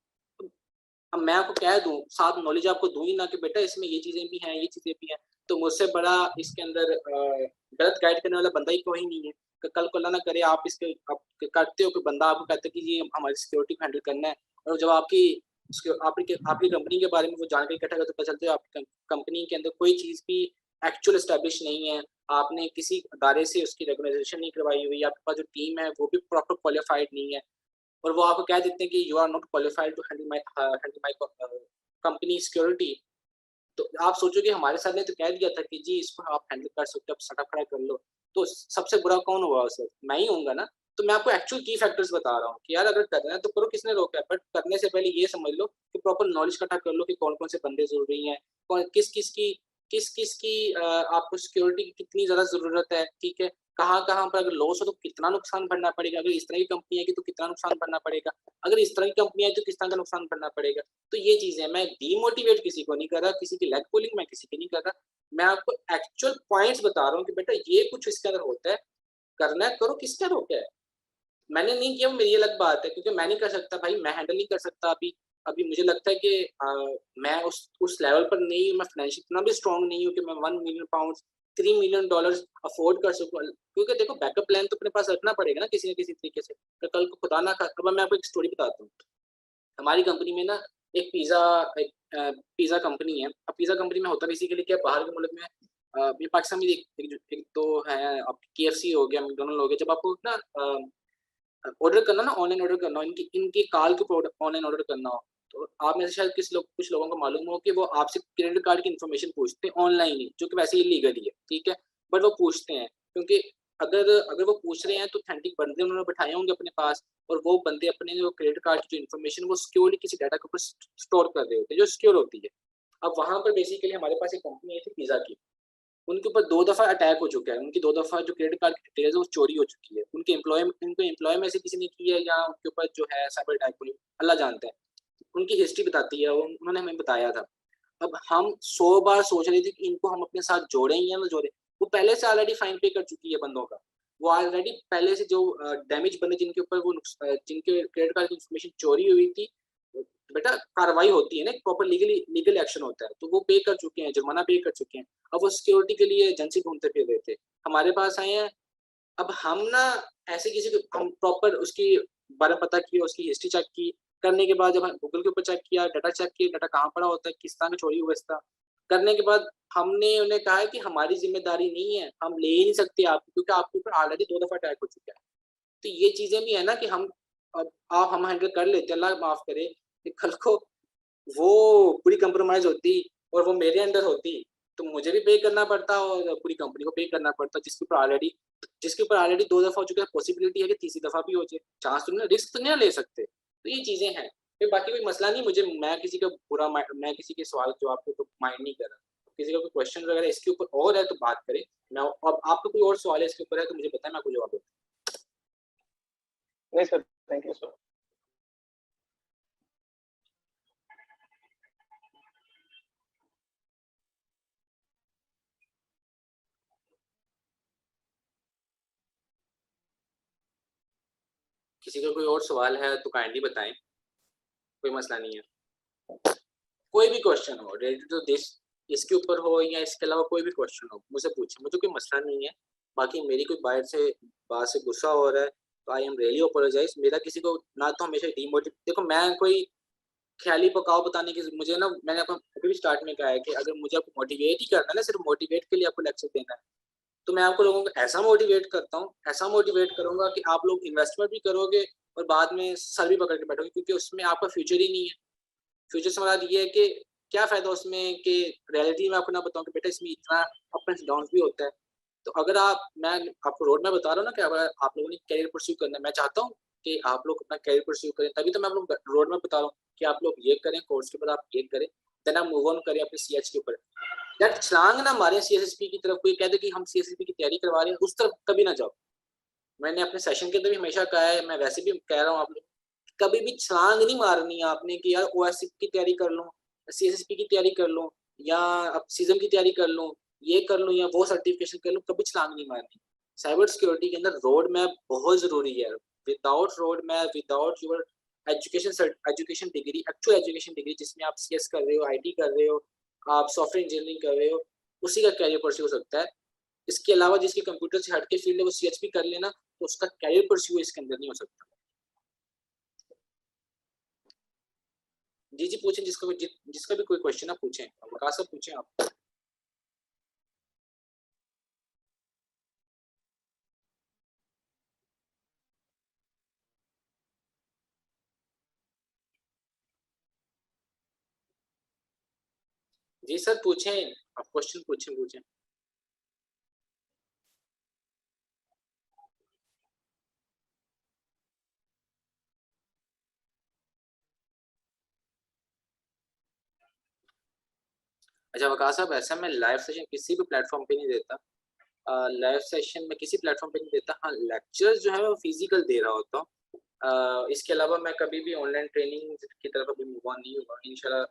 अब मैं आपको कह दूं, साथ नॉलेज आपको दूं ही ना कि बेटा इसमें ये चीजें भी हैं, ये चीजें भी हैं, तो मुझसे बड़ा इसके अंदर गलत गाइड करने वाला बंदा ही कोई नहीं है। कल को अल्लाह ना करे आप आप करते हो कि बंदा आपको कहता है कि ये हमारी सिक्योरिटी को हैंडल करना है, और जब आपकी कंपनी के बारे में वो जानकारी इकट्ठा करते पता चलता है आपकी कंपनी के अंदर कोई चीज भी एक्चुअल एस्टेब्लिश नहीं है, आपने किसी अदारे से उसकी रेगुलाइजेशन नहीं करवाई हुई, आपके पास जो टीम है वो भी प्रॉपर क्वालिफाइड नहीं है, और वो आपको कह देते हैं कि you are not qualified to handle my company security. तो आप सोचो कि हमारे साथ ने तो कह दिया था कि जी इसको आप हैंडल कर सकते हो, आप स्टार्टअप खड़ा कर लो, तो सबसे बुरा कौन हुआ उसे? मैं ही होऊंगा ना। तो मैं आपको एक्चुअल की फैक्टर्स बता रहा हूँ कि यार अगर करना है तो करो, किसने रोका है? बट करने से पहले ये समझ लो कि प्रॉपर नॉलेज इकट्ठा कर लो कि कौन कौन से बंदे जरूरी हैं, कौन किस की आपको सिक्योरिटी की कितनी ज्यादा जरूरत है, ठीक है। कहाँ पर अगर लॉस हो तो कितना नुकसान भरना पड़ेगा, अगर इस तरह की कंपनी आएगी तो कितना नुकसान भरना पड़ेगा, अगर इस तरह की कंपनी आई तो किस तरह का नुकसान भरना पड़ेगा। तो ये चीजें, मैं डीमोटिवेट किसी को नहीं कर रहा, किसी की लेग पुलिंग मैं किसी की नहीं कर रहा, मैं आपको एक्चुअल पॉइंट्स बता रहा हूँ कि बेटा ये कुछ इसके अंदर होता है, करना है करो, किसने रोका है? मैंने नहीं किया वो मेरी अलग बात है, क्योंकि मैं नहीं कर सकता भाई, मैं हैंडल नहीं कर सकता अभी। अभी मुझे लगता है कि मैं उस लेवल पर नहीं हूँ, मैं फाइनेंशियल इतना भी स्ट्रांग नहीं हूँ कि मैं £1 मिलियन, $3 मिलियन अफोर्ड कर सकूँ। क्योंकि देखो बैकअप प्लान तो अपने पास रखना पड़ेगा ना किसी न किसी तरीके से, तो कल को खुदा ना अब मैं आपको एक स्टोरी बताता हूँ। हमारी कंपनी में ना एक पिज़्ज़ा कंपनी है। अब पिज़्ज़ा कंपनी में होता बेसिकली क्या, बाहर के मुल्क में ये पाकिस्तान में एक तो है, आप KFC हो गया, मैकडोनल्ड हो गया, जब आपको ना ऑर्डर करना ना, ऑनलाइन ऑर्डर करना हो, इनकी कार के प्रोडक्ट ऑनलाइन ऑर्डर करना हो, तो आप में से शायद कुछ लोगों को मालूम हो कि वो आपसे क्रेडिट कार्ड की इन्फॉर्मेशन पूछते हैं ऑनलाइन ही, जो कि वैसे ही लीगल ही है, ठीक है, बट वो पूछते हैं क्योंकि अगर वो पूछ रहे हैं तो ऑथेंटिक बंदे उन्होंने बैठाए होंगे अपने पास, और वो बंदे अपने जो क्रेडिट कार्ड की जो इन्फॉर्मेशन वो सिक्योरली किसी डाटा के ऊपर स्टोर कर रहे होते हैं जो सिक्योर होती है। अब वहां पर बेसिकली हमारे पास एक कंपनी आई थी पिज़्ज़ा की, उनके ऊपर 2 दफ़ा अटैक हो चुका है, उनकी 2 दफ़ा जो क्रेडिट कार्ड की डिटेल्स है वो चोरी हो चुकी है, उनके एम्प्लॉय में से किसी ने की है या उनके ऊपर जो है साइबर अटैक हुई, अल्लाह जानता है। उनकी हिस्ट्री बताती है, उन्होंने हमें बताया था। अब हम 100 बार सोच रहे थे कि इनको हम अपने साथ जोड़ें या ना जोड़ें, वो पहले से ऑलरेडी फाइन पे कर चुकी है बंदों का। वो ऑलरेडी पहले से जो डैमेज बने जिनके ऊपर जिनके क्रेडिट कार्ड की इन्फॉर्मेशन चोरी हुई थी, बेटा कार्रवाई होती है ना, प्रॉपर लीगल एक्शन होता है, तो वो पे कर चुके हैं, जुर्माना पे कर चुके हैं। अब वो सिक्योरिटी के लिए एजेंसी ढूँढते फिर रहे थे, हमारे पास आए हैं। अब हम ना ऐसे किसी को हम प्रॉपर उसकी बारे में पता किया, उसकी हिस्ट्री चेक की, करने के बाद जब हम गूगल के ऊपर चेक किया, डाटा चेक किया, डाटा कहाँ पड़ा होता है, किस तरह में चोरी हुआ इसका, करने के बाद हमने उन्हें कहा है कि हमारी ज़िम्मेदारी नहीं है, हम ले ही नहीं सकते आपको, क्योंकि आपके ऊपर ऑलरेडी 2 दफ़ा अटैक हो चुका है। तो ये चीज़ें भी है ना कि हम अब आप हम हैंडल कर लेते हैं, अल्लाह माफ़ करे, कि कल को वो पूरी कंप्रोमाइज़ होती और वो मेरे अंडर होती, तो मुझे भी पे करना पड़ता और पूरी कंपनी को पे करना पड़ता, जिसके ऊपर ऑलरेडी 2 दफ़ा हो चुका है, पॉसिबिलिटी है कि तीसरी दफ़ा भी हो जाए, चांस तो नहीं, रिस्क तो नहीं ले सकते। तो ये चीज़ें हैं, फिर बाकी कोई मसला नहीं, मुझे मैं किसी के सवाल के जवाब को तो माइंड नहीं कर रहा। किसी का कोई क्वेश्चन वगैरह इसके ऊपर और है तो बात करें, मैं अब आपका कोई और सवाल है इसके ऊपर है तो मुझे बताएँ, मैं आपको जवाब दूँ। नहीं सर, थैंक यू सर। किसी का कोई और सवाल है तो काइंडली बताएँ, कोई मसला नहीं है। कोई भी क्वेश्चन हो रिलेटेड टू दिस, इसके ऊपर हो या इसके अलावा कोई भी क्वेश्चन हो, मुझसे पूछिए, मुझे कोई मसला नहीं है। बाकी मेरी कोई बात से गुस्सा हो रहा है, तो आई एम रियली अपोलोजाइज़। मेरा किसी को ना तो हमेशा देखो मैं कोई ख़्याली पकाओ बताने की मुझे ना, मैंने आपको अभी भी स्टार्ट में कहा है कि अगर मुझे आपको मोटिवेट ही करना है ना, सिर्फ़ मोटिवेट के लिए आपको लेक्चर देना है, तो मैं आपको लोगों को ऐसा मोटिवेट करता हूँ, ऐसा मोटिवेट करूँगा कि आप लोग इन्वेस्टमेंट भी करोगे और बाद में सर भी पकड़ के बैठोगे, क्योंकि उसमें आपका फ्यूचर ही नहीं है। फ्यूचर से मुराद ये है कि क्या फ़ायदा उसमें कि रियलिटी में आपको ना बताऊँ कि बेटा इसमें इतना अप एंड डाउन्स भी होता है। तो अगर मैं आपको रोड मैप बता रहा हूँ ना कि अगर आप लोगों ने करियर परस्यू करना है, मैं चाहता हूँ कि आप लोग अपना करियर परस्यू करें, तभी तो मैं आप लोग रोड मैप बता रहा हूँ कि आप लोग ये करें, कोर्स के बाद आप ये करें, देन आप मूव ऑन करें अपने सीएच के ऊपर। यार छलांग ना मारें सीएसएसपी की तरफ, कोई कह दे कि हम सीएसएसपी की तैयारी करवा रहे हैं, उस तरफ कभी ना जाओ। मैंने अपने सेशन के अंदर भी हमेशा कहा है, मैं वैसे भी कह रहा हूँ आप लोग, कभी भी छलांग नहीं मारनी है आपने कि यार ओएससी की तैयारी कर लूँ, सीएसएसपी की तैयारी कर लूँ या अब सीजन की तैयारी कर लूँ, ये कर लूँ या वो सर्टिफिकेशन कर लूँ, कभी छलांग नहीं मारनी। साइबर सिक्योरिटी के अंदर रोड मैप बहुत ज़रूरी है। Without road map, without your education degree, actual education degree जिसमें आप सीएस कर रहे हो, आईटी कर रहे हो, आप सॉफ्टवेयर इंजीनियरिंग कर रहे हो, उसी का करियर परस्यू हो सकता है। इसके अलावा जिसकी कंप्यूटर से हट के फील्ड है वो सीएचपी कर लेना, तो उसका करियर परस्यू इसके अंदर नहीं हो सकता। जी पूछें, जिसका भी कोई क्वेश्चन है पूछें, वकास साहब पूछें आप। जी सर पूछें, आप क्वेश्चन पूछें। अच्छा वकास साहब, ऐसा मैं लाइव सेशन किसी भी प्लेटफॉर्म पे नहीं देता। लाइव सेशन में किसी प्लेटफॉर्म पे नहीं देता। हाँ, लेक्चर्स जो है वो फिजिकल दे रहा होता हूँ। इसके अलावा मैं कभी भी ऑनलाइन ट्रेनिंग की तरफ अभी मूव ऑन नहीं हुआ। इंशाल्लाह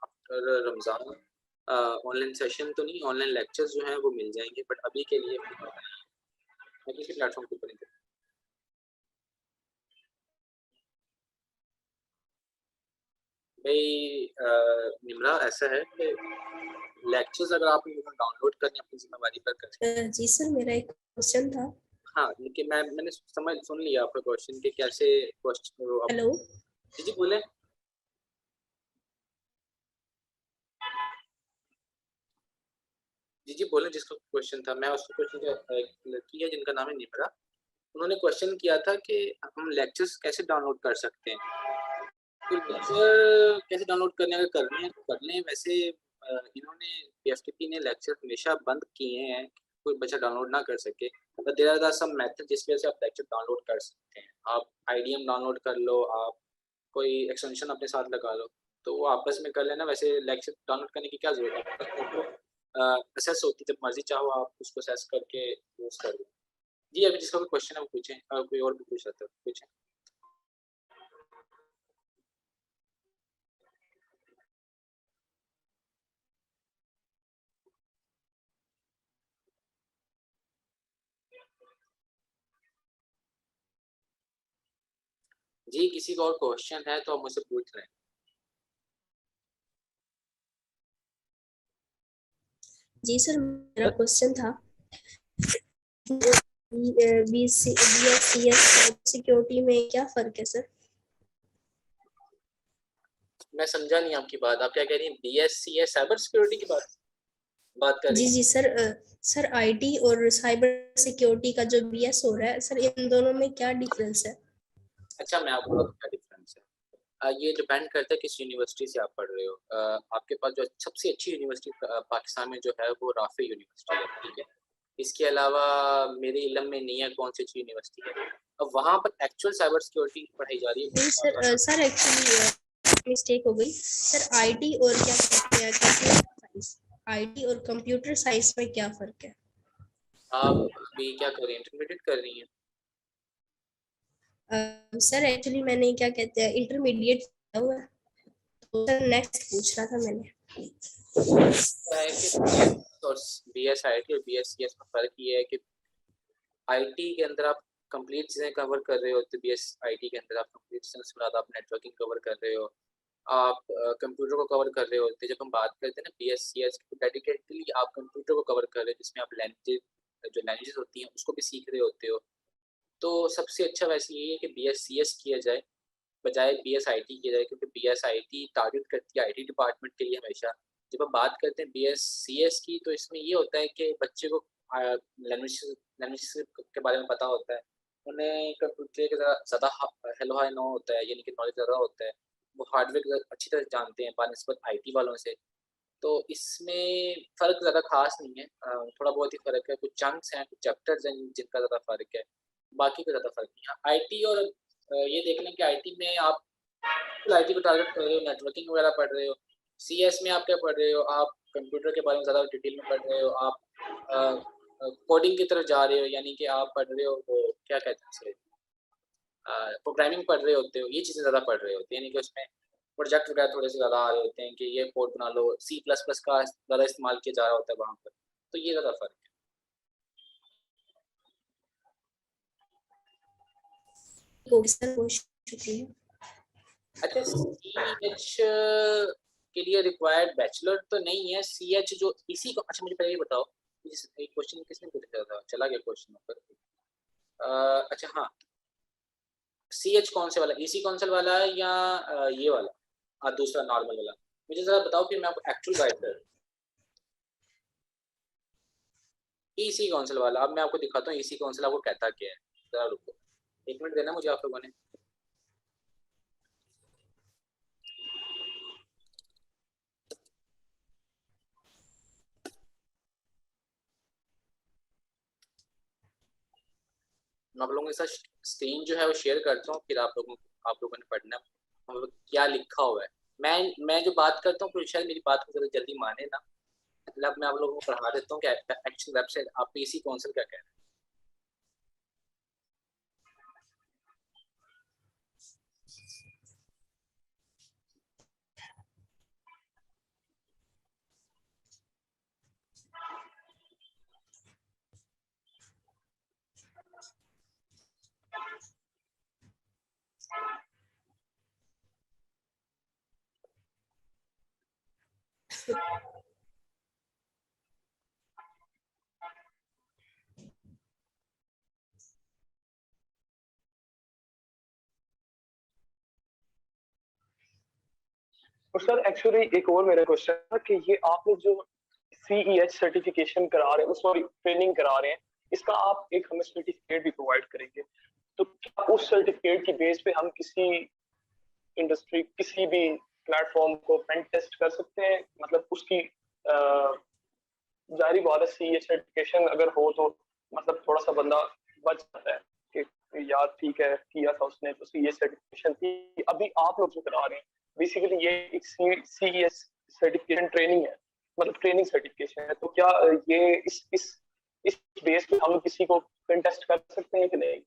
आफ्टर रमज़ान ऑनलाइन सेशन तो नहीं, ऑनलाइन लेक्चर्स जो हैं वो मिल जाएंगे, बट अभी के लिए मैं किसी प्लेटफॉर्म के ऊपर नहीं देता। भाई निम्रा, ऐसा है कि लेक्चर्स अगर आप डाउनलोड करने अपनी जिम्मेवारी पर करें। जी सर, मेरा एक क्वेश्चन था। हाँ, लेकिन मैंने सुन लिया आपका क्वेश्चन कि कैसे क्वेश्चन। हेलो जी बोले। जी बोले, जिसका क्वेश्चन था, मैं उसका क्वेश्चन, एक लड़की है जिनका नाम है निम्रा, उन्होंने क्वेश्चन किया था कि हम लेक्चर्स कैसे डाउनलोड कर सकते हैं। तो लेक्चर कैसे डाउनलोड करने हैं तो कर लें। वैसे इन्होंने पीएफटीपी ने लेक्चर हमेशा बंद किए हैं, कोई बच्चा डाउनलोड ना कर सके, but there are some method जिस वजह से आप लेक्चर डाउनलोड कर सकते हैं। आप आईडीएम डाउनलोड कर लो, आप कोई एक्सटेंशन अपने साथ लगा लो, तो वो आपस में कर लेना। वैसे लेक्चर डाउनलोड करने की क्या ज़रूरत है, असेस होती है, जब मर्जी चाहो आप उसको असेस करके यूज कर दो। जी, अभी जिसका कोई क्वेश्चन है वो पूछें, कोई और भी पूछ सकता है, पूछें। जी, किसी का और क्वेश्चन है तो आप मुझसे पूछ लें। जी सर, मेरा क्वेश्चन था BSCS सिक्योरिटी में क्या फर्क है सर? मैं समझा नहीं आपकी बात, आप क्या कह रही हैं? BSCS साइबर सिक्योरिटी की बात कर रही जी हैं? जी सर, सर आईटी और साइबर सिक्योरिटी का जो BS हो रहा है सर, इन दोनों में क्या डिफरेंस है? अच्छा, मैं आपको बताऊँ क्या डिफरेंस है। ये डिपेंड करता है किस यूनिवर्सिटी से आप पढ़ रहे हो। आपके पास जो सबसे अच्छी यूनिवर्सिटी पाकिस्तान में जो है वो राफी यूनिवर्सिटी है, ठीक है। इसके अलावा मेरे इल्म में नहीं है कौन सी अच्छी यूनिवर्सिटी है। अब वहाँ पर एक्चुअल साइबर सिक्योरिटी पढ़ाई जा रही है। नहीं सर, सर एक्चुअली मिस्टेक हो गई सर। आईटी और क्या कहते हैं, कंप्यूटर साइंस, आईटी और कंप्यूटर साइंस में क्या फर्क है? आप अभी क्या कर रही हैं? इंटरमीडिएट कर रही हैं? सर एक्चुअली मैंने क्या कहते हैं इंटरमीडिएट किया हुआ है, तो सर नेक्स्ट पूछ रहा था मैंने। है कि और BSIT और BSCS में फ़र्क ये है कि आईटी के अंदर आप कंप्लीट चीज़ें कवर कर रहे होते, BSIT के अंदर आप कंप्लीट चीज़ें उसके बाद आप नेटवर्किंग कवर कर रहे हो, आप कंप्यूटर को कवर कर रहे होते। जब हम बात करते हैं ना BSCS की, डेडिकेटली आप कंप्यूटर को कवर कर रहे हो, जिसमें आप लैंग्वेजेस होती हैं उसको भी सीख रहे होते हो। तो सबसे अच्छा वैसे यही है कि BSCS किया जाए बजाय BSIT किया जाए, क्योंकि BSIT टारगेट करती है आईटी डिपार्टमेंट के लिए हमेशा। जब हम बात करते हैं BSCS की, तो इसमें ये होता है कि बच्चे को लैंग्वेज लैंग्वेज के बारे में पता होता है, उन्हें कंप्यूटर के ज़्यादा हेलो हाय नो होता है, यानी कि नॉलेज ज़्यादा होता है। वो हार्डवेयर अच्छी तरह जानते हैं बानिस्बत आईटी वालों से। तो इसमें फ़र्क ज़्यादा ख़ास नहीं है, थोड़ा बहुत ही फ़र्क है, कुछ चंक्स हैं, कुछ चैप्टर्स हैं जिनका ज़्यादा फ़र्क है, बाकी का ज़्यादा फ़र्क नहीं है। आईटी और ये देख लें कि आईटी में आप आईटी को टारगेट कर रहे हो, नेटवर्किंग वगैरह पढ़ रहे हो। सीएस में आप क्या पढ़ रहे हो? आप कंप्यूटर के बारे में ज़्यादा डिटेल में पढ़ रहे हो, आप कोडिंग की तरफ जा रहे हो, यानी कि आप पढ़ रहे हो वो क्या कहते हैं उसे, प्रोग्रामिंग पढ़ रहे होते हो, ये चीज़ें ज़्यादा पढ़ रहे होते हैं, यानी कि उसमें प्रोजेक्ट वगैरह थोड़े से ज़्यादा आ रहे होते हैं कि ये कोड बना लो, C++ का ज़्यादा इस्तेमाल किया जा रहा होता है वहाँ पर, तो ये ज़्यादा फ़र्क है। सर बहुत शुक्रिया। अच्छा, CH के लिए रिक्वायर्ड बैचलर तो नहीं है, CH जो इसी को, अच्छा मुझे पहले ये बताओ, एक क्वेश्चन किसने पूछा था, चला गया क्वेश्चन ऊपर। अच्छा हाँ, CH कौन से वाला, इसी कौंसल वाला है या ये वाला, दूसरा नॉर्मल वाला? मुझे ज़रा बताओ फिर मैं आपको एक्चुअल गाइड करूँ। इसी कौंसल वाला, अब मैं आपको दिखाता हूँ इसी कौंसल आपको कहता क्या है, ज़रा रुको, 1 मिनट देना मुझे आप लोगों ने। मैं आप लोगों के साथ स्क्रीन जो है वो शेयर करता हूँ, फिर आप लोगों ने पढ़ना क्या लिखा हुआ है। मैं जो बात करता हूँ, शायद मेरी बात को ज़रा जल्दी माने ना, मतलब मैं आप लोगों को पढ़ा देता हूँ कि एक्चुअल वेबसाइट आपको इसी कौंसल क्या कह रहा है। और सर एक्चुअली एक और मेरा क्वेश्चन था कि ये आप लोग जो CEH सर्टिफिकेशन करा रहे हैं, सॉरी ट्रेनिंग करा रहे हैं, इसका आप एक हमें सर्टिफिकेट भी प्रोवाइड करेंगे, तो क्या उस सर्टिफिकेट की बेस पे हम किसी इंडस्ट्री, किसी भी प्लेटफॉर्म को पेन टेस्ट कर सकते हैं? मतलब उसकी जारी बात है, CEH सर्टिफिकेशन अगर हो तो मतलब थोड़ा सा बंदा बच जाता है कि यार ठीक है किया था उसने तो CEH सर्टिफिकेशन थी। अभी आप लोग जो करा रहे हैं बेसिकली ये एक CEH सर्टिफिकेशन ट्रेनिंग है, मतलब ट्रेनिंग सर्टिफिकेशन है, तो क्या ये इस बेस पे हम किसी को कंटेस्ट कर सकते हैं कि नहीं?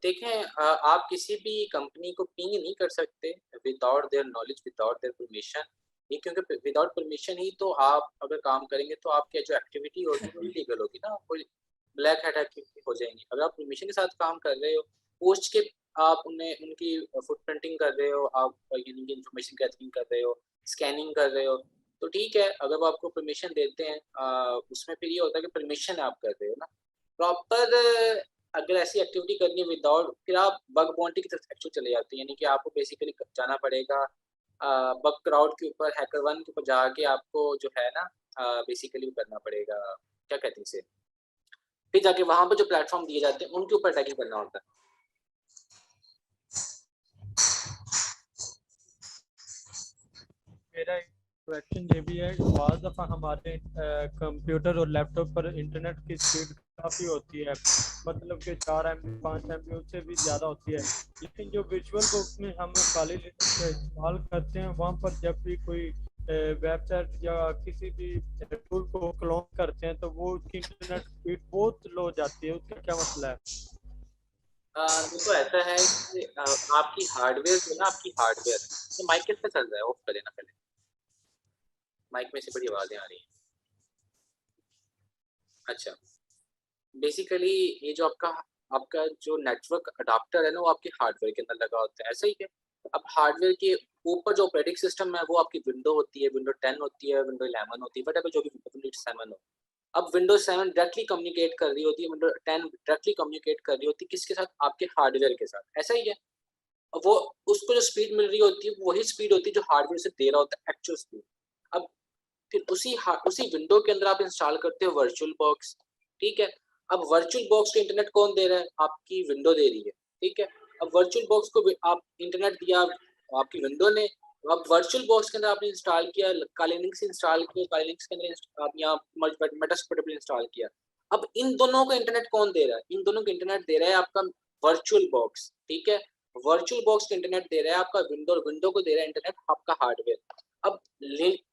देखें, आप किसी भी कंपनी को पिंग नहीं कर सकते without their knowledge, without their permission. ये क्योंकि विदाउट परमिशन ही तो आप अगर काम करेंगे तो आपकी जो एक्टिविटी होगी वो इलीगल होगी ना, कोई ब्लैक हैट एक्टिविटी हो जाएंगी। अगर आप परमिशन के साथ काम कर रहे हो, पोस्ट के आप उन्हें उनकी फुटप्रिंटिंग कर रहे हो, आप यानी कि इंफॉर्मेशन गैदरिंग कर रहे हो, स्कैनिंग कर रहे हो, तो ठीक है। अगर वो आपको परमिशन देते हैं, उसमें फिर ये होता है कि परमिशन आप कर रहे हो ना प्रॉपर। अगर ऐसी एक्टिविटी करनी है विदाउट, फिर आप बग बाउंटी की तरफ एक्चुअली चले जाते हैं, यानी कि आपको बेसिकली जाना पड़ेगा बग क्राउड के ऊपर, हैकर वन के ऊपर जाके आपको जो है ना बेसिकली करना पड़ेगा, क्या कहते हैं इसे, फिर जाके वहां पर जो प्लेटफॉर्म दिए जाते हैं उनके ऊपर अटैकिंग करना होता है। मेरा क्वेश्चन ये भी है, बाज़ दफ़ा हमारे कंप्यूटर और लैपटॉप पर इंटरनेट की स्पीड काफ़ी होती है, मतलब कि 4 MB 5 MB उससे भी ज़्यादा होती है, लेकिन जो वर्चुअल बॉक्स में हम काली लिनक्स का इस्तेमाल करते हैं, वहाँ पर जब भी कोई वेबसाइट या किसी भी टूल को क्लोन करते हैं तो वो उसकी इंटरनेट स्पीड बहुत लो हो जाती है, उसका क्या मसला है? देखो ऐसा है कि आपकी हार्डवेयर जो ना, आपकी हार्डवेयर तो माइक किस पे चल रहा है, ऑफ करें ना पहले, माइक में से बड़ी आवाजें आ रही हैं। अच्छा, बेसिकली ये जो आपका जो नेटवर्क अडाप्टर है ना, वो आपके हार्डवेयर के अंदर लगा होता है, ऐसा ही है। अब हार्डवेयर के ऊपर जो ऑपरेटिंग सिस्टम है वो आपकी विंडो होती है, विंडो 10 होती है, विंडो 11 होती है, वट जो भी विंडो 7 हो। अब विंडोज 7 डायरेक्टली कम्युनिकेट कर रही होती है, विंडो 10 डायरेक्टली कम्युनिकेट कर रही होती है, किसके साथ? आपके हार्डवेयर के साथ, ऐसा ही है। वो उसको जो स्पीड मिल रही होती है वही स्पीड होती है जो हार्डवेयर से दे रहा होता है, एक्चुअल स्पीड। अब फिर उसी विंडो के अंदर आप इंस्टॉल करते हो वर्चुअल बॉक्स, ठीक है। अब वर्चुअल बॉक्स को इंटरनेट कौन दे रहा है? आपकी विंडो दे रही है, ठीक है। अब वर्चुअल बॉक्स को आप इंटरनेट दिया आपकी विंडो ने, अब वर्चुअल बॉक्स के अंदर आपने इंस्टॉल किया, काली लिनक्स इंस्टॉल किया, काली लिनक्स के अंदर आप यहाँ मेटास्प्लोइट इंस्टॉल किया। अब इन दोनों को इंटरनेट कौन दे रहा है? इन दोनों को इंटरनेट दे रहा है आपका वर्चुअल बॉक्स, ठीक है। वर्चुअल बॉक्स को इंटरनेट दे रहा है आपका विंडो, विंडो को दे रहा है इंटरनेट आपका हार्डवेयर। अब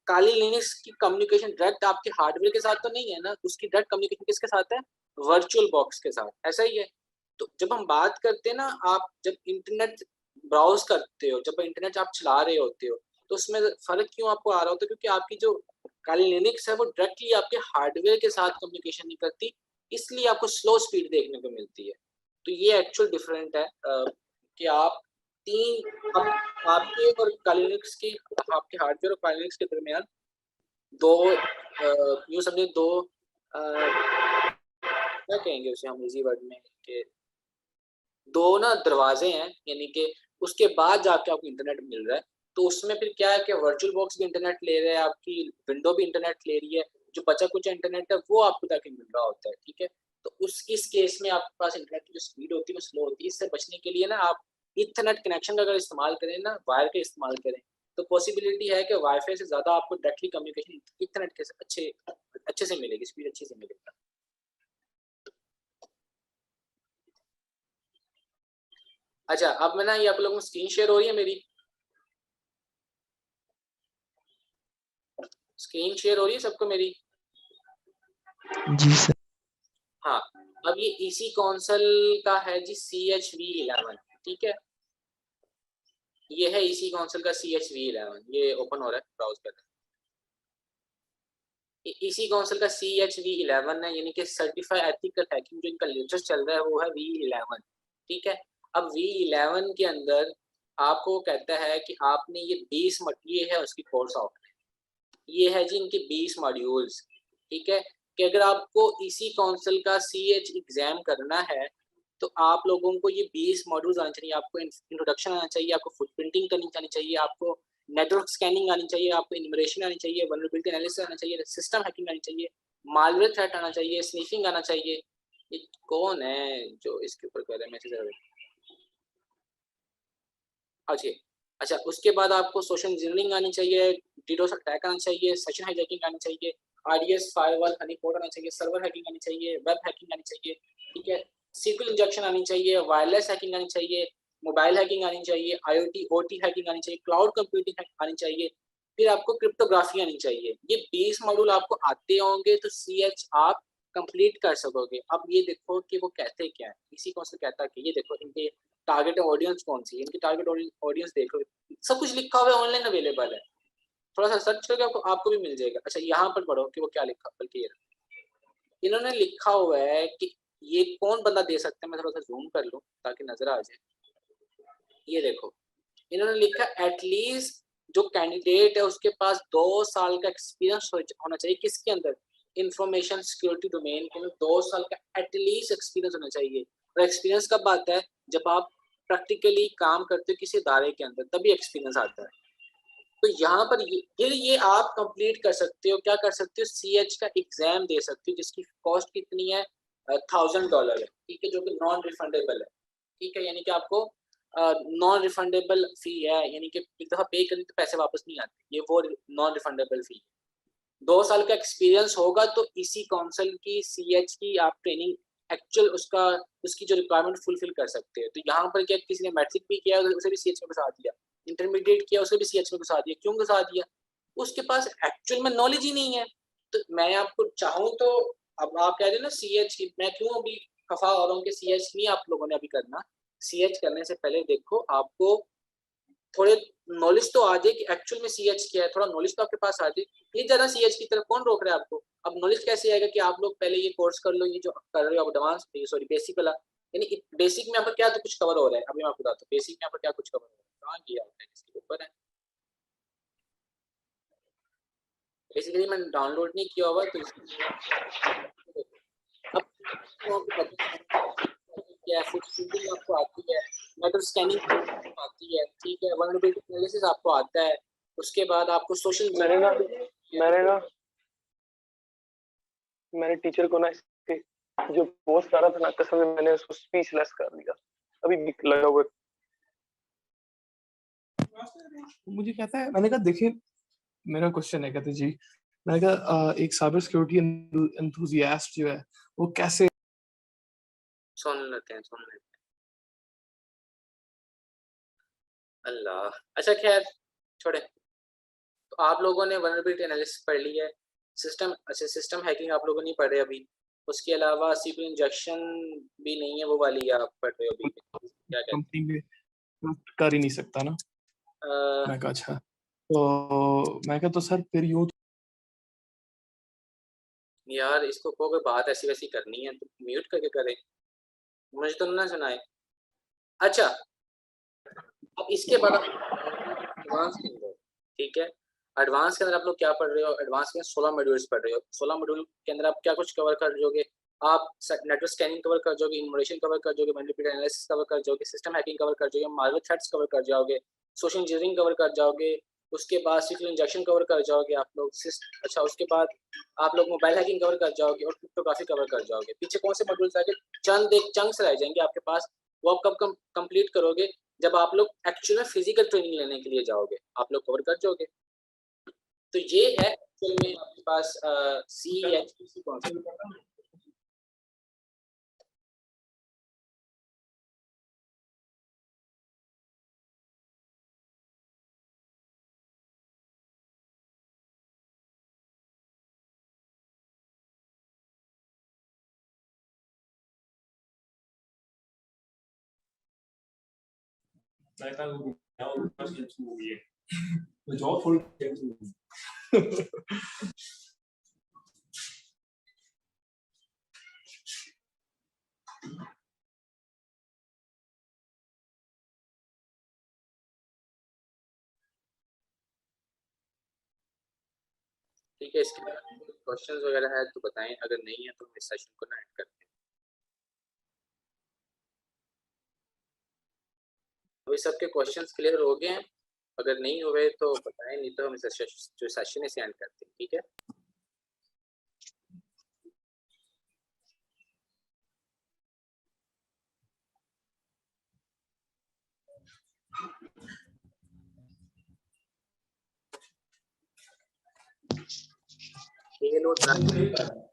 काली लिनक्स की कम्युनिकेशन डायरेक्ट आपके हार्डवेयर के साथ तो नहीं है ना, उसकी डायरेक्ट कम्युनिकेशन किसके साथ है? वर्चुअल बॉक्स के साथ, ऐसा ही है। तो जब हम बात करते हैं ना, आप जब इंटरनेट ब्राउज करते हो, जब इंटरनेट आप चला रहे होते हो, तो उसमें फर्क क्यों आपको आ रहा होता है? क्योंकि आपकी जो काली लिनक्स है वो डायरेक्टली आपके हार्डवेयर के साथ कम्युनिकेशन नहीं करती, इसलिए आपको स्लो स्पीड देखने को मिलती है। तो ये एक्चुअल डिफरेंट है कि आप आपके और काली लिनक्स के, आपके हार्डवेयर और काली लिनक्स के दरमियान दो यूँ समझे दो क्या कहेंगे उसे हम इजी वर्ड में, कि दो ना दरवाजे हैं, यानी कि उसके बाद जाके आपको इंटरनेट मिल रहा है। तो उसमें फिर क्या है कि वर्चुअल बॉक्स भी इंटरनेट ले रहा है, आपकी विंडो भी इंटरनेट ले रही है, जो बचा कुछ इंटरनेट है वो आपको जाके मिल रहा होता है, ठीक है। तो इस केस में आपके पास इंटरनेट की जो स्पीड होती है वो स्लो होती है। इससे बचने के लिए ना आप इथरनेट कनेक्शन का अगर इस्तेमाल करें ना, वायर का इस्तेमाल करें, तो पॉसिबिलिटी है कि वाईफाई से ज़्यादा आपको डायरेक्टली कम्युनिकेशन इथरनेट के अच्छे से मिलेगी, स्पीड अच्छे से मिलेगी। अच्छा, अब मैं ना ये आप लोगों को स्क्रीन शेयर हो रही है मेरी? स्क्रीन शेयर हो रही है सबको मेरी? जी सर। हाँ, अब ये इसी कौंसल का है जी CHV11, ठीक है। ये है इसी कौंसल का CHV11, ये ओपन हो रहा है, ब्राउज कर रहे हैं। इसी कौंसल का CHV11 है, यानी कि सर्टिफाइड एथिकल हैकिंग जो इनका लेटेस्ट चल रहा है वो है V11, ठीक है। अब V11 के अंदर आपको कहता है कि आपने ये 20 ये है उसकी कोर्स आउटलाइन, ये है जी इनके 20 मॉड्यूल्स, ठीक है। कि अगर आपको इसी काउंसिल का CH एग्जाम करना है तो आप लोगों को ये 20 मॉड्यूल्स आने चाहिए। आपको इंट्रोडक्शन आना चाहिए, आपको फुटप्रिंटिंग करनी आनी चाहिए, आपको नेटवर्क स्कैनिंग आनी चाहिए, आपको इन्यूमरेशन आनी चाहिए, वल्नरेबिलिटी एनालिसिस आना चाहिए, सिस्टम हैकिंग आनी चाहिए, मालवेयर थ्रेट आना चाहिए, स्निफिंग आना चाहिए। ये कौन है जो इसके ऊपर कर रहे हैं मैसेज? अच्छा, उसके बाद आपको सोशल इंजीनियरिंग आनी चाहिए, डीडोस अटैक आना चाहिए, सेशन हाईजैकिंग आनी चाहिए, RDS फायरवॉल हनीपोट आना चाहिए, सर्वर हैकिंग आनी चाहिए, वेब हैकिंग आनी चाहिए, ठीक है। SQL इंजेक्शन आनी चाहिए, वायरलेस हैकिंग आनी चाहिए, मोबाइल हैकिंग आनी चाहिए, IoT OT हैकिंग आनी चाहिए, क्लाउड कंप्यूटिंग आनी चाहिए, फिर आपको क्रिप्टोग्राफी आनी चाहिए। ये 20 मॉड्यूल आपको आते होंगे तो CH आप कंप्लीट कर सकोगे। अब ये देखो कि वो कहते क्या है, इसी कौन सा कहता है कि ये देखो इनके टारगेट ऑडियंस कौन सी है, इनकी टारगेट ऑडियंस देखो, सब कुछ लिखा हुआ है, ऑनलाइन अवेलेबल है, थोड़ा सा सर्च करके आपको भी मिल जाएगा। अच्छा यहाँ पर पढ़ो कि वो क्या लिखा, बल्कि ये इन्होंने लिखा हुआ है कि ये कौन बंदा दे सकता है। मैं थोड़ा सा जूम कर लूँ ताकि नजर आ जाए। ये देखो इन्होंने लिखा एटलीस्ट जो कैंडिडेट है उसके पास 2 साल का एक्सपीरियंस होना चाहिए, किसके अंदर, इंफॉर्मेशन सिक्योरिटी डोमेन के अंदर 2 साल का एटलीस्ट एक्सपीरियंस होना चाहिए। और एक्सपीरियंस कब आता है, जब आप प्रैक्टिकली काम करते हो किसी इदारे के अंदर, तभी एक्सपीरियंस आता है। तो यहाँ पर ये आप कंप्लीट कर सकते हो, क्या कर सकते हो, CH का एग्जाम दे सकते हो जिसकी कॉस्ट कितनी है, $1000 है, ठीक है, जो कि नॉन रिफंडेबल है, ठीक है, यानी कि आपको नॉन रिफंडेबल फी है, यानी कि एक दफा पे करने तो पैसे वापस नहीं आते, ये वो नॉन रिफंडेबल फी। 2 साल का एक्सपीरियंस होगा तो इसी काउंसिल की CH की आप ट्रेनिंग एक्चुअल उसकी जो रिक्वायरमेंट फुलफिल कर सकते हैं। तो यहाँ पर क्या किसी ने मैट्रिक भी किया उसे भी CH में घुसा दिया, इंटरमीडिएट किया उसे भी CH में घुसा दिया, क्यों घुसा दिया, उसके पास एक्चुअल में नॉलेज ही नहीं है। तो मैं आपको चाहूँ तो अब आप कह रहे हैं ना CH की, मैं क्यों अभी खफा हो रहा हूँ कि CH नहीं आप लोगों ने अभी करना। CH करने से पहले देखो आपको थोड़े नॉलेज तो आ जाए कि एक्चुअल में CH क्या है, थोड़ा नॉलेज तो आपके पास आ जाए। ये ज्यादा CH की तरफ कौन रोक रहा है आपको। अब नॉलेज कैसे आएगा कि आप लोग पहले ये कोर्स कर लो, ये जो कर रहे हो एडवांस, सॉरी बेसिक वाला, यानी बेसिक में यहाँ पर क्या तो कुछ कवर हो रहा है। अभी मैं आपको बताता हूँ बेसिक में यहाँ पर क्या कुछ कवर हो रहा है, कहाँ किया आपने, इसके ऊपर है बेसिकली, मैंने डाउनलोड नहीं किया हुआ तो अब क्या फुटप्रिंटिंग आपको आती है, मेटल स्कैनिंग आती है, ठीक है, वल्नरेबिलिटी एनालिसिस आपको आता है, उसके बाद आपको सोशल मैंने टीचर को ना इसके जो पोस्ट आ रहा था ना, कसम से मैंने उसको स्पीचलेस कर दिया, अभी भी लगा हुआ। मुझे कहता है, मैंने कहा देखिए मेरा क्वेश्चन है, कहते जी, मैंने कहा एक साइबर सिक्योरिटी एंथुसियास्ट जो है वो कैसे, सुन लेते हैं अल्लाह। अच्छा खैर छोड़े, तो आप लोगों ने वल्नरेबिलिटी एनालिसिस पढ़ ली है, सिस्टम, अच्छा सिस्टम हैकिंग आप लोगों नहीं पढ़ रहे अभी, उसके अलावा CPU इंजेक्शन भी नहीं है, वो वाली आप पढ़ रहे हो अभी, क्या कहते कंपनी में कर ही नहीं सकता ना। हैं। मैं कहा अच्छा, तो मैं कहा तो सर फिर यूं यार इसको कोई बात ऐसी वैसी करनी है तो म्यूट करके करें, मुझे तो ना सुनाए। अच्छा अब इसके बाद एडवांस के अंदर, ठीक है, एडवांस के अंदर आप लोग क्या पढ़ रहे हो, एडवांस में 16 मॉड्यूल्स पढ़ रहे हो। 16 मॉड्यूल के अंदर आप क्या कुछ कवर कर जोगे, आप नेटवर्क स्कैनिंग कवर कर जाओगे, इन्फॉर्मेशन कवर कर जाओगे, वल्नरेबिलिटी एनालिसिस कवर कर जाओगे, सिस्टम हैकिंग कवर कर जाओगे, मालवेयर थ्रेट्स कवर कर जाओगे, सोशल इंजीनियरिंग कवर कर जाओगे, उसके बाद सिक्योर इंजेक्शन कवर कर जाओगे आप लोग। अच्छा उसके बाद आप लोग मोबाइल हैकिंग कवर कर जाओगे और क्रिप्टोग्राफी कवर कर जाओगे। पीछे कौन से मॉड्यूल्स आगे, चंद एक चंक्स रह जाएंगे आपके पास, वो आप कब कंप्लीट करोगे, जब आप लोग एक्चुअल में फिजिकल ट्रेनिंग लेने के लिए जाओगे, आप लोग कवर कर जाओगे। तो ये है एक्चुअल में आपके पास CH कॉन्सेप्ट। ठीक है, इसके बाद क्वेश्चंस वगैरह है तो बताएं, अगर नहीं है तो हम इस सेशन को ना एंड करते हैं। अभी सबके क्वेश्चंस क्लियर हो गए हैं, अगर नहीं हुए तो बताएं, नहीं तो हम इस जो सेशन है इसे एंड करते हैं, ठीक है।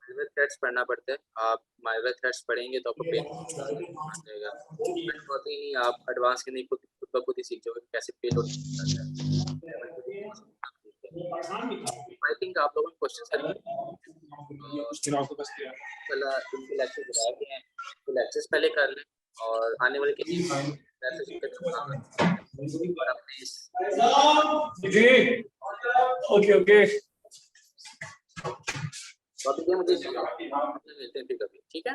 मालवेयर थ्रेट्स पढ़ना पड़ता है, आप मालवेयर थ्रेट्स पढ़ेंगे तो आपको पेलोड जाएगा, बहुत ही नहीं आप एडवांस के नहीं खुद ब खुद ही सीख जाओगे कैसे पेलोड करना है। आई थिंक आप लोगों ने क्वेश्चन सारे लेक्चर बुलाए गए हैं, तो लेक्चर्स पहले कर लें और आने वाले के ओके ओके अभी मुझे मिलते हैं फिर कभी, ठीक है।